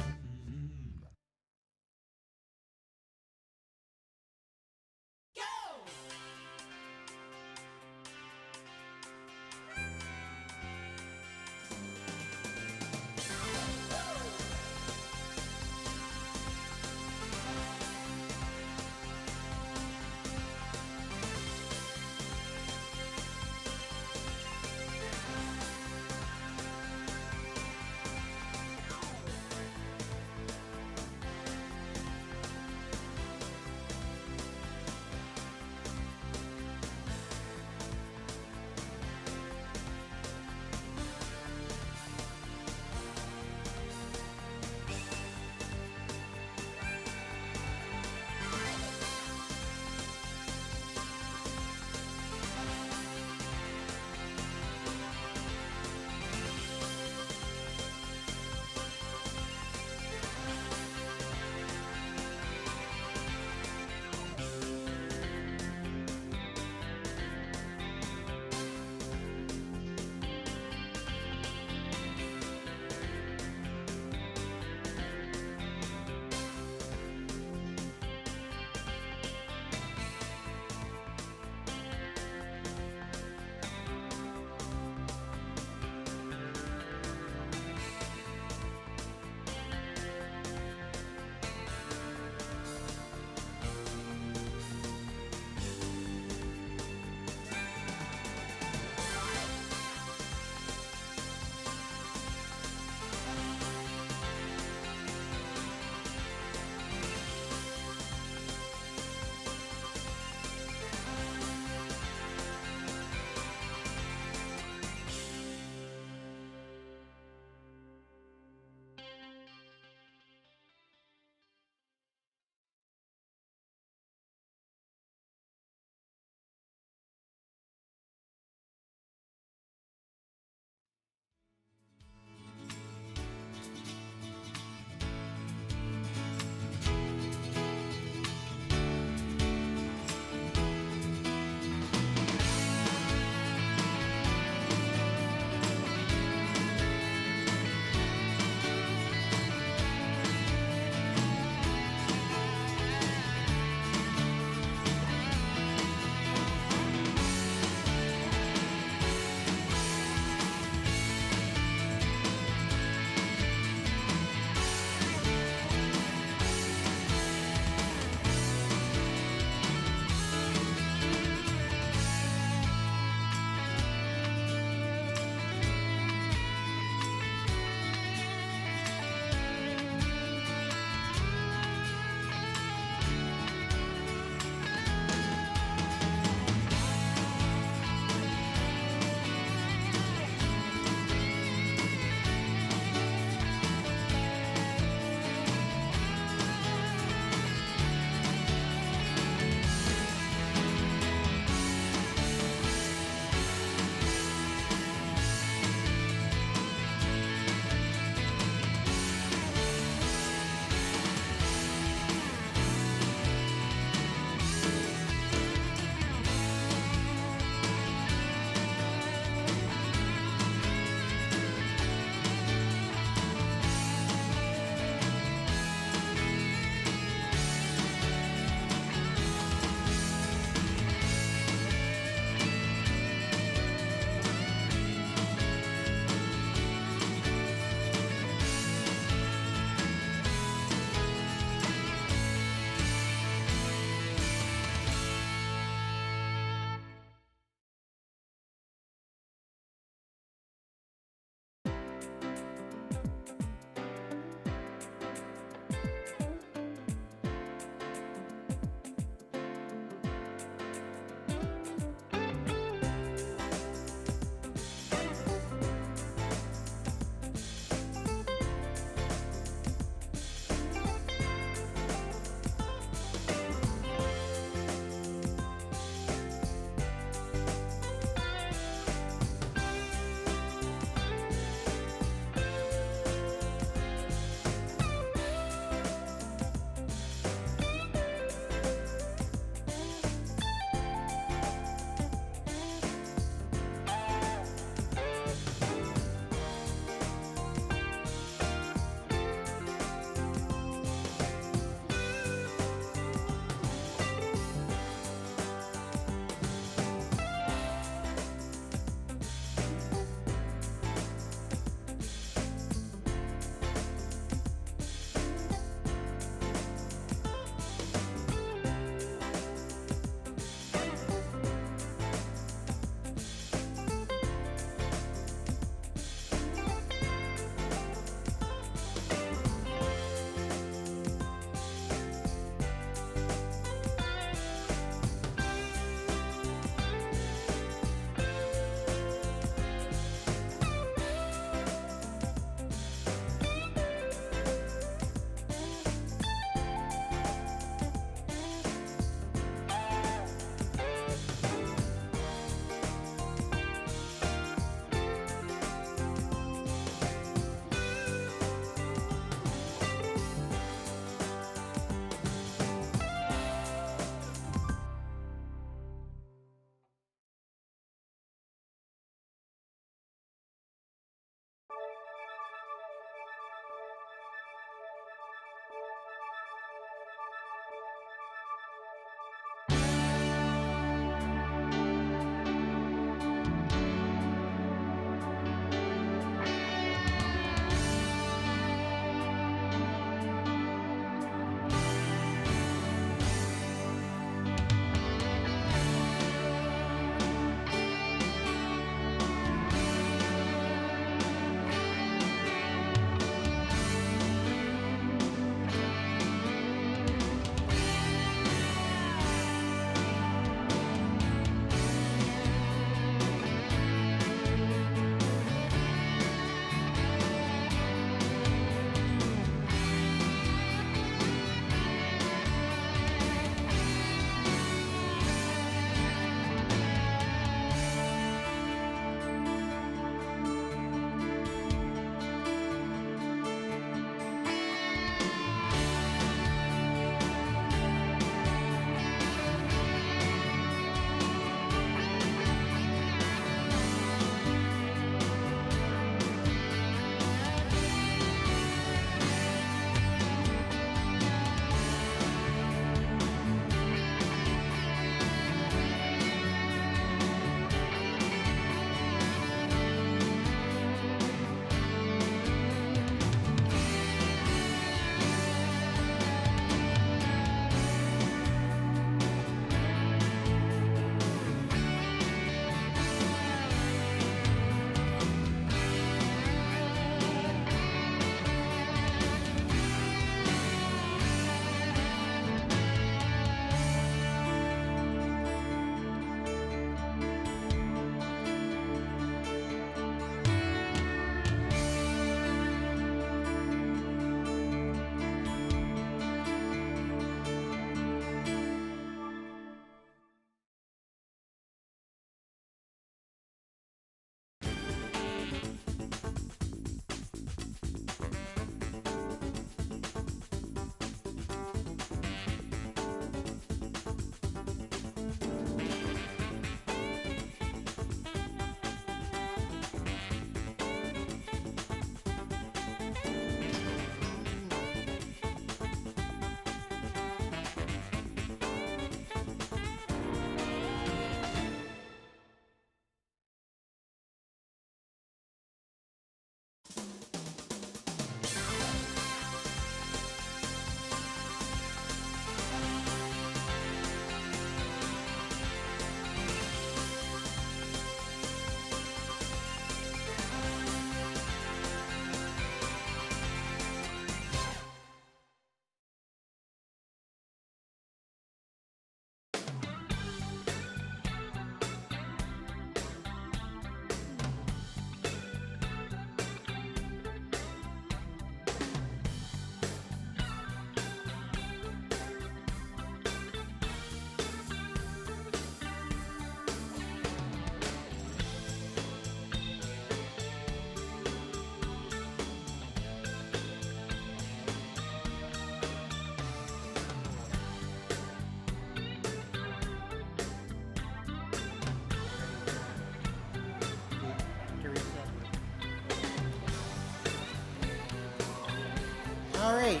All right,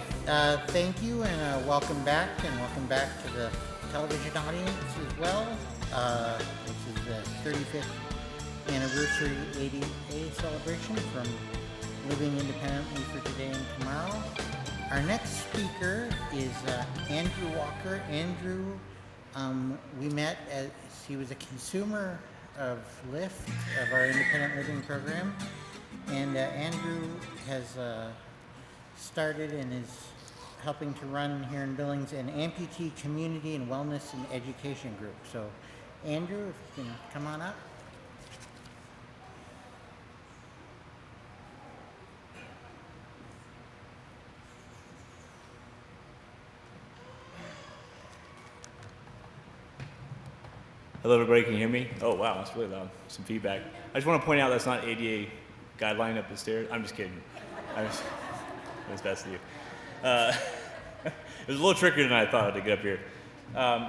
thank you, and welcome back to the television audience as well. This is the 35th anniversary ADA celebration from Living Independently for Today and Tomorrow. Our next speaker is Andrew Walker. Andrew, we met as he was a consumer of LIFTT, of our independent living program, and Andrew has started and is helping to run here in Billings an amputee community and wellness and education group. So, Andrew, if you can come on up. Hello, everybody. Can you hear me? Oh, wow, that's really loud. Some feedback. I just want to point out that's not ADA guideline up the stairs. I'm just kidding. It was best of you. It was a little trickier than I thought to get up here.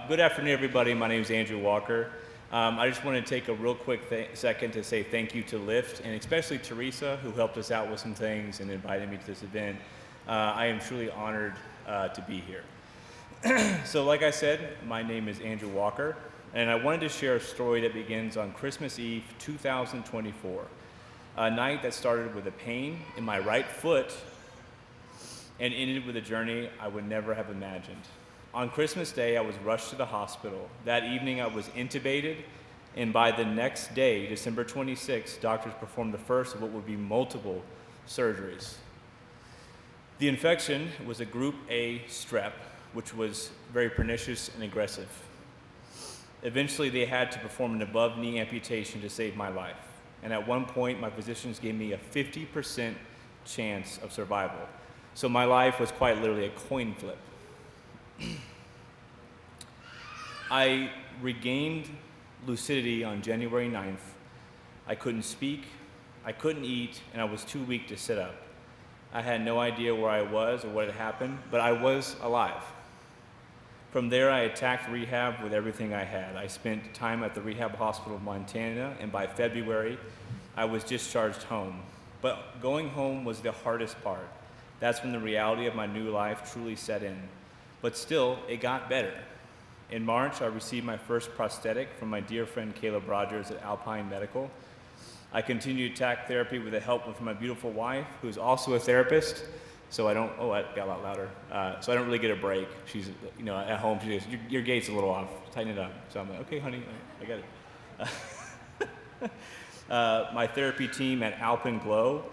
Good afternoon, everybody. My name is Andrew Walker. I just want to take a real quick second to say thank you to LIFTT, and especially Teresa, who helped us out with some things and invited me to this event. I am truly honored to be here. So like I said, my name is Andrew Walker, and I wanted to share a story that begins on Christmas Eve 2024, a night that started with a pain in my right foot and ended with a journey I would never have imagined. On Christmas Day, I was rushed to the hospital. That evening, I was intubated, and by the next day, December 26th, doctors performed the first of what would be multiple surgeries. The infection was a group A strep, which was very pernicious and aggressive. Eventually, they had to perform an above-knee amputation to save my life. And at one point, my physicians gave me a 50% chance of survival. So my life was quite literally a coin flip. I regained lucidity on January 9th. I couldn't speak, I couldn't eat, and I was too weak to sit up. I had no idea where I was or what had happened, but I was alive. From there, I attacked rehab with everything I had. I spent time at the Rehab Hospital of Montana, and by February, I was discharged home. But going home was the hardest part. That's when the reality of my new life truly set in. But still, it got better. In March, I received my first prosthetic from my dear friend Caleb Rogers at Alpine Medical. I continued tack therapy with the help of my beautiful wife, who's also a therapist. So I don't, oh, I got a lot louder. So I don't really get a break. She's, at home, she goes, your gait's a little off, tighten it up. So I'm like, okay, honey, I got it. My therapy team at Alpine Glow,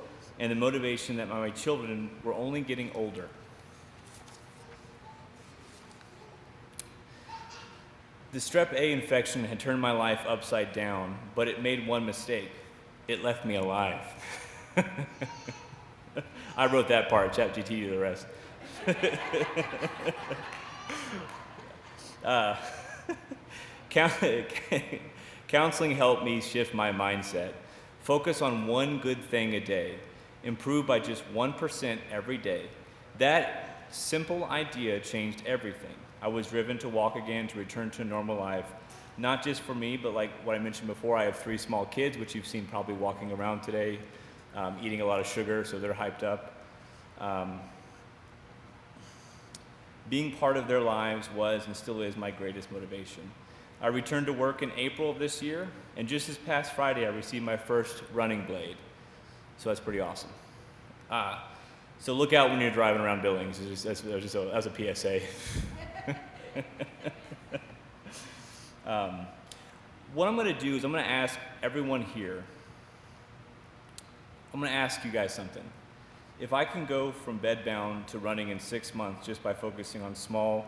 and the motivation that my children were only getting older. The strep A infection had turned my life upside down, but it made one mistake. It left me alive. I wrote that part, ChatGPT to the rest. Counseling helped me shift my mindset. Focus on one good thing a day. Improve by just 1% every day. That simple idea changed everything. I was driven to walk again, to return to a normal life. Not just for me, but like what I mentioned before, I have 3 small kids, which you've seen probably walking around today, eating a lot of sugar, so they're hyped up. Being part of their lives was and still is my greatest motivation. I returned to work in April of this year, and just this past Friday, I received my first running blade. So that's pretty awesome. So look out when you're driving around Billings. That was a PSA. What I'm going to do is I'm going to ask everyone here, I'm going to ask you guys something. If I can go from bedbound to running in 6 months just by focusing on small,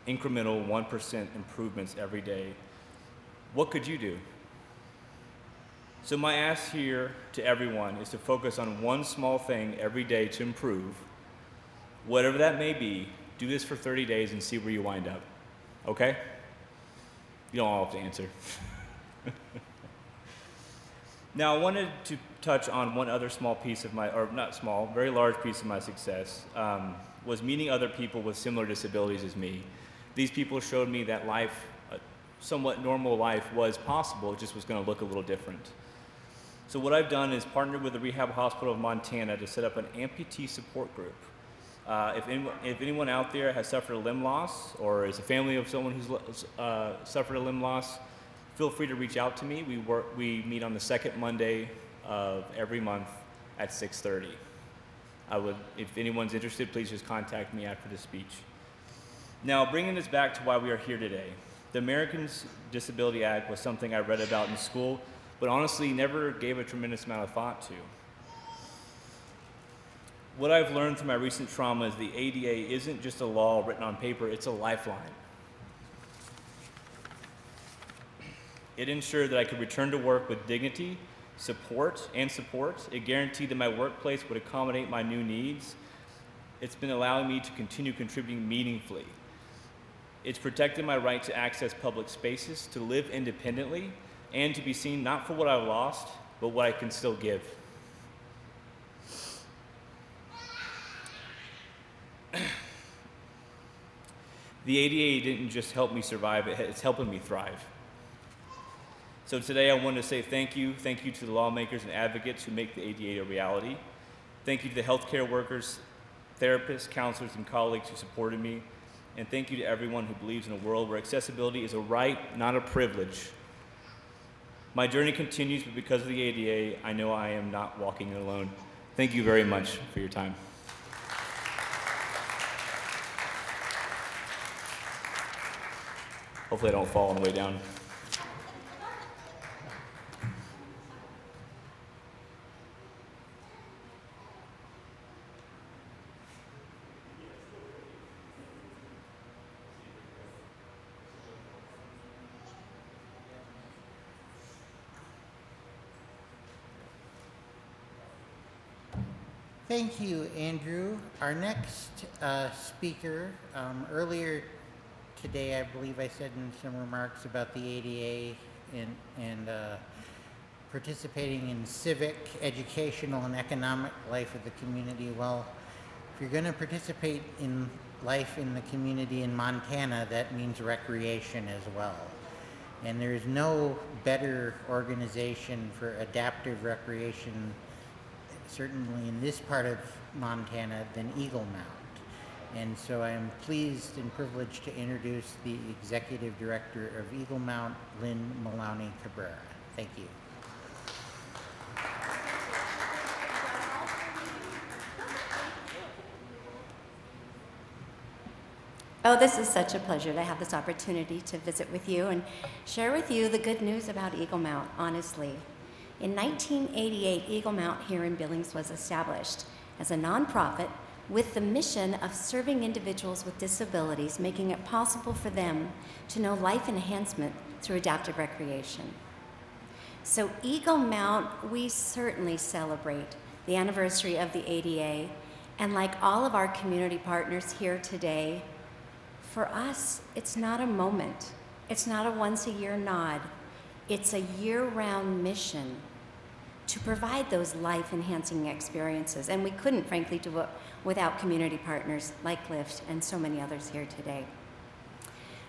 incremental 1% improvements every day, what could you do? So my ask here to everyone is to focus on one small thing every day to improve. Whatever that may be, do this for 30 days and see where you wind up. Okay? You don't all have to answer. Now, I wanted to touch on one other small piece of my, or not small, very large piece of my success, was meeting other people with similar disabilities as me. These people showed me that life, a somewhat normal life, was possible, it just was going to look a little different. So what I've done is partnered with the Rehab Hospital of Montana to set up an amputee support group. If anyone out there has suffered a limb loss or is a family of someone who's suffered a limb loss, feel free to reach out to me. We meet on the second Monday of every month at 6:30. If anyone's interested, please just contact me after the speech. Now, bringing this back to why we are here today. The Americans with Disability Act was something I read about in school, but honestly never gave a tremendous amount of thought to. What I've learned through my recent trauma is the ADA isn't just a law written on paper, it's a lifeline. It ensured that I could return to work with dignity, support. It guaranteed that my workplace would accommodate my new needs. It's been allowing me to continue contributing meaningfully. It's protected my right to access public spaces, to live independently, and to be seen not for what I've lost, but what I can still give. The ADA didn't just help me survive, it's helping me thrive. So today I want to say thank you to the lawmakers and advocates who make the ADA a reality. Thank you to the healthcare workers, therapists, counselors, and colleagues who supported me. And thank you to everyone who believes in a world where accessibility is a right, not a privilege. My journey continues, but because of the ADA, I know I am not walking it alone. Thank you very much for your time. Hopefully I don't fall on the way down. Thank you, Andrew. Our next speaker, earlier today, I believe I said in some remarks about the ADA and participating in civic, educational, and economic life of the community. Well, if you're going to participate in life in the community in Montana, that means recreation as well. And there's no better organization for adaptive recreation, certainly in this part of Montana, than Eagle Mount. And so I am pleased and privileged to introduce the Executive Director of Eagle Mount, Lynn Maloney Cabrera. Thank you. Oh, this is such a pleasure to have this opportunity to visit with you and share with you the good news about Eagle Mount, honestly. In 1988, Eagle Mount here in Billings was established as a nonprofit with the mission of serving individuals with disabilities, making it possible for them to know life enhancement through adaptive recreation. So Eagle Mount, we certainly celebrate the anniversary of the ADA, and like all of our community partners here today, for us, it's not a moment. It's not a once-a-year nod. It's a year-round mission to provide those life-enhancing experiences. And we couldn't, frankly, do it without community partners like LIFTT and so many others here today.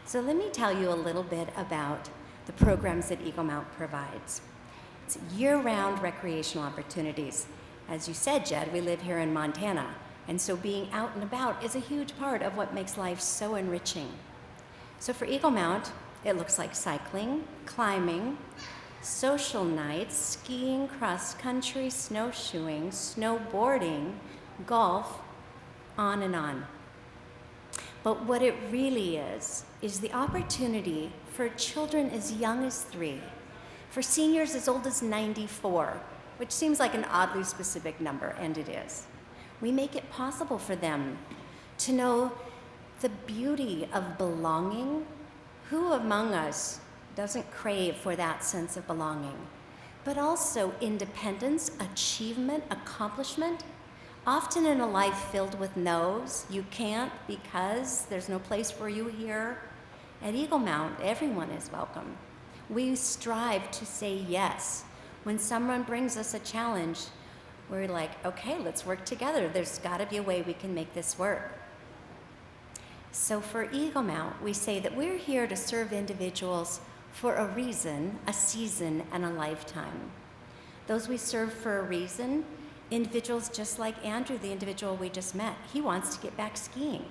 So let me tell you a little bit about the programs that Eagle Mount provides. It's year-round recreational opportunities. As you said, Jed, we live here in Montana, and so being out and about is a huge part of what makes life so enriching. So for Eagle Mount, it looks like cycling, climbing, social nights, skiing, cross-country, snowshoeing, snowboarding, golf, on and on. But what it really is the opportunity for children as young as 3, for seniors as old as 94, which seems like an oddly specific number, and it is. We make it possible for them to know the beauty of belonging. Who among us doesn't crave for that sense of belonging? But also independence, achievement, accomplishment. Often in a life filled with no's, you can't because there's no place for you here. At Eagle Mount, everyone is welcome. We strive to say yes. When someone brings us a challenge, we're like, okay, let's work together. There's gotta be a way we can make this work. So for Eagle Mount, we say that we're here to serve individuals for a reason, a season, and a lifetime. Those we serve for a reason Individuals just like Andrew, the individual we just met, he wants to get back skiing.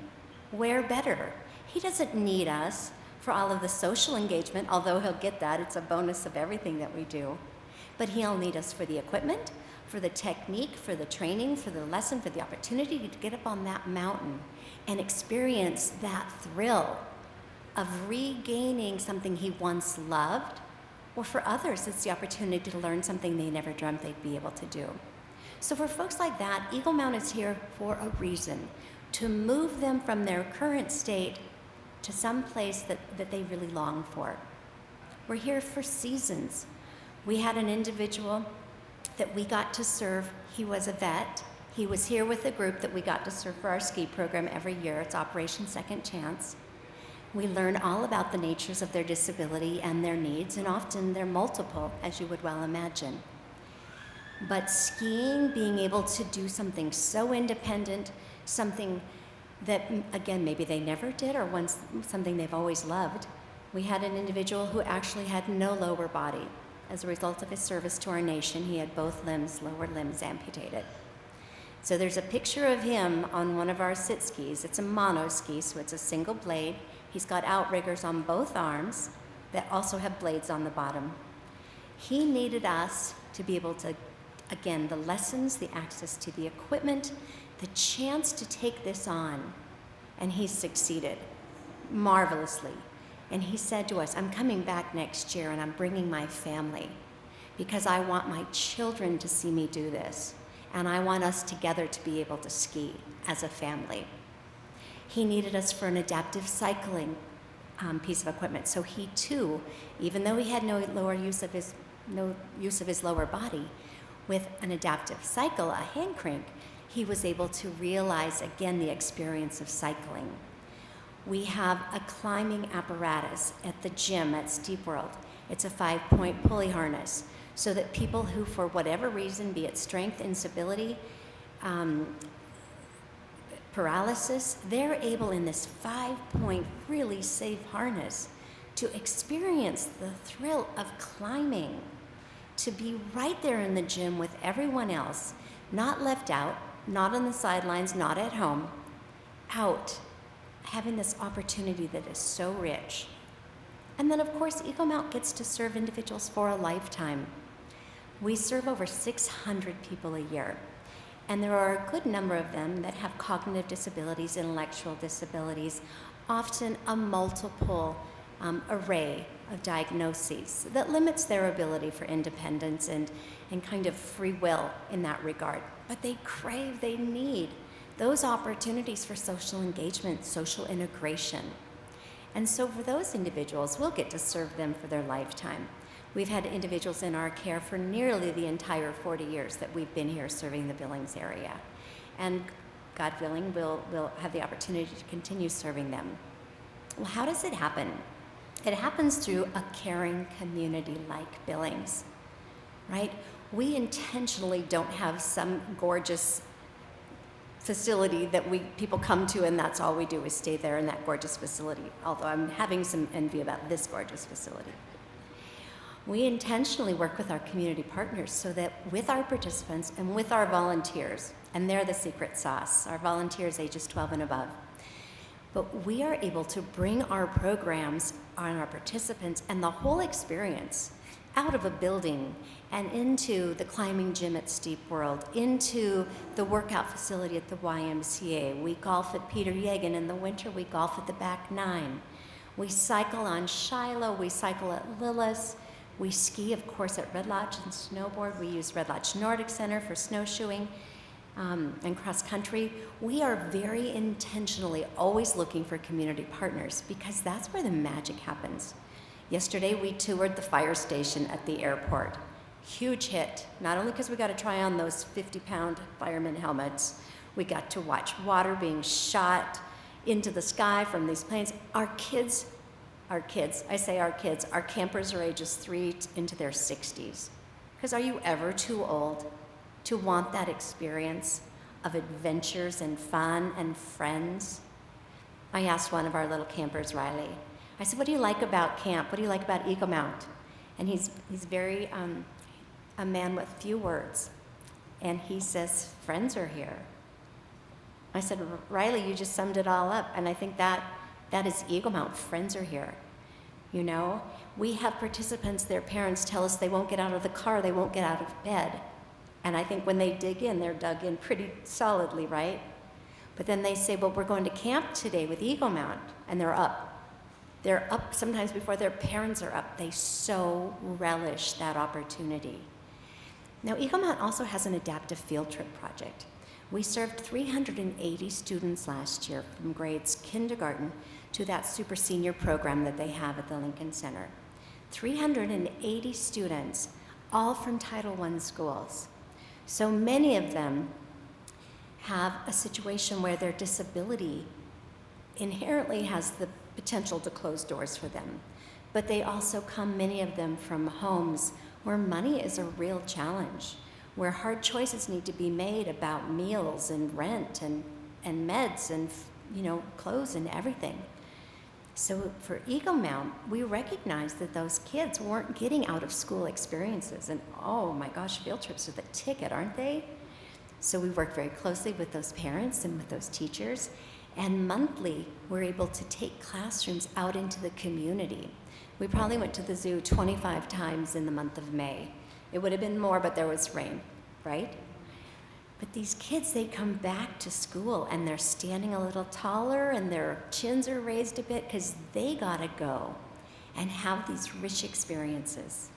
Where better? He doesn't need us for all of the social engagement, although he'll get that. It's a bonus of everything that we do. But he'll need us for the equipment, for the technique, for the training, for the lesson, for the opportunity to get up on that mountain and experience that thrill of regaining something he once loved, or for others, it's the opportunity to learn something they never dreamt they'd be able to do. So for folks like that, Eagle Mount is here for a reason, to move them from their current state to some place that they really long for. We're here for seasons. We had an individual that we got to serve. He was a vet. He was here with a group that we got to serve for our ski program every year. It's Operation Second Chance. We learn all about the natures of their disability and their needs, and often they're multiple, as you would well imagine. But skiing, being able to do something so independent, something that, again, maybe they never did, or something they've always loved. We had an individual who actually had no lower body. As a result of his service to our nation, he had both lower limbs amputated. So there's a picture of him on one of our sit skis. It's a mono ski, so it's a single blade. He's got outriggers on both arms that also have blades on the bottom. He needed us to be able to, again, the lessons, the access to the equipment, the chance to take this on. And he succeeded marvelously. And he said to us, I'm coming back next year and I'm bringing my family because I want my children to see me do this. And I want us together to be able to ski as a family. He needed us for an adaptive cycling piece of equipment. So he too, even though he had no use of his lower body, with an adaptive cycle, a hand crank, he was able to realize again the experience of cycling. We have a climbing apparatus at the gym at Steep World. It's a 5-point pulley harness so that people who, for whatever reason, be it strength, instability, paralysis, they're able in this 5-point really safe harness to experience the thrill of climbing, to be right there in the gym with everyone else, not left out, not on the sidelines, not at home, out, having this opportunity that is so rich. And then, of course, Eagle Mount gets to serve individuals for a lifetime. We serve over 600 people a year, and there are a good number of them that have cognitive disabilities, intellectual disabilities, often a multiple array of diagnoses that limits their ability for independence and kind of free will in that regard. But they crave, they need those opportunities for social engagement, social integration. And so for those individuals, we'll get to serve them for their lifetime. We've had individuals in our care for nearly the entire 40 years that we've been here serving the Billings area. And God willing, we'll have the opportunity to continue serving them. Well, how does it happen? It happens through a caring community like Billings, right? We intentionally don't have some gorgeous facility that people come to and that's all we do is stay there in that gorgeous facility, although I'm having some envy about this gorgeous facility. We intentionally work with our community partners so that with our participants and with our volunteers, and they're the secret sauce, our volunteers ages 12 and above, but we are able to bring our programs on our participants and the whole experience out of a building and into the climbing gym at Steep World, into the workout facility at the YMCA. We golf at Peter Yegan. In the winter, we golf at the Back Nine. We cycle on Shiloh. We cycle at Lillis. We ski, of course, at Red Lodge and snowboard. We use Red Lodge Nordic Center for snowshoeing and cross country. We are very intentionally always looking for community partners because that's where the magic happens. Yesterday, we toured the fire station at the airport. Huge hit, not only because we got to try on those 50-pound fireman helmets, we got to watch water being shot into the sky from these planes. Our campers are ages 3 into their 60s. Because are you ever too old to want that experience of adventures and fun and friends? I asked one of our little campers, Riley, I said, what do you like about camp? What do you like about Eagle Mount? And he's very, a man with few words. And he says, friends are here. I said, Riley, you just summed it all up. And I think that is Eagle Mount. Friends are here. You know, we have participants, their parents tell us they won't get out of the car, they won't get out of bed. And I think when they dig in, they're dug in pretty solidly, right? But then they say, well, we're going to camp today with Eagle Mount, and they're up. They're up sometimes before their parents are up. They so relish that opportunity. Now, Eagle Mount also has an adaptive field trip project. We served 380 students last year from grades kindergarten to that super senior program that they have at the Lincoln Center. 380 students, all from Title I schools. So many of them have a situation where their disability inherently has the potential to close doors for them. But they also come, many of them, from homes where money is a real challenge, where hard choices need to be made about meals and rent and meds and, you know, clothes and everything. So for Eagle Mount, we recognized that those kids weren't getting out of school experiences. And oh my gosh, field trips are the ticket, aren't they? So we work very closely with those parents and with those teachers. And monthly, we're able to take classrooms out into the community. We probably went to the zoo 25 times in the month of May. It would have been more, but there was rain, right? But these kids, they come back to school and they're standing a little taller and their chins are raised a bit because they gotta go and have these rich experiences.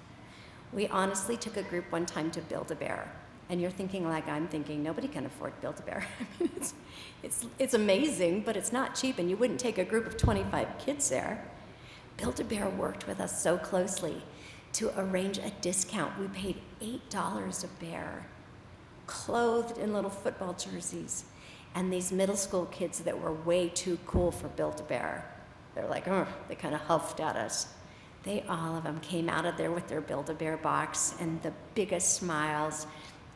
We honestly took a group one time to Build-A-Bear. And you're thinking like I'm thinking, nobody can afford Build-A-Bear. I mean, it's amazing, but it's not cheap, and you wouldn't take a group of 25 kids there. Build-A-Bear worked with us so closely to arrange a discount. We paid $8 a bear, clothed in little football jerseys. And these middle school kids that were way too cool for Build-A-Bear, they're like, oh, they kind of huffed at us. All of them came out of there with their Build-A-Bear box and the biggest smiles.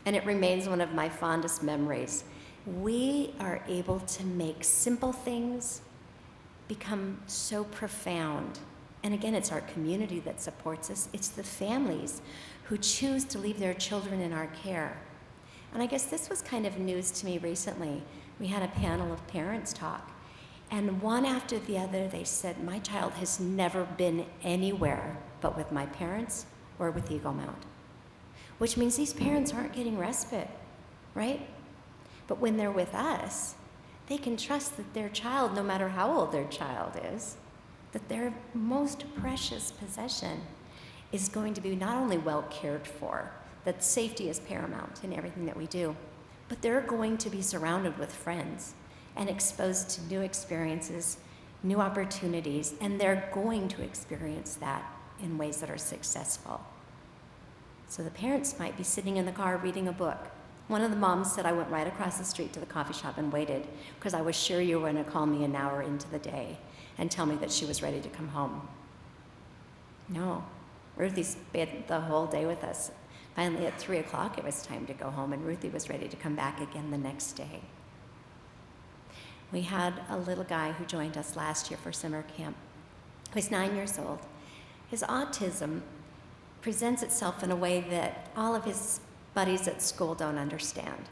And it remains one of my fondest memories. We are able to make simple things become so profound. And again, it's our community that supports us. It's the families who choose to leave their children in our care. And I guess this was kind of news to me recently. We had a panel of parents talk. And one after the other, they said, my child has never been anywhere but with my parents or with Eagle Mount. Which means these parents aren't getting respite, right? But when they're with us, they can trust that their child, no matter how old their child is, that their most precious possession is going to be not only well cared for, that safety is paramount in everything that we do, but they're going to be surrounded with friends and exposed to new experiences, new opportunities, and they're going to experience that in ways that are successful. So the parents might be sitting in the car reading a book. One of the moms said, I went right across the street to the coffee shop and waited because I was sure you were going to call me an hour into the day and tell me that she was ready to come home. No, Ruthie spent the whole day with us. Finally, at 3 o'clock, it was time to go home, and Ruthie was ready to come back again the next day. We had a little guy who joined us last year for summer camp. He was 9 years old. His autism presents itself in a way that all of his buddies at school don't understand.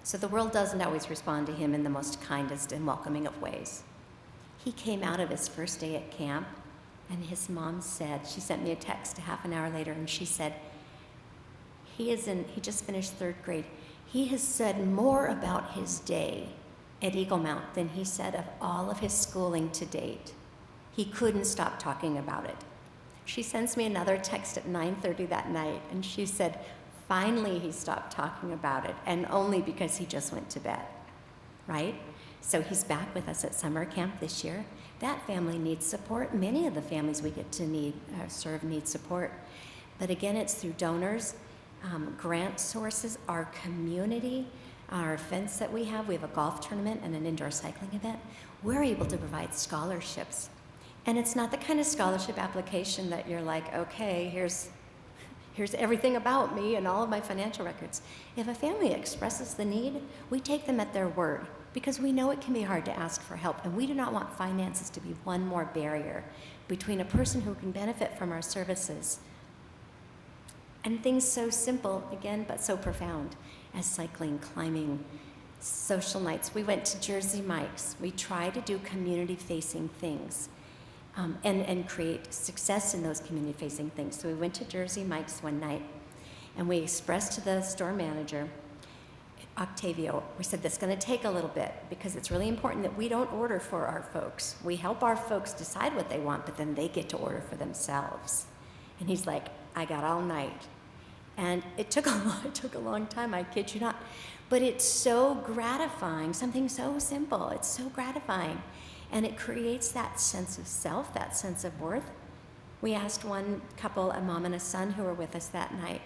So the world doesn't always respond to him in the most kindest and welcoming of ways. He came out of his first day at camp, and his mom said, she sent me a text a half an hour later, and she said, he just finished 3rd grade. He has said more about his day at Eagle Mount than he said of all of his schooling to date. He couldn't stop talking about it. She sends me another text at 9:30 that night, and she said, finally he stopped talking about it, and only because he just went to bed, right? So he's back with us at summer camp this year. That family needs support. Many of the families we get to serve need support. But again, it's through donors, grant sources, our community, our events that we have. We have a golf tournament and an indoor cycling event. We're able to provide scholarships. And it's not the kind of scholarship application that you're like, okay, here's everything about me and all of my financial records. If a family expresses the need, we take them at their word because we know it can be hard to ask for help, and we do not want finances to be one more barrier between a person who can benefit from our services and things so simple, again, but so profound as cycling, climbing, social nights. We went to Jersey Mike's. We try to do community-facing things and create success in those community-facing things. So we went to Jersey Mike's one night, and we expressed to the store manager, Octavio, we said, that's going to take a little bit because it's really important that we don't order for our folks. We help our folks decide what they want, but then they get to order for themselves. And he's like, I got all night. And it took a long time, I kid you not. But it's so gratifying, something so simple, it's so gratifying. And it creates that sense of self, that sense of worth. We asked one couple, a mom and a son who were with us that night,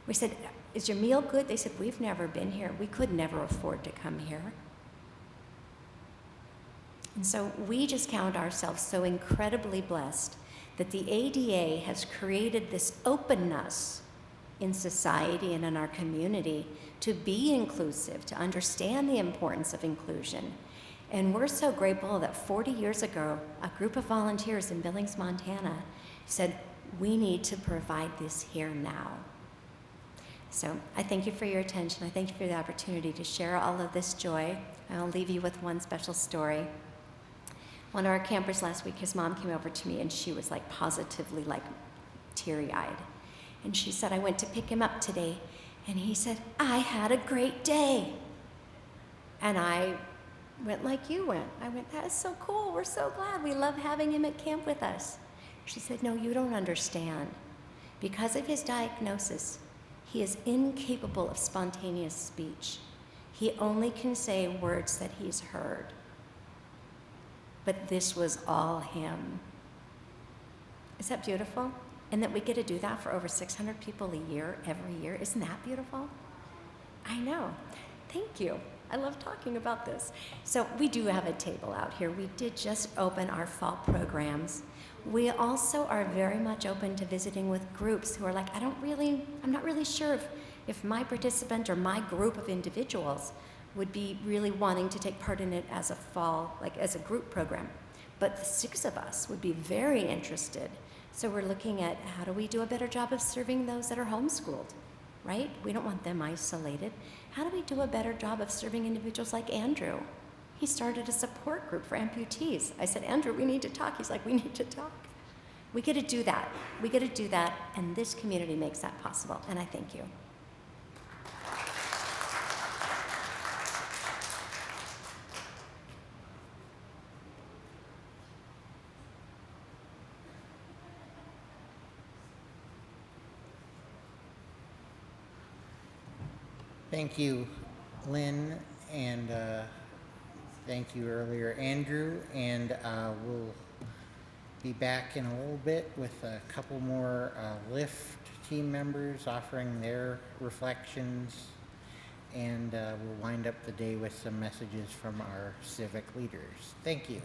we said, is your meal good? They said, we've never been here. We could never afford to come here. And so we just count ourselves so incredibly blessed that the ADA has created this openness in society and in our community to be inclusive, to understand the importance of inclusion. And we're so grateful that 40 years ago, a group of volunteers in Billings, Montana said, we need to provide this here now. So I thank you for your attention. I thank you for the opportunity to share all of this joy. I'll leave you with one special story. One of our campers last week, his mom came over to me and she was like positively like teary-eyed. And she said, I went to pick him up today and he said, I had a great day. And I went like you went. I went, that is so cool. We're so glad. We love having him at camp with us. She said, no, you don't understand. Because of his diagnosis, he is incapable of spontaneous speech. He only can say words that he's heard. But this was all him. Is that beautiful? And that we get to do that for over 600 people a year, every year. Isn't that beautiful? I know. Thank you. I love talking about this. So we do have a table out here. We did just open our fall programs. We also are very much open to visiting with groups who are like, I'm not really sure if my participant or my group of individuals would be really wanting to take part in it as a fall, like as a group program. But the 6 of us would be very interested. So we're looking at how do we do a better job of serving those that are homeschooled, right? We don't want them isolated. How do we do a better job of serving individuals like Andrew? He started a support group for amputees. I said, Andrew, we need to talk. He's like, we need to talk. We get to do that. We get to do that, and this community makes that possible, and I thank you. Thank you, Lynn, and thank you earlier, Andrew, and we'll be back in a little bit with a couple more LIFT team members offering their reflections, and we'll wind up the day with some messages from our civic leaders. Thank you.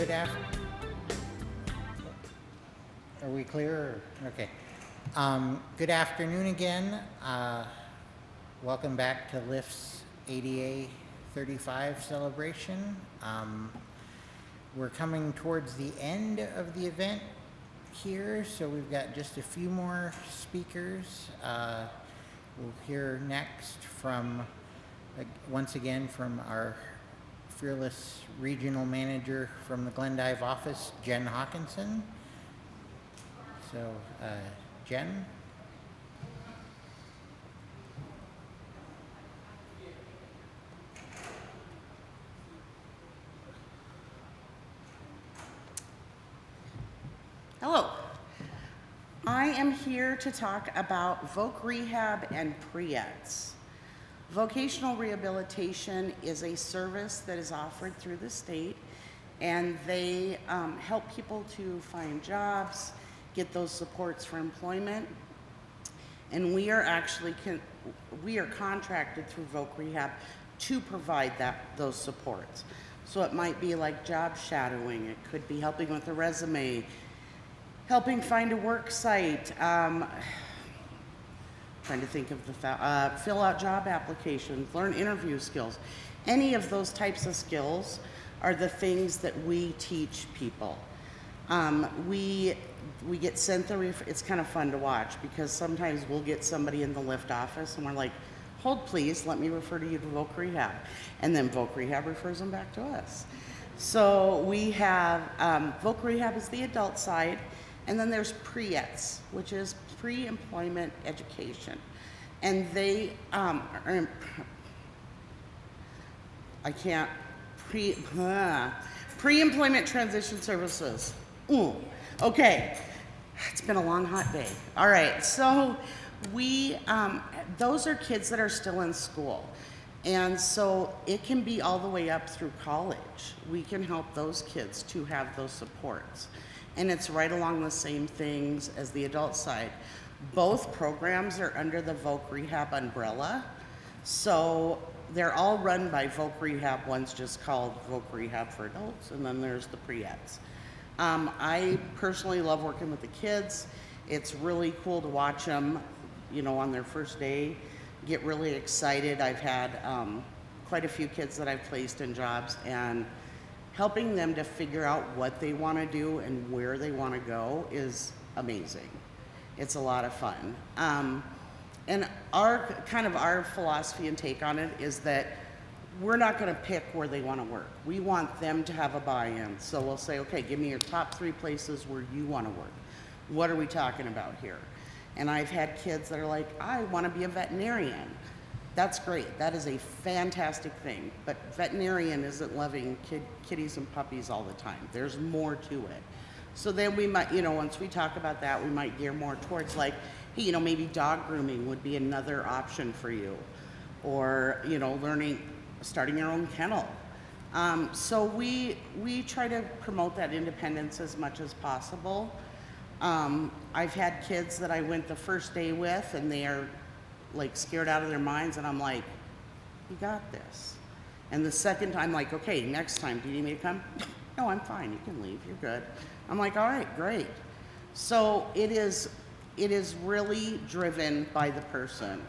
Good Are we clear? Okay. Good afternoon again. Welcome back to LIFTT's ADA 35 celebration. We're coming towards the end of the event here, so we've got just a few more speakers. We'll hear next from, once again, from our fearless regional manager from the Glendive office, Jen Hawkinson. So, Jen? Hello. I am here to talk about voc rehab and pre-eds. Vocational rehabilitation is a service that is offered through the state, and they help people to find jobs, get those supports for employment, and we are actually contracted through voc rehab to provide those supports. So it might be like job shadowing, it could be helping with a resume, helping find a work site, trying to think of fill out job applications, learn interview skills. Any of those types of skills are the things that we teach people. We get sent it's kind of fun to watch because sometimes we'll get somebody in the LIFTT office and we're like, hold please, let me refer to you to voc rehab. And then voc rehab refers them back to us. So we have, voc rehab is the adult side, and then there's pre-eds, which is pre-employment education. And they pre-employment transition services. Ooh, okay, it's been a long, hot day. All right, so those are kids that are still in school. And so it can be all the way up through college. We can help those kids to have those supports. And it's right along the same things as the adult side. Both programs are under the voc rehab umbrella. So they're all run by voc rehab. One's just called voc rehab for adults, and then there's the pre-eds. I personally love working with the kids. It's really cool to watch them, on their first day, get really excited. I've had quite a few kids that I've placed in jobs, and helping them to figure out what they want to do and where they want to go is amazing. It's a lot of fun. And our philosophy and take on it is that we're not going to pick where they want to work. We want them to have a buy-in. So we'll say, okay, give me your top 3 places where you want to work. What are we talking about here? And I've had kids that are like, I want to be a veterinarian. That's great. That is a fantastic thing. But veterinarian isn't loving kitties and puppies all the time. There's more to it. So then we might, once we talk about that, we might gear more towards like, hey, maybe dog grooming would be another option for you. Or, starting your own kennel. So we try to promote that independence as much as possible. I've had kids that I went the first day with and they are like scared out of their minds, and I'm like, you got this. And the second time, like, okay, next time, do you need me to come? No, I'm fine, you can leave, you're good. I'm like, all right, great. So it is really driven by the person.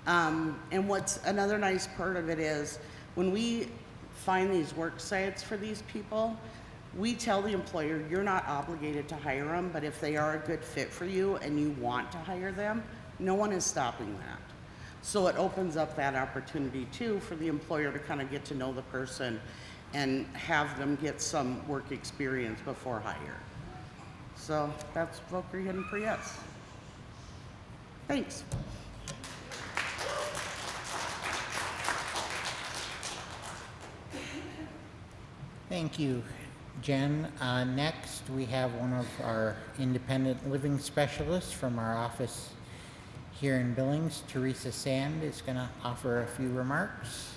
And what's another nice part of it is when we find these work sites for these people, we tell the employer, you're not obligated to hire them, but if they are a good fit for you and you want to hire them, no one is stopping that. So it opens up that opportunity too for the employer to kind of get to know the person and have them get some work experience before hire. So that's voc rehab and pre-eds. Thanks. Thank you, Jen. Next, we have one of our independent living specialists from our office here in Billings. Teresa Sand is going to offer a few remarks.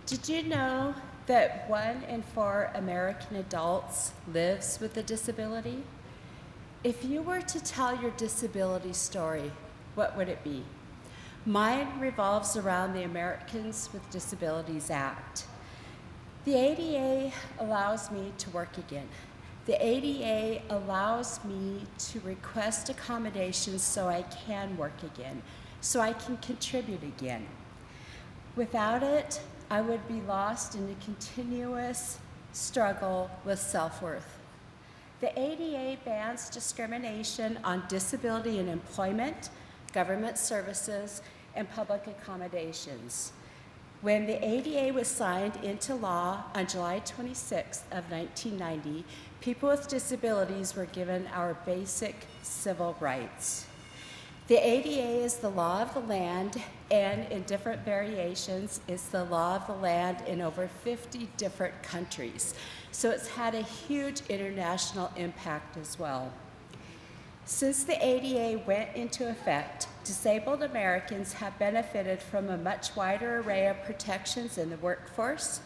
Did you know that 1 in 4 American adults lives with a disability? If you were to tell your disability story, what would it be? Mine revolves around the Americans with Disabilities Act. The ADA allows me to work again. The ADA allows me to request accommodations so I can work again, so I can contribute again. Without it, I would be lost in a continuous struggle with self-worth. The ADA bans discrimination on disability in employment, government services, and public accommodations. When the ADA was signed into law on July 26th of 1990, people with disabilities were given our basic civil rights. The ADA is the law of the land, and in different variations, it's the law of the land in over 50 different countries. So it's had a huge international impact as well. Since the ADA went into effect, disabled Americans have benefited from a much wider array of protections in the workforce,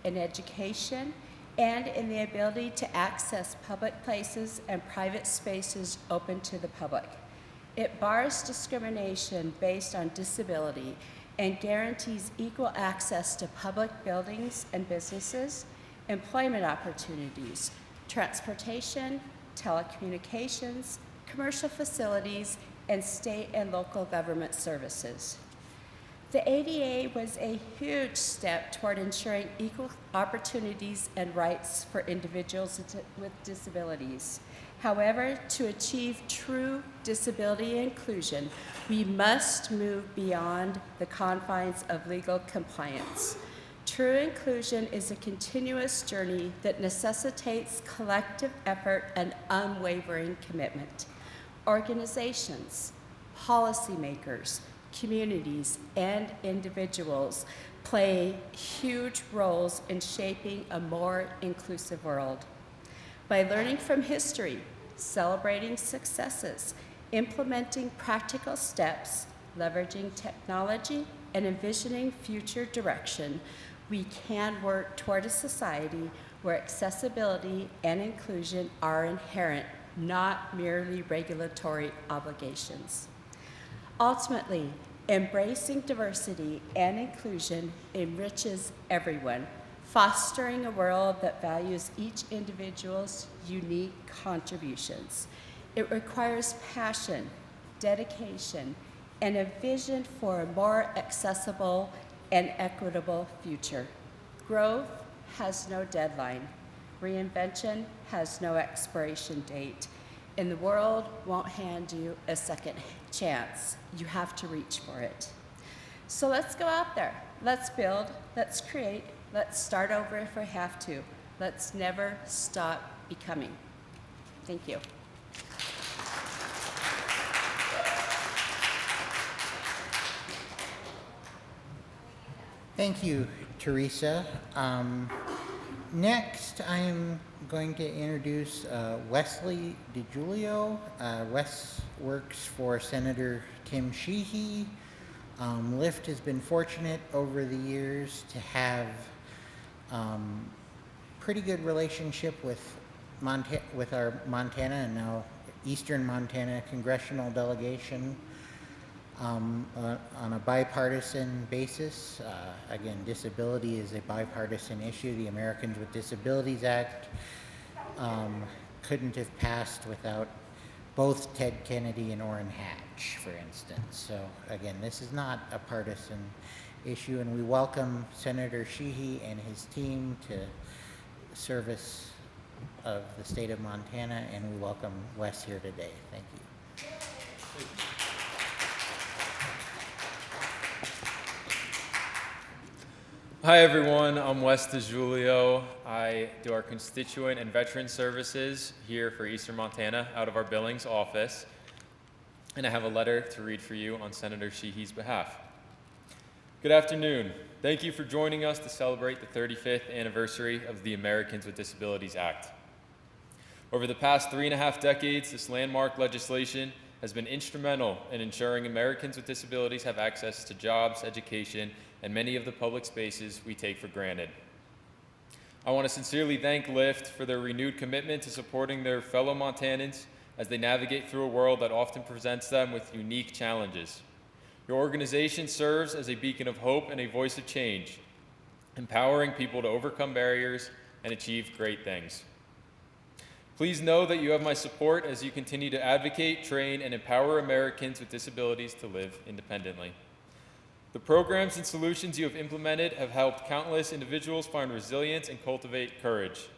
in education, and in the ability to access public places and private spaces open to the public. It bars discrimination based on disability and guarantees equal access to public buildings and businesses, employment opportunities, transportation, telecommunications, commercial facilities, and state and local government services. The ADA was a huge step toward ensuring equal opportunities and rights for individuals with disabilities. However, to achieve true disability inclusion, we must move beyond the confines of legal compliance. True inclusion is a continuous journey that necessitates collective effort and unwavering commitment. Organizations, policymakers, communities, and individuals play huge roles in shaping a more inclusive world. By learning from history, celebrating successes, implementing practical steps, leveraging technology, and envisioning future direction, we can work toward a society where accessibility and inclusion are inherent, not merely regulatory obligations. Ultimately, embracing diversity and inclusion enriches everyone, fostering a world that values each individual's unique contributions. It requires passion, dedication, and a vision for a more accessible and equitable future. Growth has no deadline. Reinvention has no expiration date, and the world won't hand you a second chance. You have to reach for it. So let's go out there. Let's build, let's create, let's start over if we have to. Let's never stop becoming. Thank you. Thank you, Teresa. Next, I'm going to introduce Wesley DiGiulio. Wes works for Senator Tim Sheehy. LIFTT has been fortunate over the years to have pretty good relationship with our Montana and now Eastern Montana congressional delegation on a bipartisan basis. Again, disability is a bipartisan issue. The Americans with Disabilities Act couldn't have passed without both Ted Kennedy and Orrin Hatch, for instance. So again, this is not a partisan issue, and we welcome Senator Sheehy and his team to service of the state of Montana, and we welcome Wes here today. Thank you. Hi everyone, I'm Wes DiGiulio. I do our constituent and veteran services here for Eastern Montana out of our Billings office. And I have a letter to read for you on Senator Sheehy's behalf. Good afternoon. Thank you for joining us to celebrate the 35th anniversary of the Americans with Disabilities Act. Over the past 3.5 decades, this landmark legislation has been instrumental in ensuring Americans with disabilities have access to jobs, education, and many of the public spaces we take for granted. I want to sincerely thank LIFTT for their renewed commitment to supporting their fellow Montanans as they navigate through a world that often presents them with unique challenges. Your organization serves as a beacon of hope and a voice of change, empowering people to overcome barriers and achieve great things. Please know that you have my support as you continue to advocate, train, and empower Americans with disabilities to live independently. The programs and solutions you have implemented have helped countless individuals find resilience and cultivate courage.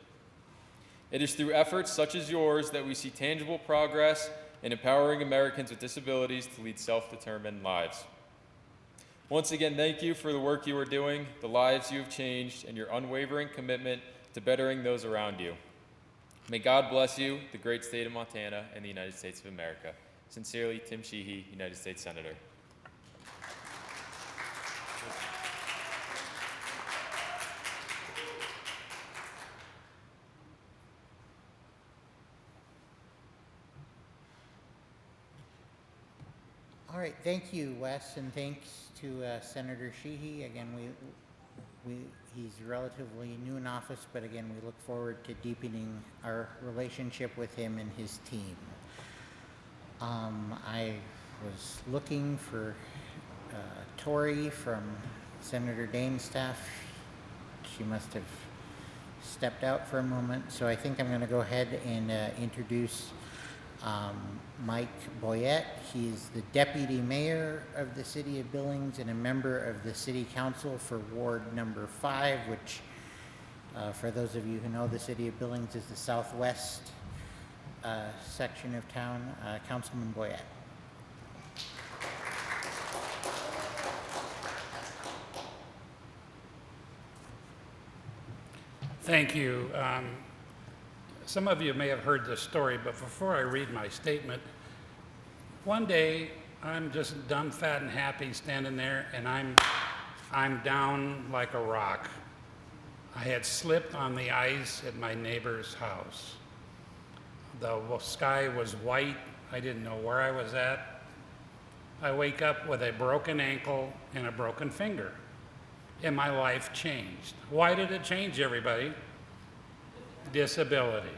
It is through efforts such as yours that we see tangible progress in empowering Americans with disabilities to lead self-determined lives. Once again, thank you for the work you are doing, the lives you have changed, and your unwavering commitment to bettering those around you. May God bless you, the great state of Montana, and the United States of America. Sincerely, Tim Sheehy, United States Senator. All right, thank you, Wes, and thanks to Senator Sheehy. Again, he's relatively new in office, but again, we look forward to deepening our relationship with him and his team. I was looking for Tori from Senator Dane's staff. She must have stepped out for a moment, so I think I'm going to go ahead and introduce Mike Boyette. He's the Deputy Mayor of the City of Billings and a member of the City Council for Ward number 5, which, for those of you who know, the City of Billings is the southwest section of town. Councilman Boyette. Thank you. Some of you may have heard this story, but before I read my statement, one day I'm just dumb, fat, and happy standing there, and I'm down like a rock. I had slipped on the ice at my neighbor's house. The sky was white. I didn't know where I was at. I wake up with a broken ankle and a broken finger, and my life changed. Why did it change, everybody? Disability.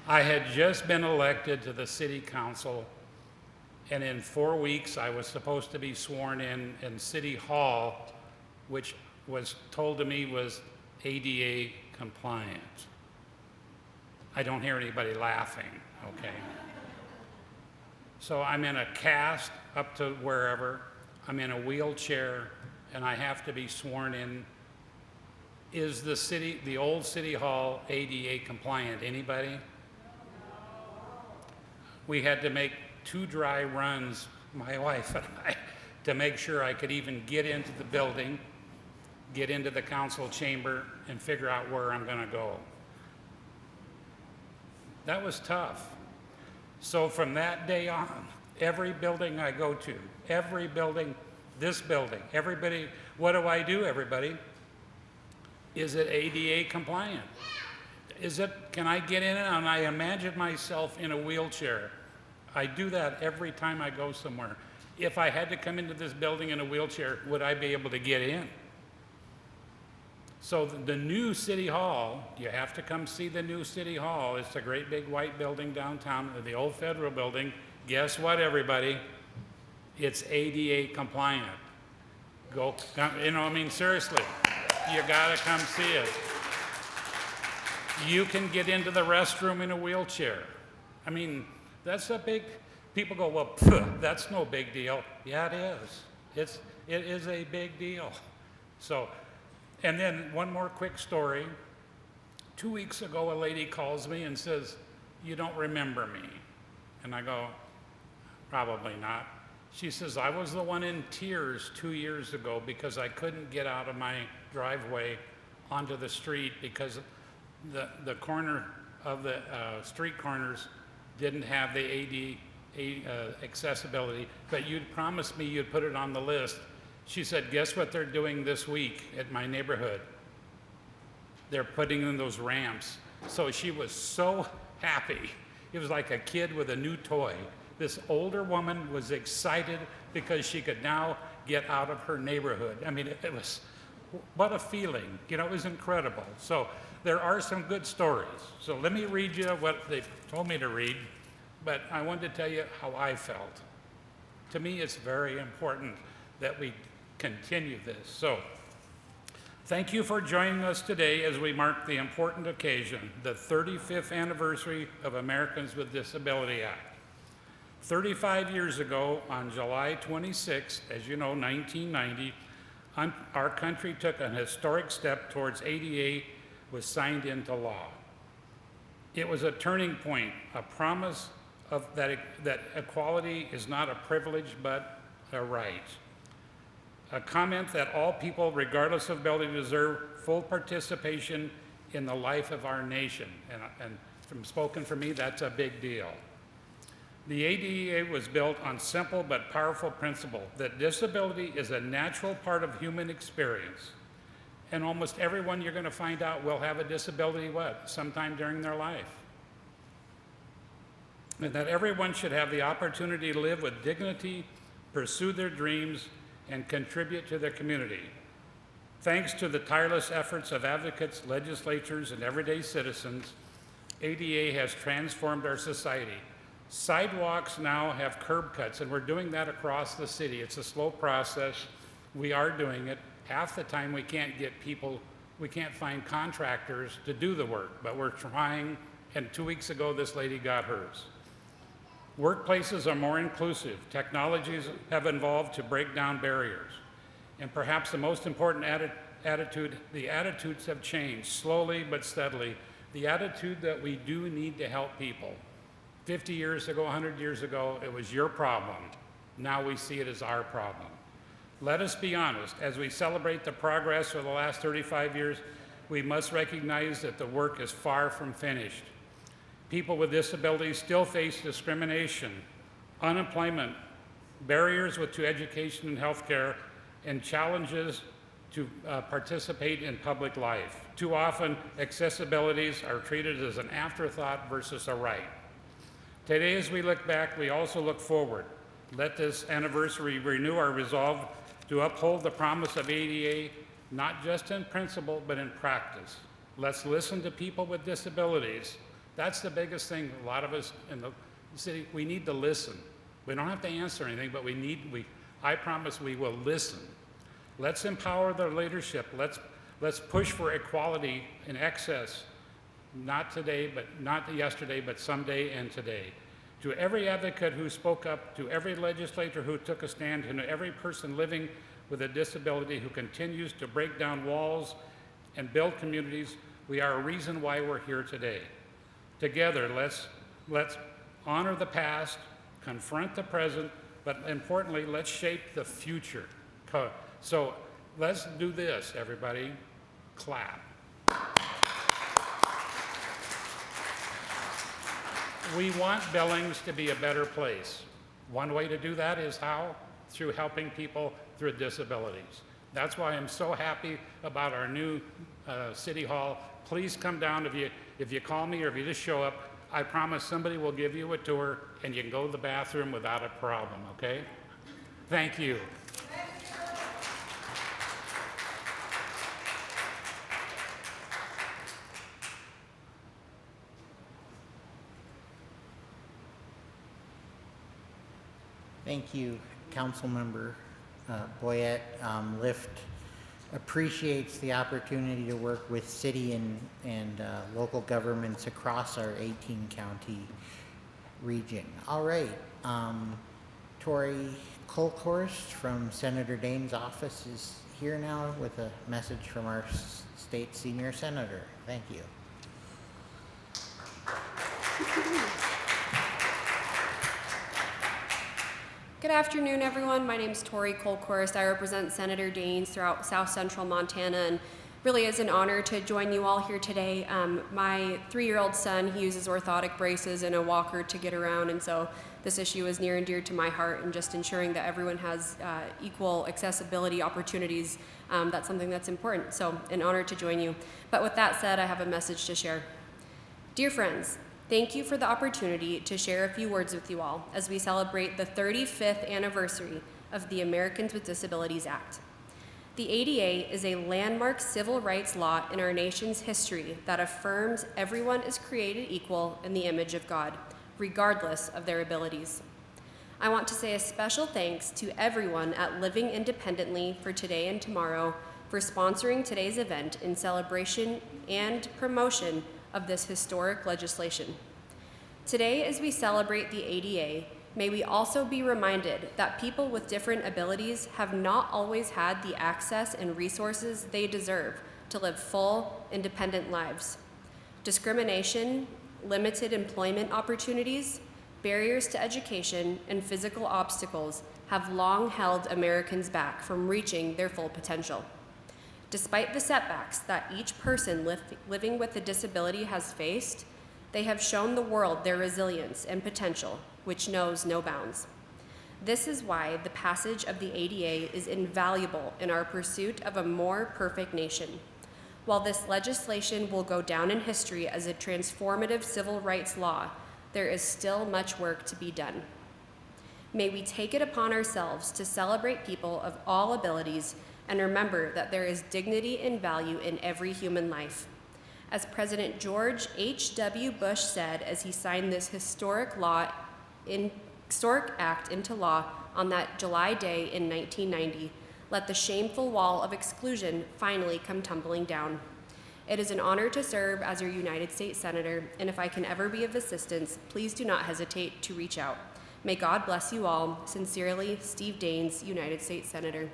I had just been elected to the City Council, and in 4 weeks I was supposed to be sworn in City Hall, which was told to me was ADA compliant. I don't hear anybody laughing, okay? So I'm in a cast up to wherever, I'm in a wheelchair, and I have to be sworn in. Is the old City Hall ADA compliant? Anybody? We had to make 2 dry runs, my wife and I, to make sure I could even get into the building, get into the council chamber, and figure out where I'm gonna go. That was tough. So from that day on, every building I go to, every building, this building, everybody, what do I do, everybody? Is it ADA compliant? Can I get in it? And I imagine myself in a wheelchair. I do that every time I go somewhere. If I had to come into this building in a wheelchair, would I be able to get in? So the new City Hall, you have to come see the new City Hall. It's a great big white building downtown, the old Federal Building. Guess what, everybody? It's ADA compliant. Go, you know, I mean, seriously. You gotta come see it. You can get into the restroom in a wheelchair. I mean, that's a big, people go, well, pff, that's no big deal. Yeah, it is. It is a big deal. So, and then one more quick story. 2 weeks ago, a lady calls me and says, you don't remember me. And I go, probably not. She says, I was the one in tears 2 years ago because I couldn't get out of my driveway onto the street because the corner of the street corners didn't have the AD accessibility, but you'd promised me you'd put it on the list. She said, guess what they're doing this week at my neighborhood? They're putting in those ramps. So she was so happy. It was like a kid with a new toy. This older woman was excited because she could now get out of her neighborhood. I mean, it was what a feeling. You know, it was incredible. So there are some good stories. So let me read you what they told me to read, but I wanted to tell you how I felt. To me, it's very important that we continue this. So thank you for joining us today as we mark the important occasion, the 35th anniversary of Americans with Disability Act. 35 years ago, on July 26, as you know, 1990, our country took an historic step towards ADA was signed into law. It was a turning point, a promise of that equality is not a privilege but a right. A comment that all people, regardless of ability, deserve full participation in the life of our nation. And from spoken for me, that's a big deal. The ADA was built on simple but powerful principle that disability is a natural part of human experience. And almost everyone you're going to find out will have a disability sometime during their life. And that everyone should have the opportunity to live with dignity, pursue their dreams, and contribute to their community. Thanks to the tireless efforts of advocates, legislatures, and everyday citizens, ADA has transformed our society. Sidewalks now have curb cuts, and we're doing that across the city. It's a slow process. We are doing it. Half the time we can't get people, we can't find contractors to do the work, but we're trying, and 2 weeks ago this lady got hers. Workplaces are more inclusive. Technologies have evolved to break down barriers. And perhaps the most important attitude, the attitudes have changed slowly but steadily. The attitude that we do need to help people. 50 years ago, 100 years ago, it was your problem. Now we see it as our problem. Let us be honest, as we celebrate the progress of the last 35 years, we must recognize that the work is far from finished. People with disabilities still face discrimination, unemployment, barriers to education and healthcare, and challenges to participate in public life. Too often, accessibilities are treated as an afterthought versus a right. Today, as we look back, we also look forward. Let this anniversary renew our resolve to uphold the promise of ADA, not just in principle, but in practice. Let's listen to people with disabilities. That's the biggest thing. A lot of us in the city, we need to listen. We don't have to answer anything, but I promise we will listen. Let's empower their leadership. Let's push for equality and access, not today, but not yesterday, but someday and today. To every advocate who spoke up, to every legislator who took a stand, and to every person living with a disability who continues to break down walls and build communities, we are a reason why we're here today. Together, let's honor the past, confront the present, but importantly, let's shape the future. So let's do this, everybody. Clap. We want Billings to be a better place. One way to do that is how? Through helping people with disabilities. That's why I'm so happy about our new City Hall. Please come down if you call me or if you just show up. I promise somebody will give you a tour and you can go to the bathroom without a problem, okay? Thank you. Thank you, Councilmember Boyette. LIFT appreciates the opportunity to work with city and local governments across our 18-county region. All right, Tori Colkhorst from Senator Daines' office is here now with a message from our state senior senator. Thank you. Good afternoon, everyone. My name is Tori Colkhorst. I represent Senator Daines throughout South Central Montana, and really is an honor to join you all here today. My 3-year-old son, he uses orthotic braces and a walker to get around, and so this issue is near and dear to my heart, and just ensuring that everyone has equal accessibility opportunities. That's something that's important, so an honor to join you. But with that said, I have a message to share. Dear friends, thank you for the opportunity to share a few words with you all as we celebrate the 35th anniversary of the Americans with Disabilities Act. The ADA is a landmark civil rights law in our nation's history that affirms everyone is created equal in the image of God, regardless of their abilities. I want to say a special thanks to everyone at Living Independently for today and tomorrow for sponsoring today's event in celebration and promotion of this historic legislation. Today, as we celebrate the ADA, may we also be reminded that people with different abilities have not always had the access and resources they deserve to live full, independent lives. Discrimination, limited employment opportunities, barriers to education, and physical obstacles have long held Americans back from reaching their full potential. Despite the setbacks that each person living with a disability has faced, they have shown the world their resilience and potential, which knows no bounds. This is why the passage of the ADA is invaluable in our pursuit of a more perfect nation. While this legislation will go down in history as a transformative civil rights law, there is still much work to be done. May we take it upon ourselves to celebrate people of all abilities and remember that there is dignity and value in every human life. As President George H.W. Bush said as he signed this historic act into law on that July day in 1990, let the shameful wall of exclusion finally come tumbling down. It is an honor to serve as your United States Senator, and if I can ever be of assistance, please do not hesitate to reach out. May God bless you all. Sincerely, Steve Daines, United States Senator.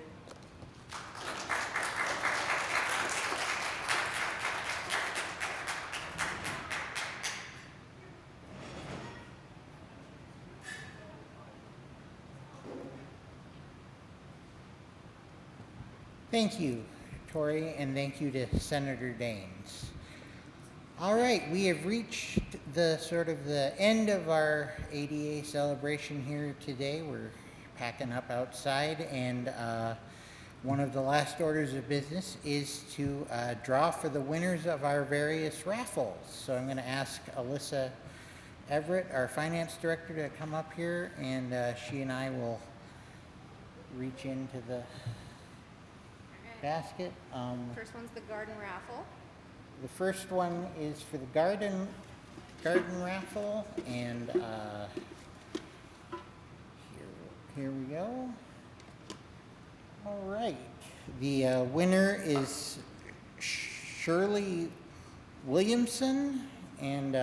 Thank you, Tori, and thank you to Senator Daines. All right, we have reached the end of our ADA celebration here today. We're packing up outside, and one of the last orders of business is to draw for the winners of our various raffles. So I'm going to ask Alyssa Everett, our finance director, to come up here, and she and I will reach into the basket. First one's the garden raffle. The first one is for the garden raffle, and here we go. All right, the winner is Shirley Williamson, and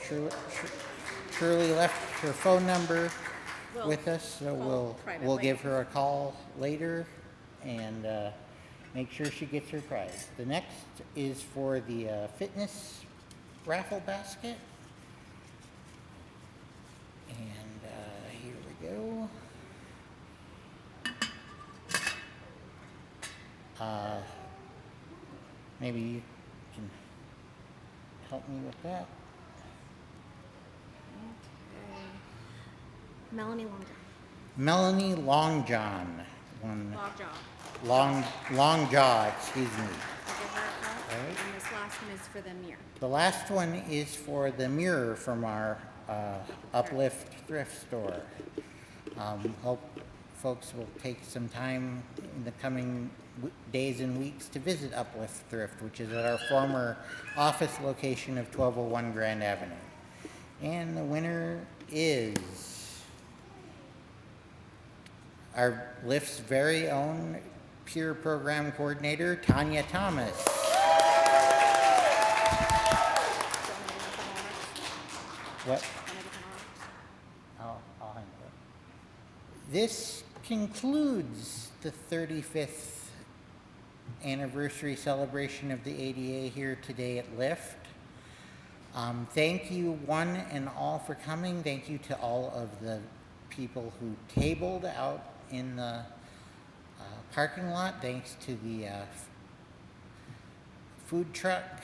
Shirley left her phone number with us, so we'll give her a call later and make sure she gets her prize. The next is for the fitness raffle basket. And here we go. Maybe you can help me with that. Okay. Melanie Longjaw. Melanie Longjohn. Longjaw, excuse me. All right. And this last one is for the mirror. The last one is for the mirror from our Uplift thrift store. Hope folks will take some time in the coming days and weeks to visit Uplift Thrift, which is at our former office location of 1201 Grand Avenue. And the winner is our LIFTT's very own peer program coordinator, Tanya Thomas. What? I'll handle it. This concludes the 35th anniversary celebration of the ADA here today at LIFTT. Thank you one and all for coming. Thank you to all of the people who tabled out in the parking lot. Thanks to the food truck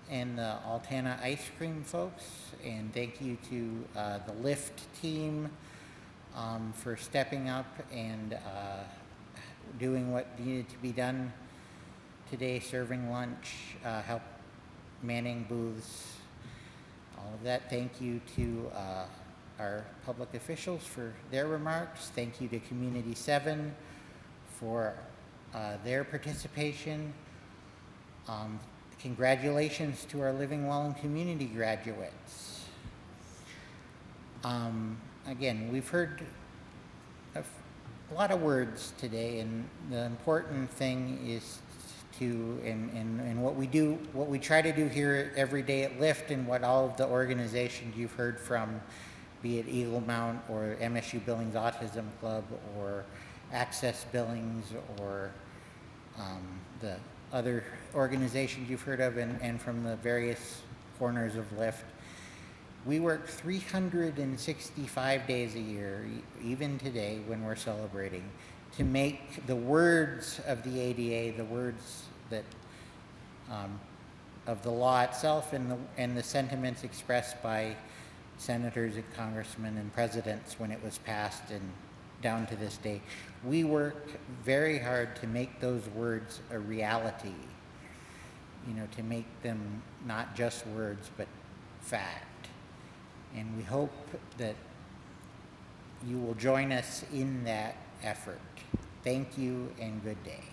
and the Altana ice cream folks. And thank you to the LIFTT team for stepping up and doing what needed to be done today, serving lunch, help manning booths, all of that. Thank you to our public officials for their remarks. Thank you to Community 7 for their participation. Congratulations to our Living Well and Community graduates. Again, we've heard a lot of words today, and the important thing is to, and what we try to do here every day at LIFTT, and what all of the organizations you've heard from, be it Eagle Mount or MSU Billings Autism Club or Access Billings or the other organizations you've heard of, and from the various corners of LIFTT. We work 365 days a year, even today when we're celebrating, to make the words of the ADA, the words that of the law itself, and the sentiments expressed by senators and congressmen and presidents when it was passed and down to this day. We work very hard to make those words a reality, to make them not just words but fact. And we hope that you will join us in that effort. Thank you and good day.